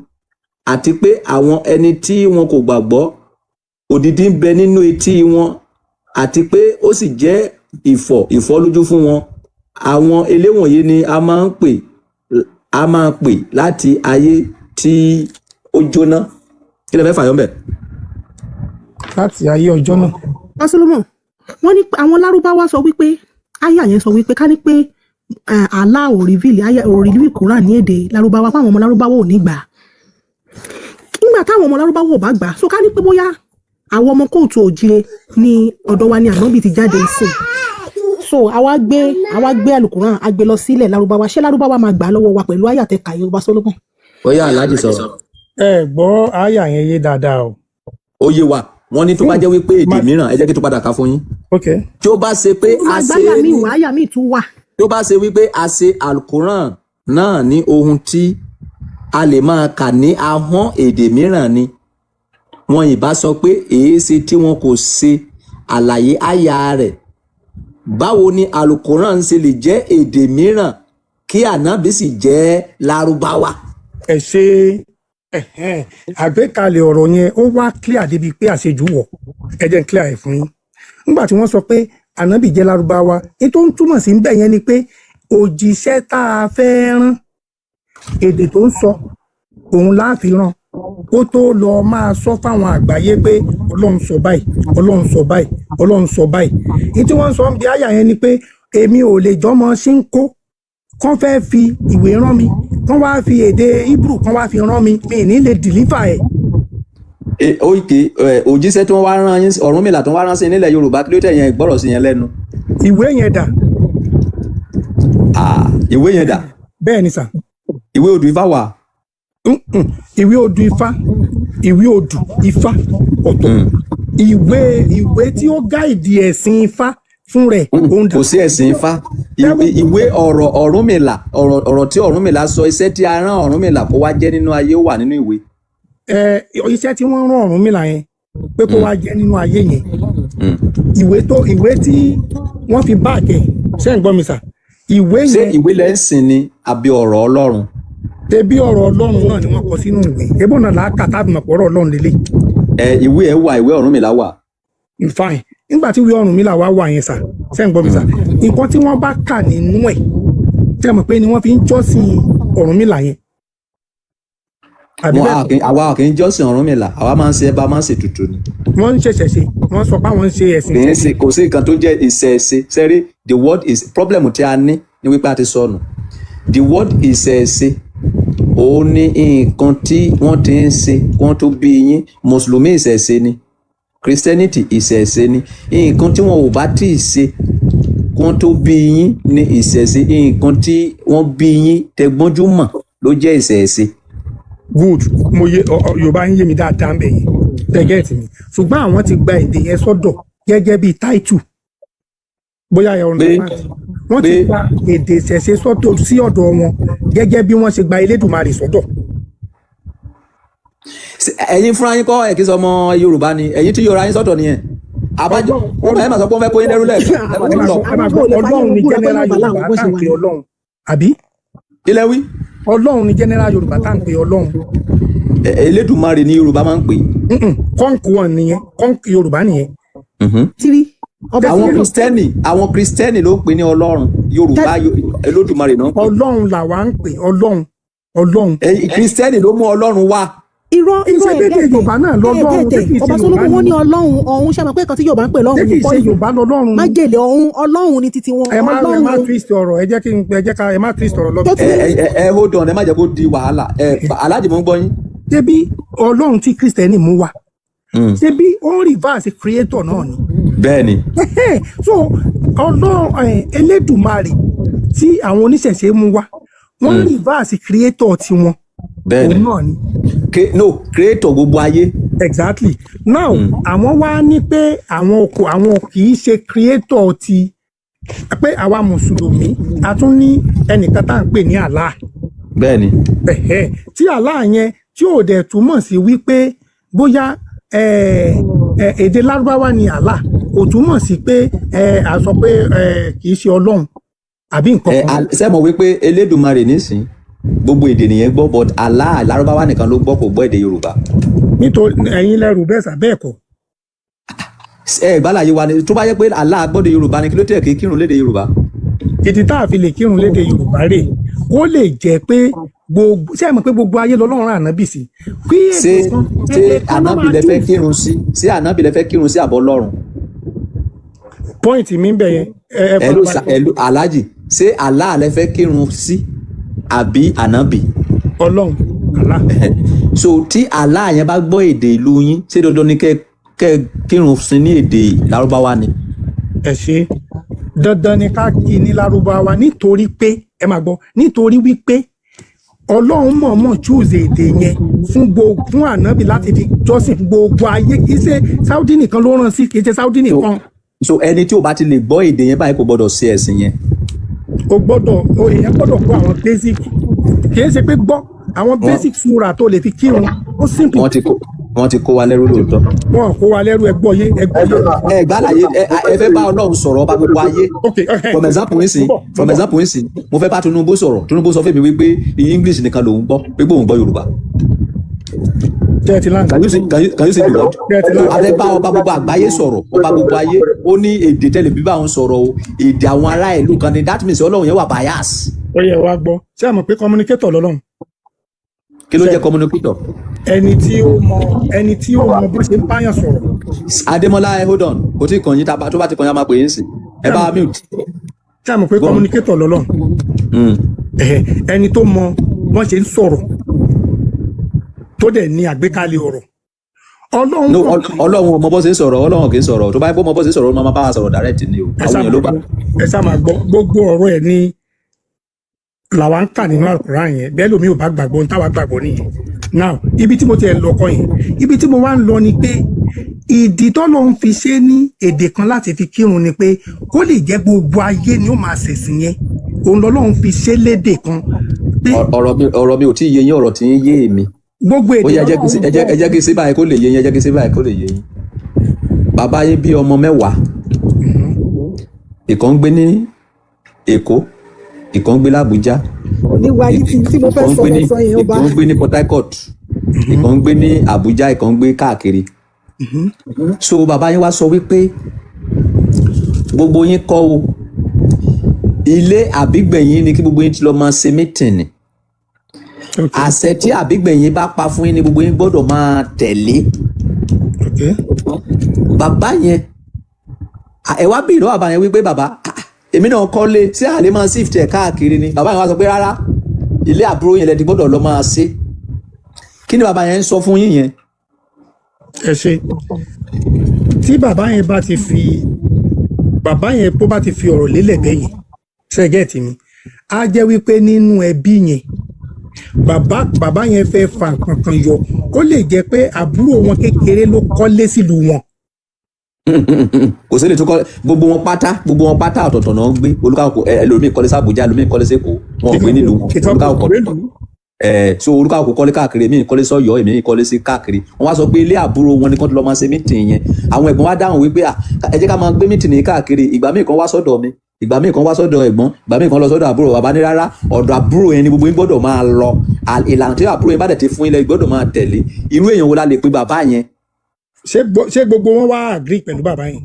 àti pé àwọn ẹni tí wọn kò gbàgbọ́ òdìdí ń bẹ nínú etí wọn àti pé ó sì jẹ́ ìfọ́lójú fún wọn. àwọn eléwọ̀nyí ni a máa ń pè láti ayé tí ó jóná. kí lè fẹ́ fàyọ́ mbẹ̀? láti ayé ọjọ́ náà. Solomon wọ́n ní àwọn Lárúbáwá sọ wípé àyà yẹn sọ wípé ká ní pé Allah ò reveal Quran ní èdè Lárúbáwá fáwọn ọmọ Lárúbáwá ò ní gbà á. nígbà táwọn ọmọ Lárúbáwá ò bá gbà á so ká ní pé bóyá àwọn ọmọ kóòtù òjìrè ní ọ̀dọ̀ wa ni ànábì ti jáde sí so àwa gbé Al-Quran a gbé lọ sílẹ̀ Lárúbáwá ṣé Lárúbáwá máa gbà á lọ́wọ́ wa pẹ̀lú àyà tẹ̀ka Yorùbá Solomon. ó yá aláàjì sọ̀rọ̀. ẹ gbọ́ àyà yẹn yé dáadáa o. ó yé wa wọ́n ní tó bá jẹ́ wípé èdè mìíràn ẹ jẹ́ kí tó padà ká fún yín ok tí ó bá ṣe pé a ṣe àgbáyà é mi ní wà áyà mi tún wà. tó bá ṣe wípé a ṣe alukoran náà ní ohun tí a lè máa kà ní ahọ́n èdè mìíràn ni wọn ìbá sọ pé èéṣe tí wọn kò ṣe àlàyé àyà rẹ̀ báwo ni alukoran ṣe lè jẹ́ èdè mìíràn kí ànábì sì jẹ́ lárúbáwá. ẹ ṣe àgbékalẹ̀ ọ̀rọ̀ yẹn ó wá clear débi pé àṣejù wọ̀ ẹ jẹ́ n clear ẹ̀ fún yín nígbà tí wọ́n sọ pé ànábì jẹ́ lárúbáwá ní tó ń túmọ̀ sí bẹ́ẹ̀ yẹn ni pé òjíṣẹ́ tá a fẹ́ rán èdè tó ń sọ òun láàfin rán kó tó lọ máa sọ fáwọn àgbáyé pé ọlọ́run sọ báyìí ọlọ́run sọ báyìí ọlọ́run sọ báyìí ní tí wọ́n sọ ń bí àyà yẹn ni pé èmi ò lè jọmọ ṣínkó kán fẹ́ fi ìwé rán mi kán wá fi èdè Hebrew kán wá fi rán mi mi ní lè deliver ẹ̀. òkè òjíṣẹ́ tí wọ́n wá rán yín Ọ̀rúnmìlà tí wọ́n wá rán sí nílẹ̀ Yorùbá kí ló tẹ̀ yẹn gbọ́rọ̀ sí yẹn lẹ́nu. ìwé yẹn dà. ìwé yẹn dà. bẹ́ẹ̀ ni sà. ìwé odù Ifá wà. ìwé odù Ifá ìwé odù Ifá ọ̀tọ̀ ìwé tí ó gáìdì ẹ̀sìn Ifá fún rẹ̀ òun dà. kò sí ẹ̀sìn Ifá ìwé ọ̀rọ̀ Ọ̀rúnmìlà ọ̀rọ̀ tí Ọ̀rúnmìlà sọ iṣẹ́ tí a rán Ọ̀rúnmìlà kó wá jẹ́ nínú ayé ó wà nínú ìwé. iṣẹ́ tí wọ́n rán Ọ̀rúnmìlà yẹn pé kó wá jẹ́ nínú ayé yẹn ìwé tí wọ́n fi báàkì ṣé ń gbọ́ mi sà ìwé yẹn. ṣé ìwé lẹ́sìn ni àbí ọ̀rọ̀ Ọlọ́run. ebi ọ̀rọ̀ Ọlọ́run náà ni wọ́n kọ sínú ìwé ebó náà làákà tábì mọ̀ pọ̀rọ̀ Ọlọ́run lélẹ̀. ìwé ẹ̀ wà ìwé Ọ̀rúnmìlà wà. fine nígbà tí ìwé Ọ̀rúnmìlà wà yẹn sà ṣé ń gbọ́ mi sà nǹkan tí wọ́n bá kà nínú ẹ̀ tẹ́ mọ̀ pé ni wọ́n fi ń jọ́sìn Ọ̀rúnmìlà yẹn. àwa kì í jọ́sìn Ọ̀rúnmìlà àwa máa ń ṣe ẹbá máa ń ṣe tutù ni. wọ́n ń ṣẹ̀ṣẹ̀ ṣe wọ́n sọ pé àwọn ń ṣe ẹ̀sìn. kò sí nǹkan tó jẹ́ ìṣẹ̀ṣe sẹ́rí the word is problem tí a ní ní wípé a ti sọnù the word ìṣẹ̀ṣe òun ní nǹkan tí wọ́n ti ń ṣe wọ́n tó bí yín mùsùlùmí ìṣẹ̀ṣe ni christianity ìṣẹ̀ṣe ni nǹkan tí wọn ò bá tí ì ṣe wọ́n tó bí yín ní ìṣẹ̀ṣe nǹkan tí wọ́n bí yín tẹgbọ́njú mọ̀ ló jẹ́ ìṣẹ̀ṣe. good mo yé Yorùbá ń yé mi dáadáa ń bẹ̀ yẹn tẹ́gẹ́ẹ̀tì mi ṣùgbọ́n àwọn ti gba èdè yẹn sọ́dọ̀ gẹ́gẹ́ bíi táìtù bóyá ẹ ọ̀nà wọ́n ti gba èdè ìṣẹ̀ṣe sọ́dọ̀ sí ọ̀dọ̀ wọn gẹ́gẹ́ bí wọ́n ṣe gba Elédùmarè sọ́dọ̀. ẹ̀yin fúnra yín kọ́ ẹ̀ kí sọmọ Yorùbá ni ẹ̀yin tí Yorùbá yín sọ́dọ̀ nìyẹn abájọ wọn bẹ̀rẹ̀ máa sọ pé wọ́n fẹ́ kó yín dẹ́rú lẹ́ẹ̀kan Ọlọ́run ni general Yorùbá tá à ń pè Ọlọ́run àbí. ilẹ̀ wí. Ọlọ́run ni general Yorùbá tá à ń pè Ọlọ́run. Elédùmarè ni Yorùbá máa ń pè. kọ́ǹkù wọn nìyẹn kọ́ǹkù Yorùbá nìyẹn. àwọn kristẹni ló ń pè ní Ọlọ́run Yorùbá Elédùmarè náà. Ọlọ́run làwa ń pè Ọlọ́run. kristẹni ló mú Ọlọ́run wá. irọ́ ẹ̀ẹ́dẹ̀ẹ̀dẹ̀ Yorùbá náà lọ́lọ́run ọba Solomon wọ́n ní Ọlọ́run ọ̀hún ṣe máa pé kan tí Yorùbá ń pè lọ́run ní pọ́lì Yorùbá lọ́lọ́run májèlé ọ̀hún Ọlọ́run ní títí wọn. ẹ má twist ọ̀rọ̀ ẹ jẹ́ ká ẹ má twist ọ̀rọ̀ lọ́bì. ẹ hold on ẹ má jẹ́ kó di wàhálà aláàjì mo ń gbọ́ yín. ṣebí Ọlọ́run tí Kristẹni mú wa ṣebí ó ń reverse creator náà ni. bẹ́ẹ̀ni. so Ọlọ́run Elédùmarè tí àwọn oníṣẹ̀ṣe mú wa wọ́n ń reverse creator tiwọn. bẹ́ẹ̀ni òun náà ni. no creator gbogbo ayé. exactly now àwọn wá ní pé àwọn kì í ṣe creator ti pé àwa mùsùlùmí a tún ní ẹnìkan tá à ń pè ní Allah. bẹ́ẹ̀ni. tí Allah yẹn tí ò dẹ̀ túmọ̀ sí wípé bóyá èdè lárúbáwá ni Allah kò túmọ̀ sí pé a sọ pé kì í ṣe Ọlọ́run àbí nǹkan kan. ṣé mo wí pé Elédùmarè nísìn gbogbo èdè nìyẹn gbọ́ but Allah lárúbáwá nìkan ló gbọ́ kò gbọ́ èdè Yorùbá. nítorí ẹ̀yin lẹ́rù bẹ́ẹ̀ sà bẹ́ẹ̀ kọ́. ìgbàláyé wa ni tó bá yẹ pé Allah gbọ́dọ̀ Yorùbá ni kí ló tẹ̀ kí kírun lédè Yorùbá. ìdí tá a fi lè kírun lédè Yorùbá rè ó lè jẹ́ pé gbogbo ṣé ẹ mọ̀ pé gbogbo ayé lọ́lọ́run ànábì sí. ṣé ànábì lẹ fẹ́ kírun sí ṣé ànábì lẹ fẹ́ kírun sí àbọ̀ Ọlọ́run. pọ́ìntì mi ń bẹ̀ yẹn. ẹlú aláàjì ṣé Allah lẹ fẹ́ kírun sí àbí ànábì. Ọlọ́run Allah. so tí Allah yẹn bá gbọ́ èdè ìlú yín ṣé dandan ni kẹ́ kírun sí ní èdè lárúbáwá ni. ẹ ṣe dandan ni ká kí ní lárúbáwá nítorí pé ẹ máa gbọ́ nítorí wípé Ọlọ́run mọ̀ọ́mọ̀ choose èdè yẹn fún ànábì láti fi jọ́sìn fún gbogbo ayé kì í ṣe Saudi nìkan ló rán sí kì í ṣe Saudi nìkan. so ẹni tí o bá ti lè gbọ́ èdè yẹn báyìí kò gbọ́dọ̀ ṣe ẹ̀sìn yẹn. èèyàn gbọ́dọ̀ kọ́ àwọn basic kì í ṣe pé gbọ́ àwọn basic sura tó lè fi kírun ó simple. wọ́n ti kó wa lẹ́rú lóòótọ́. wọ́n kó wa lẹ́rú ẹgbọ́ yé. ẹ gbàlàyé ẹ fẹ́ bá Ọlọ́run sọ̀rọ̀ ọba gbogbo ayé. from example nsìn mo fẹ́ bá Tinubu sọ̀rọ̀ Tinubu sọ fún mi wípé English nìkan lòun gbọ́ pé òun gbọ́ Yorùbá. can you see the word? a fẹ́ bá ọba gbogbo àgbáyé sọ̀rọ̀ ọba gbogbo ayé ó ní èdè tẹ́lẹ̀ bí báwọn sọ̀rọ̀ o èdè àwọn ará ìlú kan ni that means Ọlọ́run yẹn wà bias. ó yẹ wá gbọ́ ṣé àmọ̀ pé communicator lọ́lọ́run. kí ló jẹ́ communicator? ẹni tí ó mọ bó ṣe ń báyàn sọ̀rọ̀. Adémọ́lá hold on kò tí ì kàn yín tó bá ti kàn yín a máa pè é sí ẹ bá mute. ṣé àmọ̀ pé communicator lọ́lọ́run. ẹni tó mọ wọ́n ṣe ń sọ̀rọ̀ tó dẹ̀ ní àgbékalẹ̀ ọ̀rọ̀. Ọlọ́run ọmọ bó ṣe ń sọ̀rọ̀ Ọlọ́run kì í sọ̀rọ̀ tó bá yẹ kó ọmọ bó ṣe ń sọ̀rọ̀ ó máa bá wa sọ̀rọ̀ direct ni o àwọn èèyàn ló bá. ẹ sá máa gbọ́ gbogbo ọ̀rọ̀ ẹ̀ ní làwa ń kà nínú Al-Qur'an yẹn bẹ́ẹ̀ lómi ò bá gbàgbọ́ ń táwa gbàgbọ́ nìyẹn. now ibi tí mo ti ẹ̀ lọ kọ́ yẹn ibi tí mo wá ń lọ ni pé ìdí tọ́lọ́run fi ṣe ní èdè kan láti fi kírun ni pé kó lè jẹ́ gbogbo ayé ni ó máa ṣẹ̀sìn yẹn òun lọ́lọ́run fi ṣe lédè kan. ọ̀rọ̀ mi ò tí ì yé yín ọ̀rọ̀ tí ń yé mi. gbogbo èdè ẹ jẹ́ kí n ṣe báyìí kó lè yé yín ẹ jẹ́ kí n ṣe báyìí kó lè yé yín. bàbá yín bí ọmọ 10 ìkan ń gbé ní Èkó ìkan ń gbé l'Àbújá ìkan ń gbé ní Port Harcourt ìkan ń gbé ní Àbújá ìkan ń gbé káàkiri. so bàbá yín wá sọ wípé gbogbo yín kọ́ o ilé àbígbẹ̀yìn ni kí gbogbo yín ti lọ máa ṣe mítìnì àṣẹ tí àbígbẹ̀yìn bá pa fún yín ni gbogbo yín gbọ́dọ̀ máa tẹ̀lé. bàbá yẹn ẹ wá bí ìlú bàbá yẹn wípé bàbá èmi náà kọ́lé tí àlè máa shift ẹ̀ káàkiri ni bàbá yẹn wá sọ pé rárá ilé àbúrò yẹn lẹ́ẹ̀dí gbọ́dọ̀ lọ máa ṣe kí ni bàbá yẹn ń sọ fún yín yẹn. ẹ ṣe tí bàbá yẹn bá ti fi ọ̀rọ̀ lélẹ̀ bẹ́yìn ṣẹ́gẹ́ẹ̀tì mi á jẹ́ wípé nínú ẹbí yẹn bàbá yẹn fẹ́ fa nǹkan kan yọ ó lè jẹ́ pé àbúrò wọn kékeré ló kọ́lé sílùú wọn. kò sí lè tún kọ́ gbogbo wọn pátá ọ̀tọ̀ọ̀tọ̀ náà gbé olúkàkọ ẹlòmíì kọ́lé sí Àbújá ẹlòmíì kọ́lé sí Èkó wọn ò gbé nílùú olúkàkọ so olúkàkọ kọ́lé káàkiri èmi kọ́lé sọ́yọ́ èmi kọ́lé sí káàkiri wọn wá sọ pé ilé àbúrò wọn ni kọ́ tó lọ máa ṣe mítìn yẹn àwọn ẹ̀gbọ́n wá dáhùn wípé ẹ jẹ́ ká máa gbé mítìn káàkiri ìgbà míì kan wá sọ́dọ̀ mi ìgbà míì kan wá sọ́dọ̀ ẹ̀gbọ́n ìgbà míì kan lọ sọ́dọ̀ àbúrò bàbá ní rárá ọ̀dọ̀ àbúrò yẹn ni gbogbo yín gbọ́dọ̀ máa lọ ìlànà tí àbúrò yẹn bá dẹ̀ ti fún ilẹ̀ gbọ́dọ̀ máa tẹ̀lé irú èèyàn wo la lè pe bàbá yẹn. ṣé gbogbo wọn wá agree pẹ̀lú bàbá yẹn.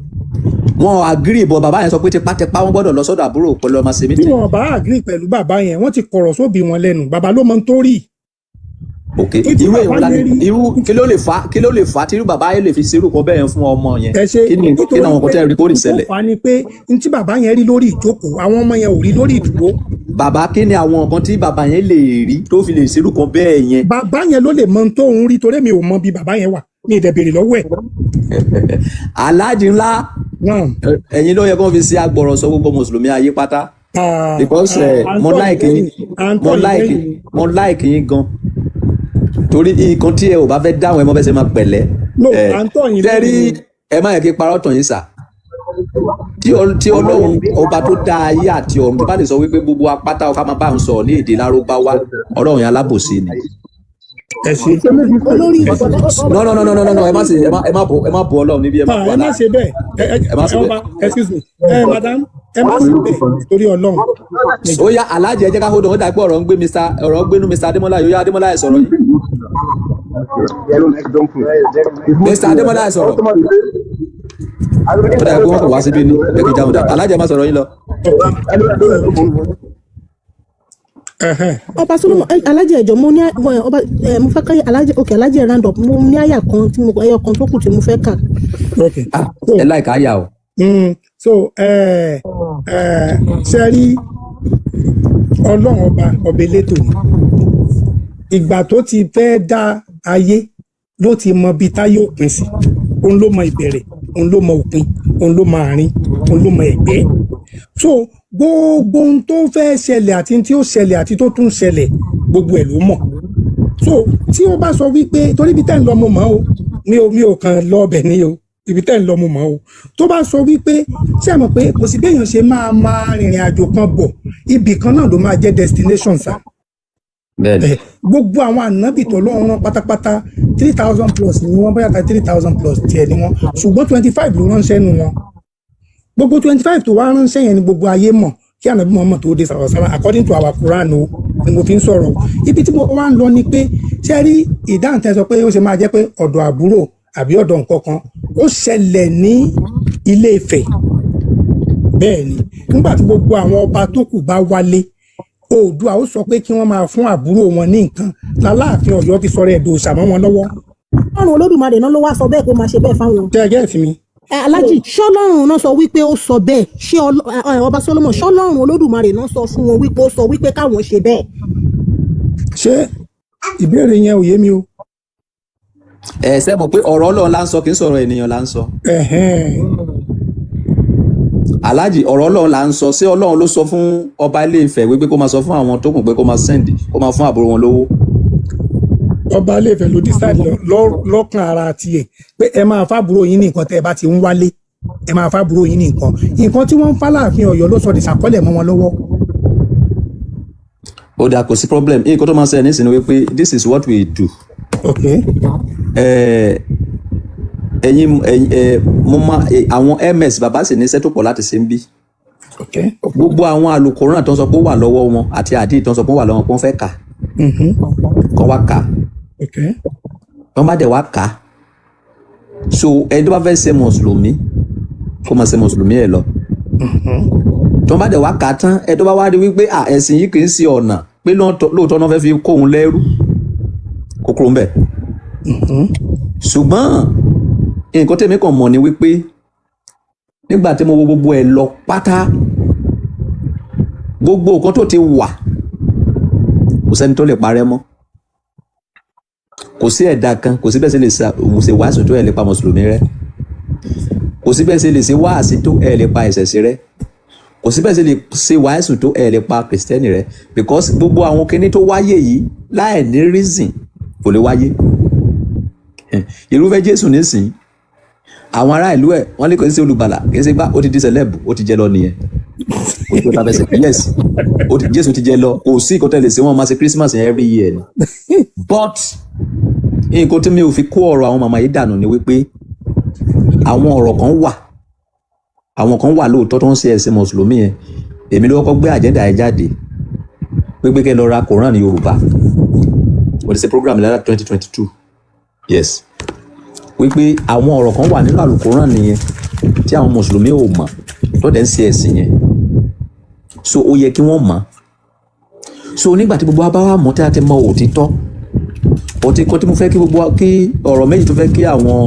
wọn agree bọ bàbá yẹn sọ pé tipátipá wọn gbọ́dọ̀ lọ sọ́dọ̀ àbúrò pẹ̀lú ọmọ ṣe mítìn. bí wọn bá agree pẹ̀lú bàbá yẹn wọn ti kọ̀rọ̀ sóbì wọn lẹ́nu bàbá ló mọ tó rí. ok irú èèyàn la irú kí ló lè fa tí irú bàbá yẹn lè fi ṣerú kan bẹ́ẹ̀ fún ọmọ yẹn kí ni àwọn kan tẹ́ rí kórì ṣẹlẹ̀. ó fà ní pé n tí bàbá yẹn rí lórí ìjókòó àwọn ọmọ yẹn ò rí lórí ìdúró. bàbá kí ni àwọn nǹkan tí bàbá yẹn lè rí tó fi lè ṣerú kan bẹ́ẹ̀ yẹn. bàbá yẹn ló lè mọ tó ń rí torí mi ò mọ bí bàbá yẹn wà ní ìdẹ̀bẹ̀rẹ̀ lọ́wọ́ ẹ̀. aláàjì ńlá ẹ̀yin ló yẹ kó fi ṣe agbọ̀rọ̀sọ gbogbo mùsùlùmí ayé pátá because mo like yín gan torí nǹkan tí ẹ ò bá fẹ́ dáhùn ẹ mọ́ fẹ́ ṣe máa pẹ̀lẹ́ tẹ́rí ẹ má yẹ kí parọ́ tàn yín sà tí Ọlọ́run ọba tó dá ayé àti ọ̀run tó bá lè sọ wípé gbogbo apáta ọ̀ká máa bá ń sọ ní èdè Lárúbáwá Ọlọ́run yẹn alábòsí ni. ẹ ṣe no ẹ má bọ Ọlọ́run níbi ẹ má bọ ẹ má ṣe bẹ́ẹ̀ ẹ má ṣe bẹ́ẹ̀ excuse me madam ẹ má ṣe bẹ́ẹ̀ torí Ọlọ́run. ó yá aláàjì ẹ jẹ́ ká hold on ó dà pé ọ̀rọ̀ ń gbénu Mr. Adémọ́lá yóò yá Adémọ́lá ẹ sọ̀rọ̀ yìí. Mr. Adémọ́lá ẹ sọ̀rọ̀ ó dà pé wọ́n kò wá síbí ní ẹgbẹ́ ìjáhùn dà aláàjì ẹ má sọ̀rọ̀ yín lọ. ọba Solomon alájẹ ẹjọ mo ní ọba mo fẹ́ ká alájẹ round up mo ní àyà kan tí mo ẹyọ kan tó kù tí mo fẹ́ kà. ẹ láìka àyà o. so ṣe rí Ọlọ́run ọba elétò ni ìgbà tó ti fẹ́ dá ayé ló ti mọ bí táyé òpin sí òun ló mọ ìbẹ̀rẹ̀ òun ló mọ òpin òun ló mọ àárín òun ló mọ ẹ̀gbẹ́ so gbogbo ohun tó fẹ́ ṣẹlẹ̀ àti tí ó ṣẹlẹ̀ àti tó tún ṣẹlẹ̀ gbogbo ẹ̀ ló mọ̀. So tí ó bá sọ wípé torí ibi tẹ́ ń lọ mo mọ̀ o mi ò kàn lọ ọbẹ̀ ni o ibi tẹ́ ń lọ mo mọ̀ o tó bá sọ wípé ṣé ẹ mọ̀ pé kò sí béèyàn ṣe máa rìnrìn àjò kan bọ̀ ibì kan náà ló máa jẹ́ destination sa. Gbogbo àwọn ànábì tó lọ́run rán pátápátá 3,000 plus ni wọ́n bóyá 3,000 plus tiẹ̀ ni wọ́n ṣùgbọ́n 25 ló ránṣẹ́ nu wọn gbogbo 25 tó wá ránṣẹ́ yẹn ni gbogbo ayé mọ̀ kí ànábì Muhammad tó dé sàrọ̀sára according to our Quran o ni mo fi ń sọ̀rọ̀ ibi tí mo wá ń lọ ni pé ṣé rí ìdáhùn tẹ́ sọ pé ó ṣe máa jẹ́ pé ọ̀dọ̀ àbúrò àbí ọ̀dọ̀ nǹkan kan ó ṣẹlẹ̀ ní Ilé Ifẹ̀ bẹ́ẹ̀ ni nígbà tí gbogbo àwọn ọba tó kù bá wálé Oòduà ó sọ pé kí wọ́n máa fún àbúrò wọn ní nǹkan l'Aláàfin Ọ̀yọ́ fi sọ̀rọ̀ ẹ̀dùn òṣàmọ́ wọn lọ́wọ́. Ọlọ́run Olódùmarè náà ló wá sọ bẹ́ẹ̀ kó máa ṣe bẹ́ẹ̀ fáwọn. Tẹ́ ẹ gẹ́ẹ̀tì mi. Aláàjì ṣọ́lọ́run náà sọ wípé ó sọ bẹ́ẹ̀ ṣé ọba Solomon ṣọ́lọ́run Olódùmarè náà sọ fún wọn wípé ó sọ wípé káwọn ṣe bẹ́ẹ̀. Ṣé ìbéèrè yẹn ò yé mi o. Ṣé mọ̀ pé ọ̀rọ̀ Ọlọ́run là ń sọ kì í sọ̀rọ̀ ènìyàn là ń sọ. Aláàjì ọ̀rọ̀ Ọlọ́run là ń sọ ṣé Ọlọ́run ló sọ fún ọba Ilé Ifẹ̀ wípé kó máa sọ fún àwọn tó kù pé kó máa sẹ́ndì kó máa fún àbúrò wọn lówó. Ọba Ilé Ifẹ̀ ló decide lọ́kàn ara tiẹ̀ pé ẹ máa fábúrò yín ní nǹkan tẹ́ ẹ bá ti ń wálé ẹ máa fábúrò yín ní nǹkan tí wọ́n ń f'Aláàfin Ọ̀yọ́ ló sọ ìṣàkọọ́lẹ̀ mọ́ wọn lọ́wọ́. Ó dáa kò sí problem nǹkan tó máa ń ṣe nísìnyí wípé this is what we do. Okay. Mo máa àwọn MS bàbá sì ní iṣẹ́ tó pọ̀ láti ṣe ń bí. Gbogbo àwọn àlùkòrán tó ń sọ pé ó wà lọ́wọ́ wọn àti àdìí tó ń sọ pé ó wà lọ́wọ́ wọn pé wọ́n fẹ́ kà kọ́ wá kà wọ́n bá dẹ̀ wá kà so ẹni tó bá fẹ́ ṣe mùsùlùmí kó máa ṣe mùsùlùmí ẹ̀ lọ tó bá dẹ̀ wá kà tán ẹ tó bá wá rí wípé ẹ̀sìn yìí kì í ṣe ọ̀nà pé lóòótọ́ náà fẹ́ fi kóhun lẹ́rú kókóró ń bẹ̀ ṣùgbọ́n nǹkan tèmi kàn mọ̀ ni wípé nígbà tí mo wo gbogbo ẹ̀ lọ pátá gbogbo nǹkan tó ti wà kò sẹ́ni tó lè parẹ́ mọ́ kò sí ẹ̀dá kan kò sí bẹ́ẹ̀ ṣe lè ṣe wàásù tó ẹ̀ lè pa mùsùlùmí rẹ́ kò sí bẹ́ẹ̀ ṣe lè ṣe wàásù tó ẹ̀ lè pa ẹ̀ṣẹ̀ sí rẹ́ kò sí bẹ́ẹ̀ ṣe lè ṣe wàásù tó ẹ̀ lè pa kìrìsìtẹ́nì rẹ́ because gbogbo àwọn kinní tó wáyé yìí láì ní reason kò lè wáyé irúfẹ́ Jésù nísìnyí àwọn ará ìlú ẹ̀ wọ́n lè kọ́ sí olùgbàlà kì í ṣe gbá ó ti di celeb ó ti jẹ lọ nìyẹn ó ti ta fẹsẹ̀ yes Jésù ti jẹ lọ kò sí ìkọ́tẹ́ lè ṣe wọ́n máa ṣe Christmas every year ni but nǹkan tí mi ò fi kó ọ̀rọ̀ àwọn màmá yìí dànù ni wípé àwọn ọ̀rọ̀ kan wà lóòótọ́ tó ń ṣe ẹ̀sìn mùsùlùmí yẹn èmi ló kọ́kọ́ gbé àjẹ́ndà ẹ̀ jáde pé kẹ́ lọ ra Quran ní Yorùbá wọ́n ti ṣe program lára 2022 yes wípé àwọn ọ̀rọ̀ kan wà nínú àlùkòrán nìyẹn tí àwọn mùsùlùmí ò mọ̀ tó dẹ̀ ń ṣe ẹ̀sìn yẹn so ó yẹ kí wọ́n mọ̀ so nígbà tí gbogbo abáwá mọ̀ tí a ti mọ òtítọ́ tí mo fẹ́ kí ọ̀rọ̀ méjì tó fẹ́ kí àwọn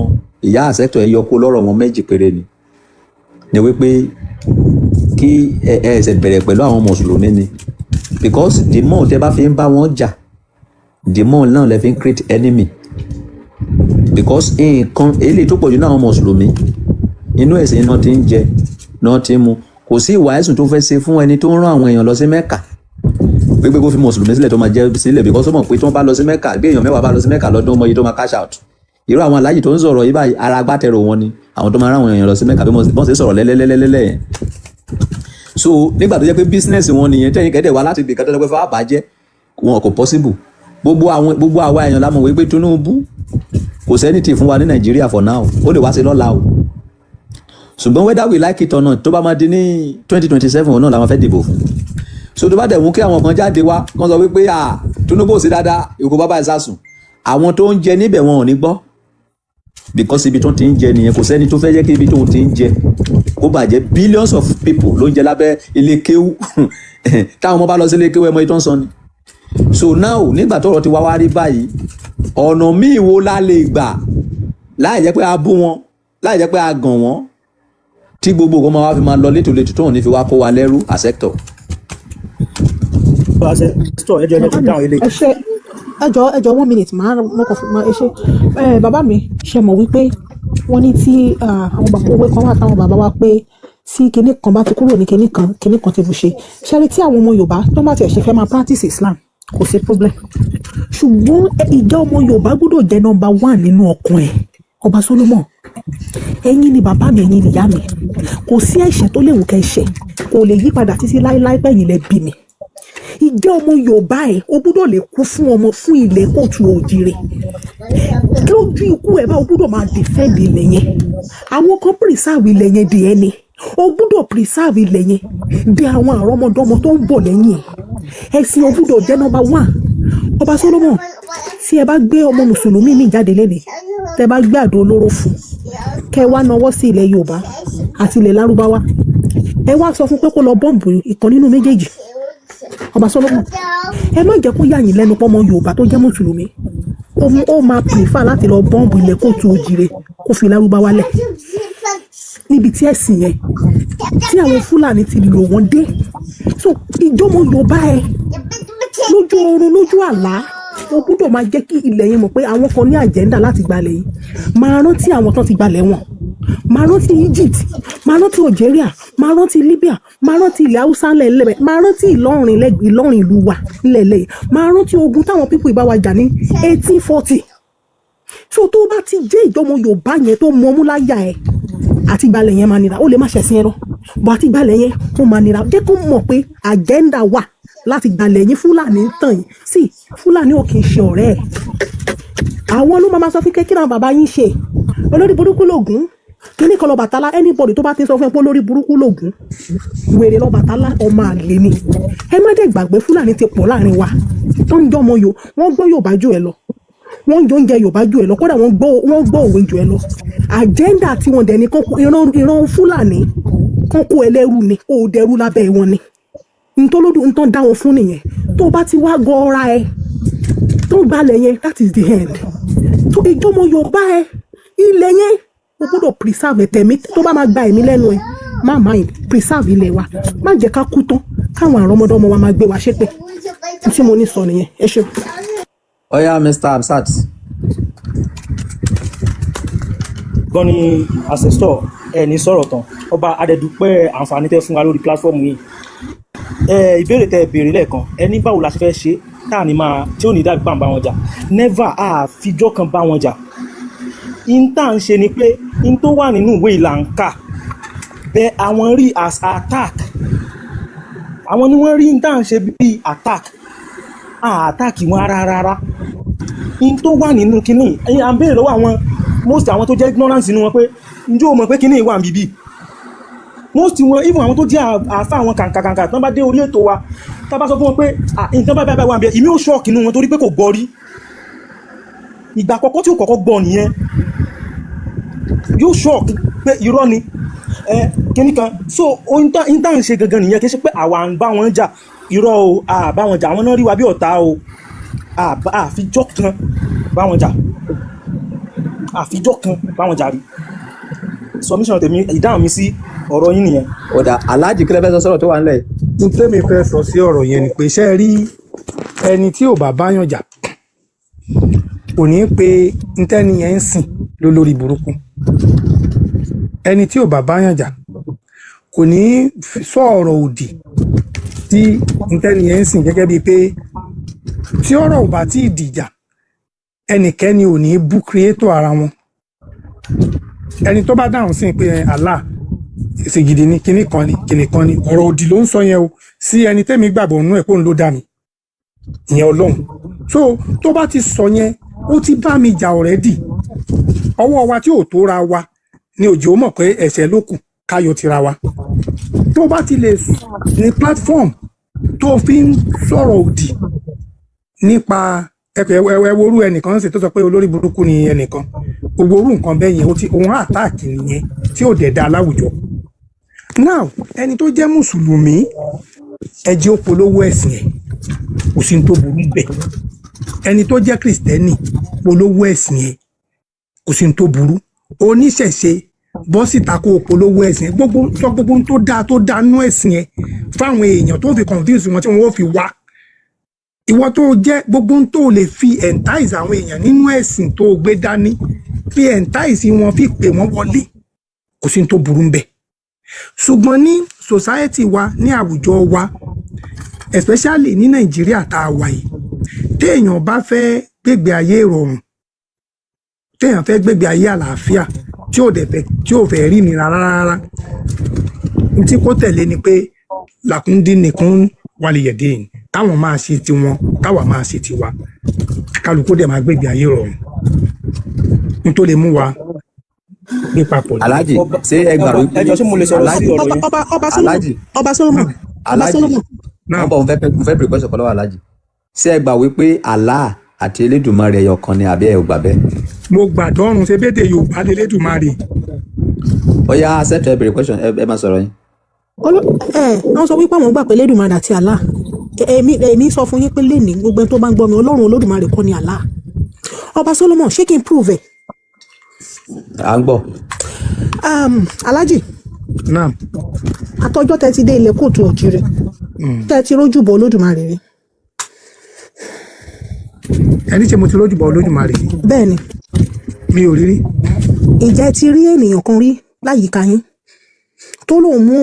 ìyá àṣẹ́tọ̀ ẹ̀ yọkó lọ́rọ̀ wọn méjì péré ni wípé kí ẹ̀ẹ́sẹ̀ bẹ̀rẹ̀ pẹ̀lú àwọn mùsùlùmí ni because the more tẹ́ bá fi ń bá wọn jà the more náà lẹ fi ń create enemy because nǹkan eléyìí tó pọ̀jù náà àwọn mùsùlùmí inú ẹ̀sìn náà ti ń jẹ náà ti ń mu kò sí ìwà ẹ̀sùn tó fẹ́ ṣe fún ẹni tó ń rán àwọn èèyàn lọ sí Mẹ́kà pé kó fi mùsùlùmí sílẹ̀ tó máa jẹ́ sílẹ̀ because ó mọ̀ pé tí wọ́n bá lọ sí Mẹ́kà bí èèyàn 10 bá lọ sí Mẹ́kà lọ́dún ọmọ yìí tó máa cash out irú àwọn aláyì tó ń sọ̀rọ̀ yìí báyìí ara agbátẹrù wọn ni àwọn tó máa rán àwọn èèyàn lọ sí Mẹ́kà bí wọ́n ṣe sọ̀rọ̀ lẹ́lẹ́lẹ́lẹ́lẹ́ yẹn so nígbà tó jẹ́ pé business wọn nìyẹn tẹ́yìn kẹ́dẹ̀ wá láti ibì kan tó jẹ́ pé fáwọn àbájẹ́ wọn kò possible gbogbo àwa èèyàn la mọ̀ wípé Tinubu kò sẹ́ni tí fún wa ní Nàìjíríà for now ó lè wá sí lọ́la o ṣùgbọ́n whether we like it or not tó bá máa di ní 2027 náà làwọn fẹ́ dìbò fún so tó bá dẹ̀ mú kí àwọn kan jáde wá kán sọ wípé Tinubu ò sí dáadáa ìkó bàbá ẹ̀ sásùn àwọn tó ń jẹ níbẹ̀ wọn ò ní gbọ́ because ibi tó ti ń jẹ nìyẹn kò sẹ́ni tó fẹ́ jẹ́ kí ibi tó ti ń jẹ kó bàjẹ́ billions of people ló ń jẹ lábẹ́ ilé kéwú táwọn ọmọ bá lọ sí ilé kéwú ẹmọ ìtàn sọ ni so now nígbà tọ́rọ̀ ti wá rí báyìí ọ̀nà míì wo la lè gbà láì jẹ́ pé a bú wọn láì jẹ́ pé a gàn wọ́n tí gbogbo nǹkan máa wá fi máa lọ létòlétò tó wọn ní fi wá kó wa lẹ́rú àsẹ́kítọ̀. ẹjọ 1 minute máa mọkàn fún máa ṣe bàbá mi ṣe mọ̀ wípé wọ́n ní tí àwọn bàbá owó kan wà táwọn bàbá wa pé tí kinní kan bá ti kúrò ní kinní kan ti bù ṣe ṣẹ́rí tí àwọn ọmọ Yorùbá tó bá tiẹ̀ ṣe fẹ́ máa practice Islam kò sí problem. Ṣùgbọ́n ìjẹ́ ọmọ Yorùbá gbọ́dọ̀ jẹ́ nọ́mbà 1 nínú ọkàn ẹ̀. Ọba Solomon, ẹ̀yin ni bàbá mi, ẹ̀yin ni ìyá mi. Kò sí ẹ̀ṣẹ̀ tó léwu kẹ́ ṣẹ̀, kò lè yí padà títí láéláé pẹ̀yìn lẹ bí mi. Ìjẹ́ ọmọ Yorùbá ẹ̀ o gbọ́dọ̀ lè kú fún ọmọ fún ilẹ̀ kóòtù òjìrè. Lójú ikú ẹ̀ bá o gbọ́dọ̀ máa defend ilẹ̀ yẹn. Àwọn kan preserve ilẹ̀ yẹn di ẹni. O gbọ́dọ̀ preserve ilẹ̀ yẹn di àwọn àrọ́mọdọ́mọ tó ń bọ̀ lẹ́yìn ẹ̀. Ẹ̀sìn o gbọ́dọ̀ jẹ́ nọ́mbà 1. Ọba Solomon, tí ẹ bá gbé ọmọ mùsùlùmí mi jáde lẹ́nìí, tẹ bá gbé àdó olóró fún, kẹ wá nawọ́ sí ilẹ̀ Yorùbá àti ilẹ̀ Lárúbáwá, ẹ wá sọ fún pé kó lọ bọ́ǹbù ìkan nínú méjèèjì. Ọba Solomon, ẹ má jẹ́ kó yà yín lẹ́nu pọ́mọ Yorùbá tó jẹ́ mùsùlùmí ó máa prefer láti lọ bọ́ǹbù ilẹ̀ kóòtù òjìrè kó fi Lárúbáwá lẹ̀ níbi tí ẹ̀sìn yẹn tí àwọn Fúlàní ti lò wọ́n dé. So ìjọmọ Yorùbá ẹ lójú oorun lójú àlá o gbọ́dọ̀ máa jẹ́ kí ilẹ̀ yẹn mọ̀ pé àwọn kan ní àjẹ́ndà láti gbalẹ̀ yìí. Máa rántí àwọn tán ti gbalẹ̀ wọn, máa rántí Egypt, máa rántí Algeria, máa rántí Libya, máa rántí ilẹ̀ Haúsá lẹ́lẹ́bẹ̀, máa rántí Ìlọrin ìlú wa lẹ́lẹ́, máa rántí ogun táwọn pípọ̀ ìbá wa jà ní 1840. So tó bá ti jẹ́ ìjọmọ Yorùbá yẹn tó mọ ọmú láyà ẹ̀, àti gbalẹ̀ yẹn máa nira. Ó lè má ṣẹ̀sìn ẹ̀rọ bọ́ àti gbalẹ̀ yẹn ó máa nira. Jẹ́ kó mọ̀ pé àjẹ́ndà wà láti gbalẹ̀ yín. Fúlàní ń tàn yín sí Fúlàní ò kì í ṣe ọ̀rẹ́ ẹ̀. Àwọn ló máa sọ fún kékeré àwọn bàbá yín ṣe olórí burúkú lògún kíní kan l'Ọbàtálá. Anybody tó bá ti sọ fún ẹ pé olórí burúkú lògún wèrè l'Ọbàtálá ọmọ àlè ni. Ẹ má dẹ̀ gbàgbé Fúlàní ti pọ̀ láàrin wa tó ń jọmọ yo wọ́n gbọ́ Yorùbá jù ẹ lọ, wọ́n jọ ń jẹ Yorùbá jù ẹ lọ, kódà wọ́n gbọ́ òwe jù ẹ lọ. Àjẹ́ndà tí wọ́n dẹ̀ ní ìran Fúlàní kan kó ẹlẹ́rú ni ó dẹrú lábẹ́ wọn ni. Ntọ́n dá wọn fún nìyẹn. Tó bá ti wá gọ́ra ẹ tó gbalẹ̀ yẹn, that is the end. So ìjọmọ Yorùbá ẹ ilẹ̀ yẹn o gbọ́dọ̀ preserve tẹ̀mí. Tó bá máa gba ẹ̀mí lẹ́nu ẹ má mind preserve ilẹ̀ wa, má jẹ́ ká kú tán káwọn àrọ́mọdọ́mọ wa máa gbé wa ṣépè. Tí mo ní sọ nìyẹn. Ẹ ṣé. Oya Mr. Hamzat. Gan ni ancestor ẹni sọ̀rọ̀ tán ọba adẹ́dúpẹ́ àǹfààní tẹ́ fún wa lórí platform yìí. Ìbéèrè tẹ́ béèrè lẹ́ẹ̀kan ẹni báwo la ṣe fẹ́ ṣe táà ní máa tí ò ní dàbí pàǹbá wọn jà. Never àfijọ́ kan bá wọn jà. In tá à ń ṣe ni pé in tó wà nínú ìwé ìlà ń kà bẹ́ẹ̀ àwọn rí as attack. Àwọn ni wọ́n rí in tá à ń ṣe bí attack. Attack wọn rárá. In tó wà nínú kinní à ń béèrè lọ́wọ́ àwọn most àwọn tó jẹ́ ignorance nínú wọn pé ǹjẹ́ o mọ̀ pé kinní wà níbí. Most wọn even àwọn tó jẹ́ àfá àwọn kàǹkàǹkà tán bá dé orí ètò wa tá bá sọ fún wọn pé nǹkan bá wà níbẹ̀ ìmí ò ṣọ́ọ̀kì nínú wọn torí pé kò gbọ́ rí. Ìgbà àkọ́kọ́ tí ó kọ́kọ́ gbọ́ nìyẹn yóò ṣọ́ọ̀kì pé irọ́ ni kinní kan. So in tá ń ṣe gangan nìyẹn kì í ṣe pé àwa ń bá wọn jà irọ́ o bá wọn jà àwọn náà rí wa bí ọ̀tá o àfijọ́ kan bá wọn jà àfijọ́ kan bá wọn jà rí. Submission tèmi ìdáhùn mi sí ọ̀rọ̀ yín nìyẹn. Ọ̀dà Aláàjì kílẹ̀ fẹ́ sọ sọ̀rọ̀ tó wà nílẹ̀. n tẹ́mi fẹ́ sọ sí ọ̀rọ̀ yẹn ni pé ṣe rí ẹni tí ò bá báyàn jà kò ní pé ntẹ́ni yẹn ń sìn lólórí burúkú. Ẹni tí ò bá báyàn jà kò ní sọ ọ̀rọ̀ òdì tí ntẹ́ni yẹn ń sìn gẹ́gẹ́ bíi pé tí ọ̀rọ̀ ò bá tí ì dìjà ẹnikẹ́ni ò ní bú creator ara wọn. Ẹni tó bá dáhùn sí pé Allah ìsìgìdì ni kinní kan ni ọ̀rọ̀ òdì ló ń sọ yẹn o sí ẹni tẹ́mi gbàgbọ́ nú ẹ̀ pé òun ló dá mi ìyẹn Ọlọ́run. So tó bá ti sọ yẹn ó ti bá mi jà already. Ọwọ́ wa tí ò tó ra wa ni òjò mọ̀ pé ẹ̀ṣẹ̀ ló kù káyọ̀ tira wa. Tó bá ti lè ní platform tó fi ń sọ̀rọ̀ òdì nípa ẹwọ́rú ẹnìkan ṣe tó sọ pé olórí burúkú ni ẹnìkan gbogbo orú nǹkan bẹ́ẹ̀ yẹn òun àtáàkì nìyẹn tí ò dẹ̀ dá láwùjọ. Now ẹni tó jẹ́ mùsùlùmí ẹ jẹ́ ó polówó ẹ̀sìn ẹ̀ kò sí ní tó burú bẹ́ẹ̀. Ẹni tó jẹ́ kìrìsìtẹ́nì polówó ẹ̀sìn ẹ̀ kò sí ní tó burú. Oníṣẹ̀ṣe bọ́ síta kó polówó ẹ̀sìn ẹ̀ gbogbo tó dáa nú ẹ̀sìn ẹ̀ fáwọn èèyàn tó fi confuse wọn tí wọ́n ó fi wá. Ìwọ tó jẹ́ gbogbo tó lè fi entice àwọn èèyàn nínú ẹ̀sìn tó gbé dání fi entice wọn fi pè wọ́n wọlé kò sí tó burú ńbẹ̀. Ṣùgbọ́n ní society wa ní àwùjọ wa especially ní Nàìjíríà tá a wà yìí téèyàn bá fẹ́ gbégbé ayé ìrọ̀rùn téèyàn fẹ́ gbégbé ayé àlàáfíà tí ò fẹ́ rí nira rárá tí kò tẹ̀lé ni pé làkúndín nìkan wàlìyẹ̀dẹ́yìn táwọn máa ṣe tiwọn táwa máa ṣe tiwa kálukú dẹ̀ máa gbégbé ayé ìrọ̀rùn nítorí lè mú wa gbé papọ̀. Alhaji ṣé ẹ gbà wípé ẹjọ́ ṣé mo lè sọ̀rọ̀ sí ọ̀rọ̀ yẹn. ọba Solomon mo fẹ́ pè question kan lọ́wọ́ Alhaji ṣé ẹ gbà wípé Allah àti Elédùmarè ẹyọ kan ni àbí ẹ ò gbà bẹ́ẹ̀. mo gbàdọ́rùn ṣe bédè Yorùbá lélẹ́dùmarè. ó yá accept ẹ bèrè question ẹ máa sọ̀rọ̀ yín. wọ́n sọ wípé àwọn gbà pé Elédùmarè àti Allah èmi sọ fún yín pé lẹ́ni gbogbo ẹni tó bá ń gbọ́ mi Ọlọ́run Olódùmarè kọ́ ni Allah. ọba Solomon ṣé kí n prove ẹ̀. à ń gbọ́. Alhaji náà àtọjọ́ tẹ́ ti dé ilẹ̀ kóòtù òjìrè tẹ́ ti rójú bọ Olódùmarè rí. ẹni tí mo ti lójúbọ Olódùmarè rí bẹ́ẹ̀ ni mi ò rí rí. ǹjẹ́ ẹ ti rí ènìyàn kan rí láyìíká yín tó lóun mú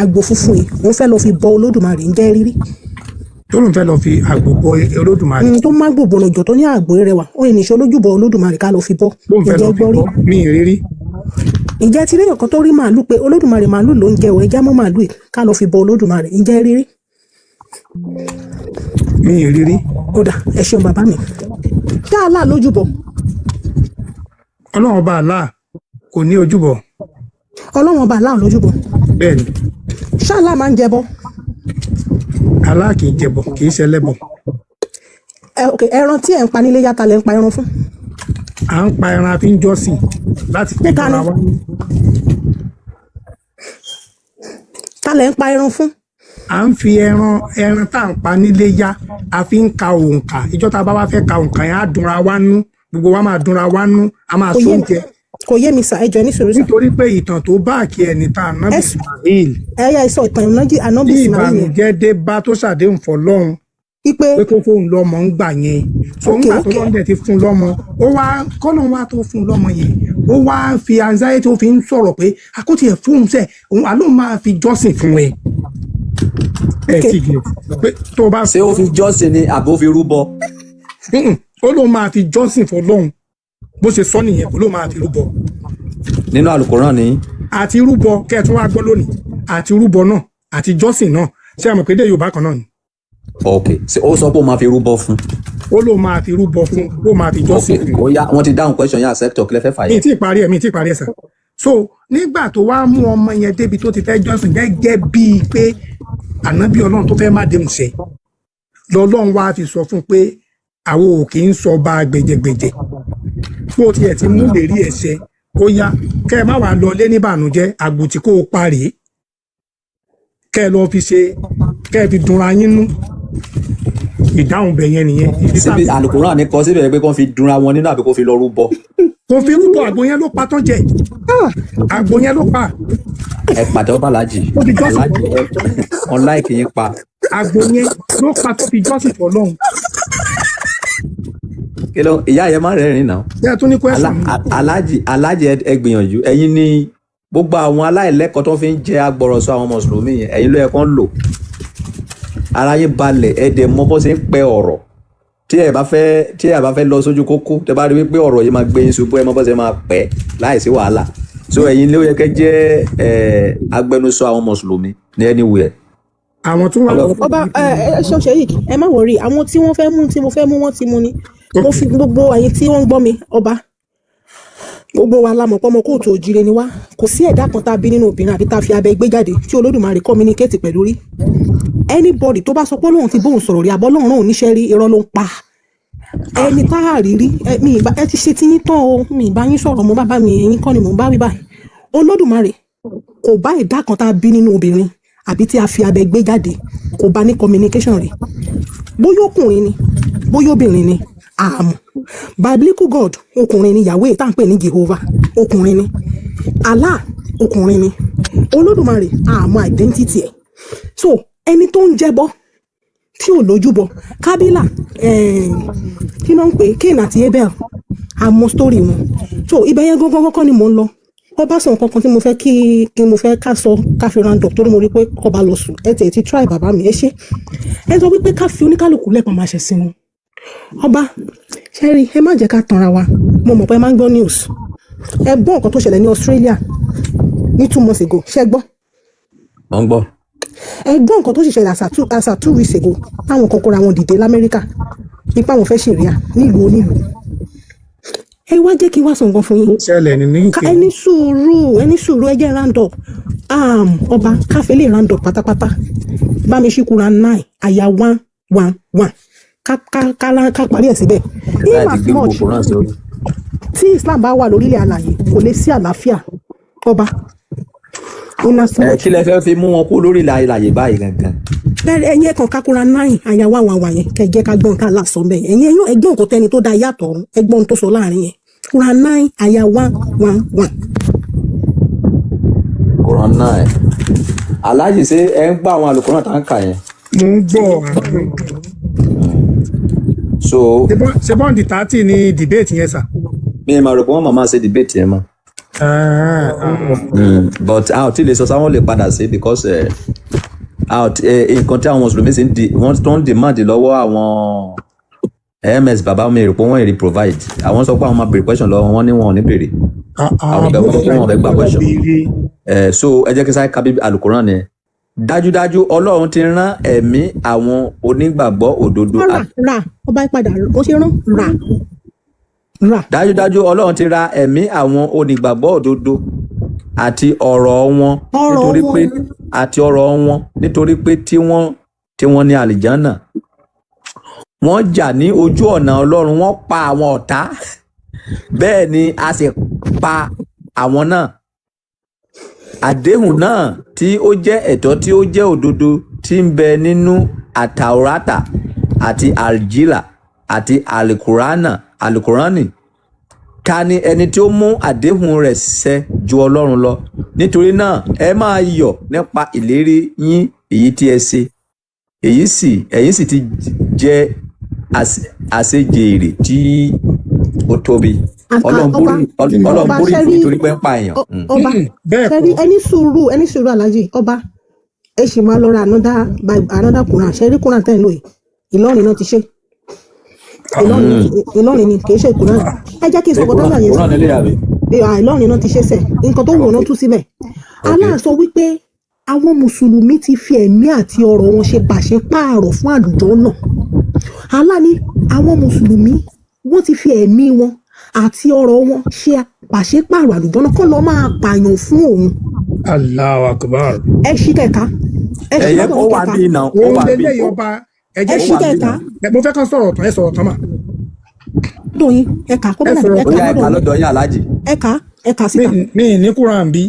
àgbò funfun yìí òun fẹ́ lọ fi bọ Olódùmarè ǹjẹ́ ẹ rí rí. tó lóun fẹ́ lọ fi àgbò bọ Olódùmarè. tó má gbogbo ọ̀nà tó ní àgbò rẹwà ó yẹ nìṣó lójúbọ Olódùmarè ká lọ fi bọ lóun fẹ́ lọ fi bọ mi ì rí rí. ǹjẹ́ ẹ ti rí èèyàn kan tó rí màálù pé Olódùmarè màálù ló ń jẹ ò ẹjá mọ́ màálù yìí ká lọ fi bọ Olódùmarè ǹjẹ́ ẹ rí rí. mi ì rí rí. ó dà ẹ ṣeun bàbá mi dá Allah lójúbọ. Ọlọ́run ọba Allah kò ní ojúbọ. Ọlọ́run ọba Allah lójúbọ. bẹ́ẹ̀ ni. ṣáàlà máa ń jẹbọ. Allah kì í jẹbọ kì í ṣẹlẹ́bọ. ẹran tí ẹ̀ ń pa nílé yàtà lẹ́ ń pa ẹran fún. à ń pa ẹran àfi ń jọ́sìn láti fi jọra wá. ta lẹ́ ń pa ẹran fún. à ń fi ẹran tá à ń pa nílé yá a fi ń ka òǹkà ìjọ tá a bá wá fẹ́ ka òǹkà yẹn á dunra wá nú gbogbo wa máa dunra wá nú a máa sọ oúnjẹ. kò yé mi sà ẹjọ ní sòrò sà. nítorí pé ìtàn tó báàkì ẹni tá ànábì Ismail. ẹyà ìsọ ìtàn ànábì tí Ismail yẹn. ìbànújẹ́ dé bá tó ṣàdéhùn fọ́lọ́run ipe pé kó fóun lọ́mọ ń gbà yẹn so ńgbà tó lọ́n dẹ̀ ti fún lọ́mọ ó wá kọ́nà wá tó fún lọ́mọ yẹn ó wá fi anxiety ó fi ń sọ̀rọ̀ pé àkótí ẹ̀ fóun sẹ̀ òun àló máa fi jọ́sìn fún ẹ. ẹ ti gẹ̀ pé tó bá. ṣé ó fi jọ́sìn ni àbó fi rúbọ. ó lóun máa fi jọ́sìn fọ́lọ́run bó ṣe sọ nìyẹn kó lóun máa fi rúbọ. nínú Al-Qur'an ni. àti rúbọ kẹ́ẹ̀tún wá gbọ́ lónìí àti rúbọ náà àti jọ́sìn náà ṣé àmọ̀ pé dé Yorùbá kan náà ni. ok ó sọ pé ó máa fi rúbọ fún. ó ló máa fi rúbọ fún ó máa fi jọ́sìn fún. ó yá wọ́n ti dáhùn question yẹn sector kílẹ̀ fẹ́ fà mi yẹn. ti parí ẹ̀ sà. so nígbà tó wá mú ọmọ yẹn débi tó ti fẹ́ jọ́sìn gẹ́gẹ́ bíi pé ànábì Ọlọ́run tó fẹ́ má déhùn ṣẹ lọ́lọ́run wá fi sọ fún pé àwọn ò kì í sọ bá gbẹjẹgbẹjẹ bó tiẹ̀ ti mú lérí ẹ̀ṣẹ̀ ó yá kẹ́ ẹ má wàá lọ lé níbànújẹ́ àgbòtí kó o parí kẹ́ ẹ lọ fi ṣe kẹ́ ẹ fi dunra yín nú ìdáhùn bẹ̀ yẹn nìyẹn. síbi Al-Qur'an ni kọ síbẹ̀ pé kó fi dunra wọn nínú àbí kó fi lọ rúbọ. kò fi rúbọ àgbo yẹn ló pa tán jẹ àgbo yẹn ló pa. ẹ pàtẹ ọba Alhaji Alhaji wọn láìkì yín pa. àgbo yẹn ló pa tó fi jọ́sìn fọ́lọ́run. kí ló ìyá yẹn máa rẹ́rìn náà. ṣé ẹ tún ní question. Alhaji ẹ gbìyànjú ẹ̀yin ní gbogbo àwọn aláìlẹ́kọ̀ọ́ tó fi ń jẹ agbọ̀rọ̀sọ àwọn mùsùlùmí yẹn ẹ̀yin ló yẹ kán lò ara yín balẹ̀ ẹ dẹ̀ mọ̀ bó ṣe ń pẹ́ ọ̀rọ̀ tí ẹ bá fẹ́ lọ sójú kókó tẹ bá rí wípé ọ̀rọ̀ yìí máa gbé yín ṣubú ẹ mọ̀ bó ṣe máa pẹ́ láìsí wàhálà so ẹ̀yin ló yẹ kẹ́ jẹ́ agbẹnusọ àwọn mùsùlùmí ní anywhere. àwọn tó wà lọ. ọba ṣọṣẹ yìí ẹ má wọrí àwọn tí wọ́n fẹ́ mú tí mo fẹ́ mú wọ́n ti mú ni mo fi gbogbo àyè tí wọ́n ń gbọ́ mi ọba gbogbo wa la mọ̀ pé ọmọ kóòtù òjìrè ni wá kò sí ẹ̀dá kan tá a bí nínú obìnrin àbí tá a fi abẹ gbé jáde tí Olódùmarè communicate pẹ̀lú rí anybody tó bá sọ pé Ọlọ́run ti bóun sọ̀rọ̀ rí àbọ̀ Ọlọ́run náà oníṣẹ́ rí irọ́ ló ń pa ẹni tá a rí rí ẹ ti ṣe tí yín tán o mi ìbá yín sọ̀rọ̀ mo bàbá mi ẹ̀yin kọ́ ni mò ń bá wí báyìí Olódùmarè kò bá ẹ̀dá kan tá a bí nínú obìnrin àbí tí a fi abẹ gbé jáde kò bá ní communication rí bóyá ọkùnrin ni bóyá obìnrin ni àmọ́ biblical God ọkùnrin ni Yahweh tá à ń pè ní Jehovah ọkùnrin ni Allah ọkùnrin ni Olódùmarè àmọ́ identity ẹ̀ so ẹni tó ń jẹbọ tí ò lójúbọ Kábílà kí ló ń pè Cain àti Abel àmọ́ story wọn so ibẹ̀ yẹn gángan kọ́ ni mò ń lọ ó bá sọ nǹkan kan tí mo fẹ́ kí mo fẹ́ ká sọ ká fi round up torí mo rí pé kọ́ bá lọ sùn ẹ tẹ̀ ti try bàbá mi ẹ ṣe ẹ sọ wípé ká fi oníkálukú lẹ́pọ̀ máa ṣe sí wọn ọba ṣẹ́rí ẹ má jẹ́ ká tanra wa mo mọ̀ pé ẹ máa ń gbọ́ news ẹ gbọ́ nǹkan tó ṣẹlẹ̀ ní Australia ní 2 months ago ṣé ẹ gbọ́ mo ń gbọ́. ẹ gbọ́ nǹkan tó sì ṣẹlẹ̀ as at 2 weeks ago táwọn kan kóra wọn dìde l'Amẹ́ríkà nípa àwọn fẹ́ ṣèríà nílùú onílùú ẹ wá jẹ́ kí n wá sọ nǹkan fún yín ṣẹlẹ̀ ní UK. ẹni sùúrù ẹ jẹ́ round up ọba káfí lè round up pátápátá bá mi ṣí Quran 9 àyà 111 ká parí ẹ̀ síbẹ̀ in as much tí Islam bá wà lórílẹ̀ alàyè kò lè sí àlàáfíà ọba in as much. kí lẹ fẹ́ fi mú wọn kú lórí ìlàyè báyìí gangan. bẹ́ẹ̀ ẹ̀yin ẹ̀kan ká Quran 9 àyà 111 yẹn kẹ́ jẹ́ ká gbọ́n ká lásán bẹ́ẹ̀ ẹ̀yin ẹgbọ́n nǹkan tẹ́ni tó da yàtọ̀ ọ̀run ẹgbọ́n tó sọ láàrin yẹn Quran 9 àyà 111. Quran 9 aláàjì ṣe ẹ ń gbọ́ àwọn àlùkùránì tá ń kà yẹn. mo ń gbọ́ so ṣe bọ́ǹdì 30 ní debate yẹn sà. mi máa rò pé wọ́n máa ṣe debate yẹn mọ́. But a ò tí lè sọ sáwọn lè padà sí because nǹkan tí àwọn mùsùlùmí sì wọ́n tó ń demand lọ́wọ́ àwọn ms baba mi rò pé wọ́n èrè provide àwọn sọ pé àwọn máa béèrè question lọ́wọ́ wọn ní wọn ò ní béèrè àwọn ìgbà wọn fẹ́ gba question so ẹ jẹ́ kí sáré ka Bíbélì Al-Qur'an ni dájúdájú Ọlọ́run ti rán ẹ̀mí àwọn onígbàgbọ́ òdodo. ra ọba ìpadà ó ṣe rán ra. dájúdájú Ọlọ́run ti ra ẹ̀mí àwọn onígbàgbọ́ òdodo àti ọ̀rọ̀ wọn nítorí pé tí wọ́n ní àlìjánà wọ́n jà ní ojú ọ̀nà Ọlọ́run wọ́n pa àwọn ọ̀tá bẹ́ẹ̀ ni a sì pa àwọn náà àdéhùn náà tí ó jẹ́ ẹ̀tọ́ tí ó jẹ́ òdodo tí ń bẹ nínú àtàwórátà àti àlìjílà àti àlìkùránì ta ni ẹni tí ó mú àdéhùn rẹ̀ ṣẹ ju Ọlọ́run lọ nítorí náà ẹ máa yọ̀ nípa ìlérí yín èyí tí ẹ ṣe ẹ̀yin sì ti jẹ àṣejèrè tí ó tóbi. Ọlọ́run borí nítorí pé ń pa èèyàn. ọba ṣẹ́rí ẹni sùúrù aláàjì ọba ẹ sì máa lọ ra another Quran ṣẹ́rí Quran tẹ́ ẹ̀ lóye Ìlọrin náà ti ṣe Ìlọrin ni kì í ṣe Quran ẹ jẹ́ kí n sọ̀kọ́ tọ́lá yẹn Ìlọrin náà ti ṣe sẹ̀ nǹkan tó wù ọ́ náà tú síbẹ̀ Allah sọ wípé àwọn mùsùlùmí ti fi ẹ̀mí àti ọ̀rọ̀ wọn ṣe pàṣípààrọ̀ fún àlùjọ náà Allah ní àwọn mùsùlùmí wọ́n ti fi ẹ̀mí wọn àti ọ̀rọ̀ wọn ṣe pàṣípààrọ̀ àlùjọ náà kọ́ lọ máa pààyàn fún òun. Allahu Akbar. ẹ ṣí kẹta ẹyẹ kó wà bí iná ó wà bí ẹ ṣí kẹta. mo fẹ́ kàn sọ̀rọ̀ tán ẹ sọ̀rọ̀ tán mà. dòyìn ẹ̀ka kó bẹ́ẹ̀ ó yá ẹ̀ka lọ́dọ̀ yín aláàjì. ẹ̀ka síta. mi ní Quran bí.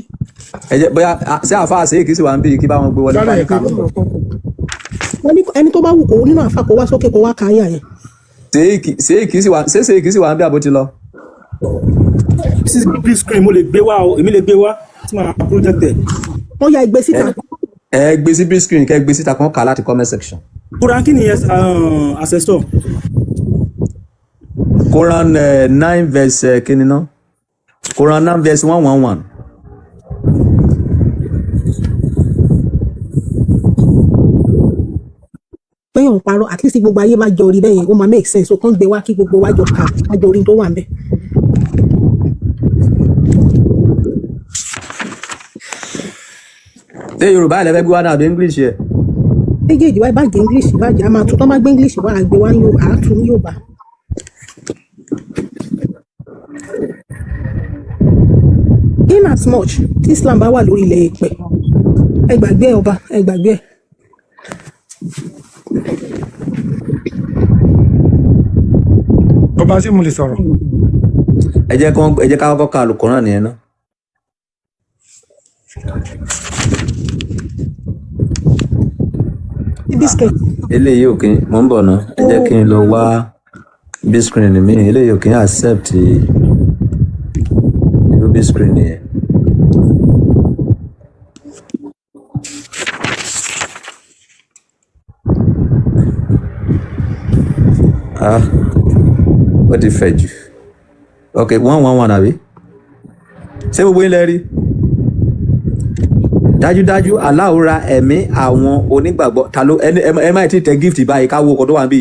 ẹ jẹ́ bóyá ṣé àfáà ṣe èkìsì wà ń bí kí bá wọn gbé wọlé báyìí ká lọ́dọ̀. wọ́n ní ẹni tó bá wù kó nínú àfa kó wá sókè kó wá káyà yẹn. ṣé èkìsì wà ń bí àbótí lọ. big screen mo lè gbé wá o èmi lè gbé wá tí màá project ẹ̀. wọ́n ya ẹgbẹ́ síta. ẹ gbé sí big screen kẹ gbé síta kan kà láti comment section. Quran kí ni ancestor. Quran 9 verse kíni ná Quran 9 verse 111. bẹ́ẹ̀ ń parọ́ at least gbogbo ayé bá jọ orí bẹ́ẹ̀ yẹn ó máa make sense o kàn gbé wá kí gbogbo wa jọ ká jọ orí tó wà ń bẹ̀. ṣé Yorùbá ẹ̀ lẹ́fẹ́ gbé wá náà àbí English yẹ. méjèèjì wá ìbàjẹ́ English ìbàjẹ́ a máa tún tọ́ bá gbé English wá àgbẹ̀ wá yóò àátún ní Yorùbá. in as much tí Islam bá wà lórí ilẹ̀ èpẹ̀ ẹ gbàgbé ẹ ọba ẹ gbàgbé ẹ. ọba sí mo lè sọ̀rọ̀. ẹ jẹ́ ká kọ́kọ́ ka Al-Qur'an nìyẹn náà. eléyìí ò kí mò ń bọ̀ náà ẹ jẹ́ kí n lọ wá bscreen mi eléyìí ò kí n accept irú bscreen yẹn. ó ti fẹ̀ jù ok 111 àbí ṣé gbogbo yín lẹ rí. dájúdájú Allah ra ẹ̀mí àwọn onígbàgbọ́ ta ló ẹ má ti tẹ gift báyìí ká wo ọkọ̀ tó wà níbí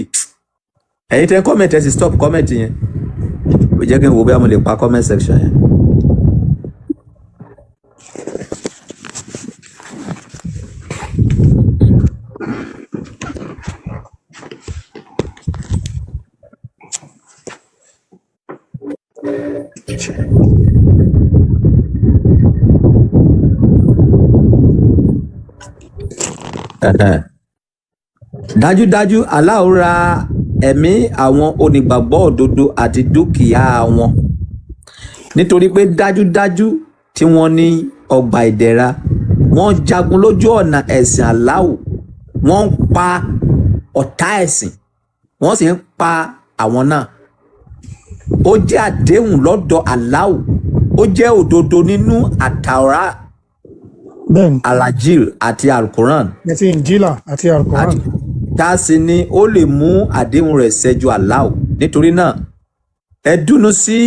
ẹ̀yin tẹ́ comment ẹ sì stop comment yẹn ó jẹ́ kí n wo bí a mo lè pa comment section yẹn. Dájúdájú Allah ó ra ẹ̀mí àwọn onígbàgbọ́ òdodo àti dúkìá wọn nítorí pé dájúdájú tí wọ́n ní ọgbà ìdẹ̀ra wọ́n jagun lójú ọ̀nà ẹ̀sìn Allah, wọ́n ń pa ọ̀tá ẹ̀sìn wọ́n sì ń pa àwọn náà. Ó jẹ́ àdéhùn lọ́dọ̀ Allah, ó jẹ́ òdodo nínú àtàwárà, bẹ́ẹ̀ni, alajil àti alukoran. àti ìnjílà àti alukoran. Tá a sì ni ó lè mú àdéhùn rẹ̀ ṣẹ ju Allah. Nítorí náà ẹ dúnú sí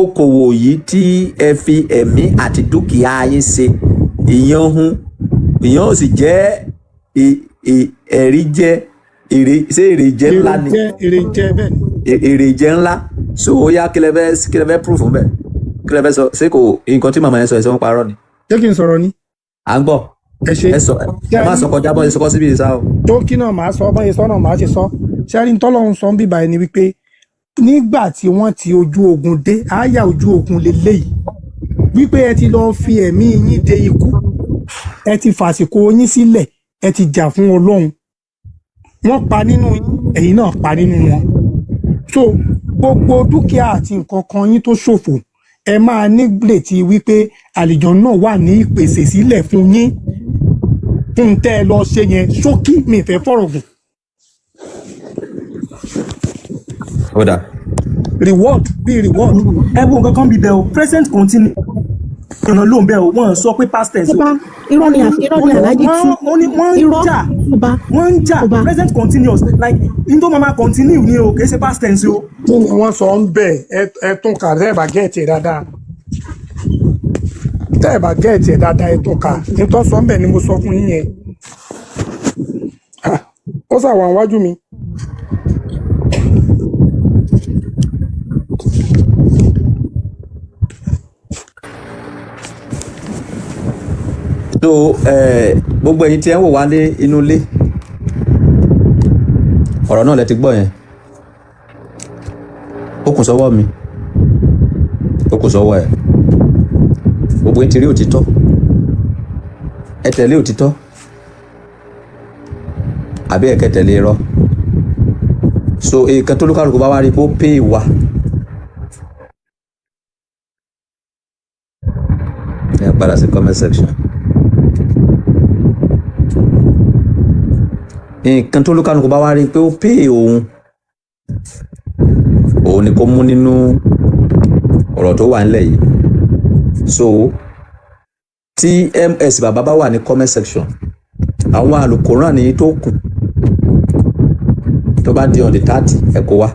okòwò yìí tí ẹ fi ẹ̀mí àti dúkìá yín ṣe. Ìyẹn ó sì jẹ́ ẹ̀rí jẹ́ èrè jẹ́ ńlá ni. èrè jẹ́ bẹ́ẹ̀ni. Èrè jẹ́ ńlá. So ó yá kí lẹ fẹ́ proof ń bẹ̀, kí lẹ fẹ́ sọ ṣé kò nǹkan tí màmá yẹn sọ ẹ̀ sọ ń parọ́ ni. jẹ́ kí n sọ̀rọ̀ ni. À ń gbọ́. Ẹ má sọ kọjá bọ́ ẹ sọ kọ́ síbi ìsá o. tó kí náà máa sọ bọ́yẹ sọ́nà máa ṣe sọ ṣẹ́rí tọ́lọ́run sọ ń bíbá ẹni wípé nígbà tí wọ́n ti ojú ogun dé àáyá ojú ogun leléyìí wípé ẹ ti lọ fi ẹ̀mí yín de ikú, ẹ ti fàsìkò yín sílẹ̀, ẹ ti jà fún Ọlọ́run, wọ́n pa nínú yín, ẹ̀yin náà pa nínú wọn. So gbogbo dúkìá àti nǹkan kan yín tó ṣòfò ẹ máa nígbètí wípé àlìjọ náà wà ní ìpèsè sílẹ̀ fún yín fún tẹ́ ẹ lọ ṣe yẹn. Ṣókí mi fẹ́ fọ̀rọ̀ gùn. Ó dà. Reward bí reward. ẹ wo nǹkan kan bíbẹ o present continue ìrànà ló ń bẹ o wọn sọ pé past tense o. ọba irọ́ ni alájí tú wọ́n ń jà ọba wọ́n ń jà ọba. present continuous like n tó máa continue ni o kì í ṣe past tense o. kí ni wọ́n sọ ń bẹ̀ ẹ tún kà tẹ́ ẹ bá gẹ̀ẹ́tì ẹ̀ dáadáa, tẹ́ ẹ bá gẹ̀ẹ́tì ẹ̀ dáadáa ẹ tún kà ní tó sọ ń bẹ̀ ni mo sọ fún yín yẹn. Ó ṣàwọn àwájú mi. So gbogbo ẹ̀yin tí ẹ ń wò wá ní inú ilé ọ̀rọ̀ náà lẹ ti gbọ́ yẹn. Ó kù sọ́wọ́ mi, ó kù sọ́wọ́ ẹ̀. Gbogbo yín ti rí òtítọ́, ẹ tẹ̀lé òtítọ́ àbí ẹ̀kẹ́ tẹ̀lé irọ́. So èèkan tó lókàlùkù bá wá rí pé ó pè wá. Ẹ padà sí comment section. Nǹkan tó lókàlùkù bá wá rí pé ó pè òun ni kó mú nínú ọ̀rọ̀ tó wà nílẹ̀ yìí. So tí ms bàbá bá wà ní comment section, àwọn àlùkòrán ní tó kù tó bá di on the 30 ẹ kó wá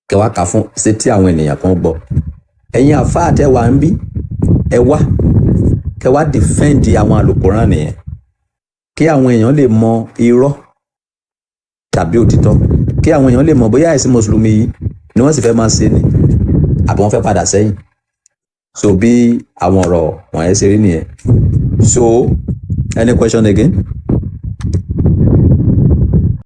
kẹwàá kà fún ṣe tí àwọn ènìyàn kan gbọ́. Ẹ̀yin àfáà tẹ́ wà ń bí ẹ wá kẹwàá defend àwọn àlùkòrán nìyẹn kí àwọn èèyàn lè mọ irọ́ tàbí òtítọ́, kí àwọn èèyàn lè mọ bóyá ẹ̀sìn mùsùlùmí yìí ni wọ́n sì fẹ́ máa ṣe ni àbí wọ́n fẹ́ padà sẹ́yìn. So bí àwọn ọ̀rọ̀ wọ̀nyẹn ṣe rí nìyẹn. So any question again?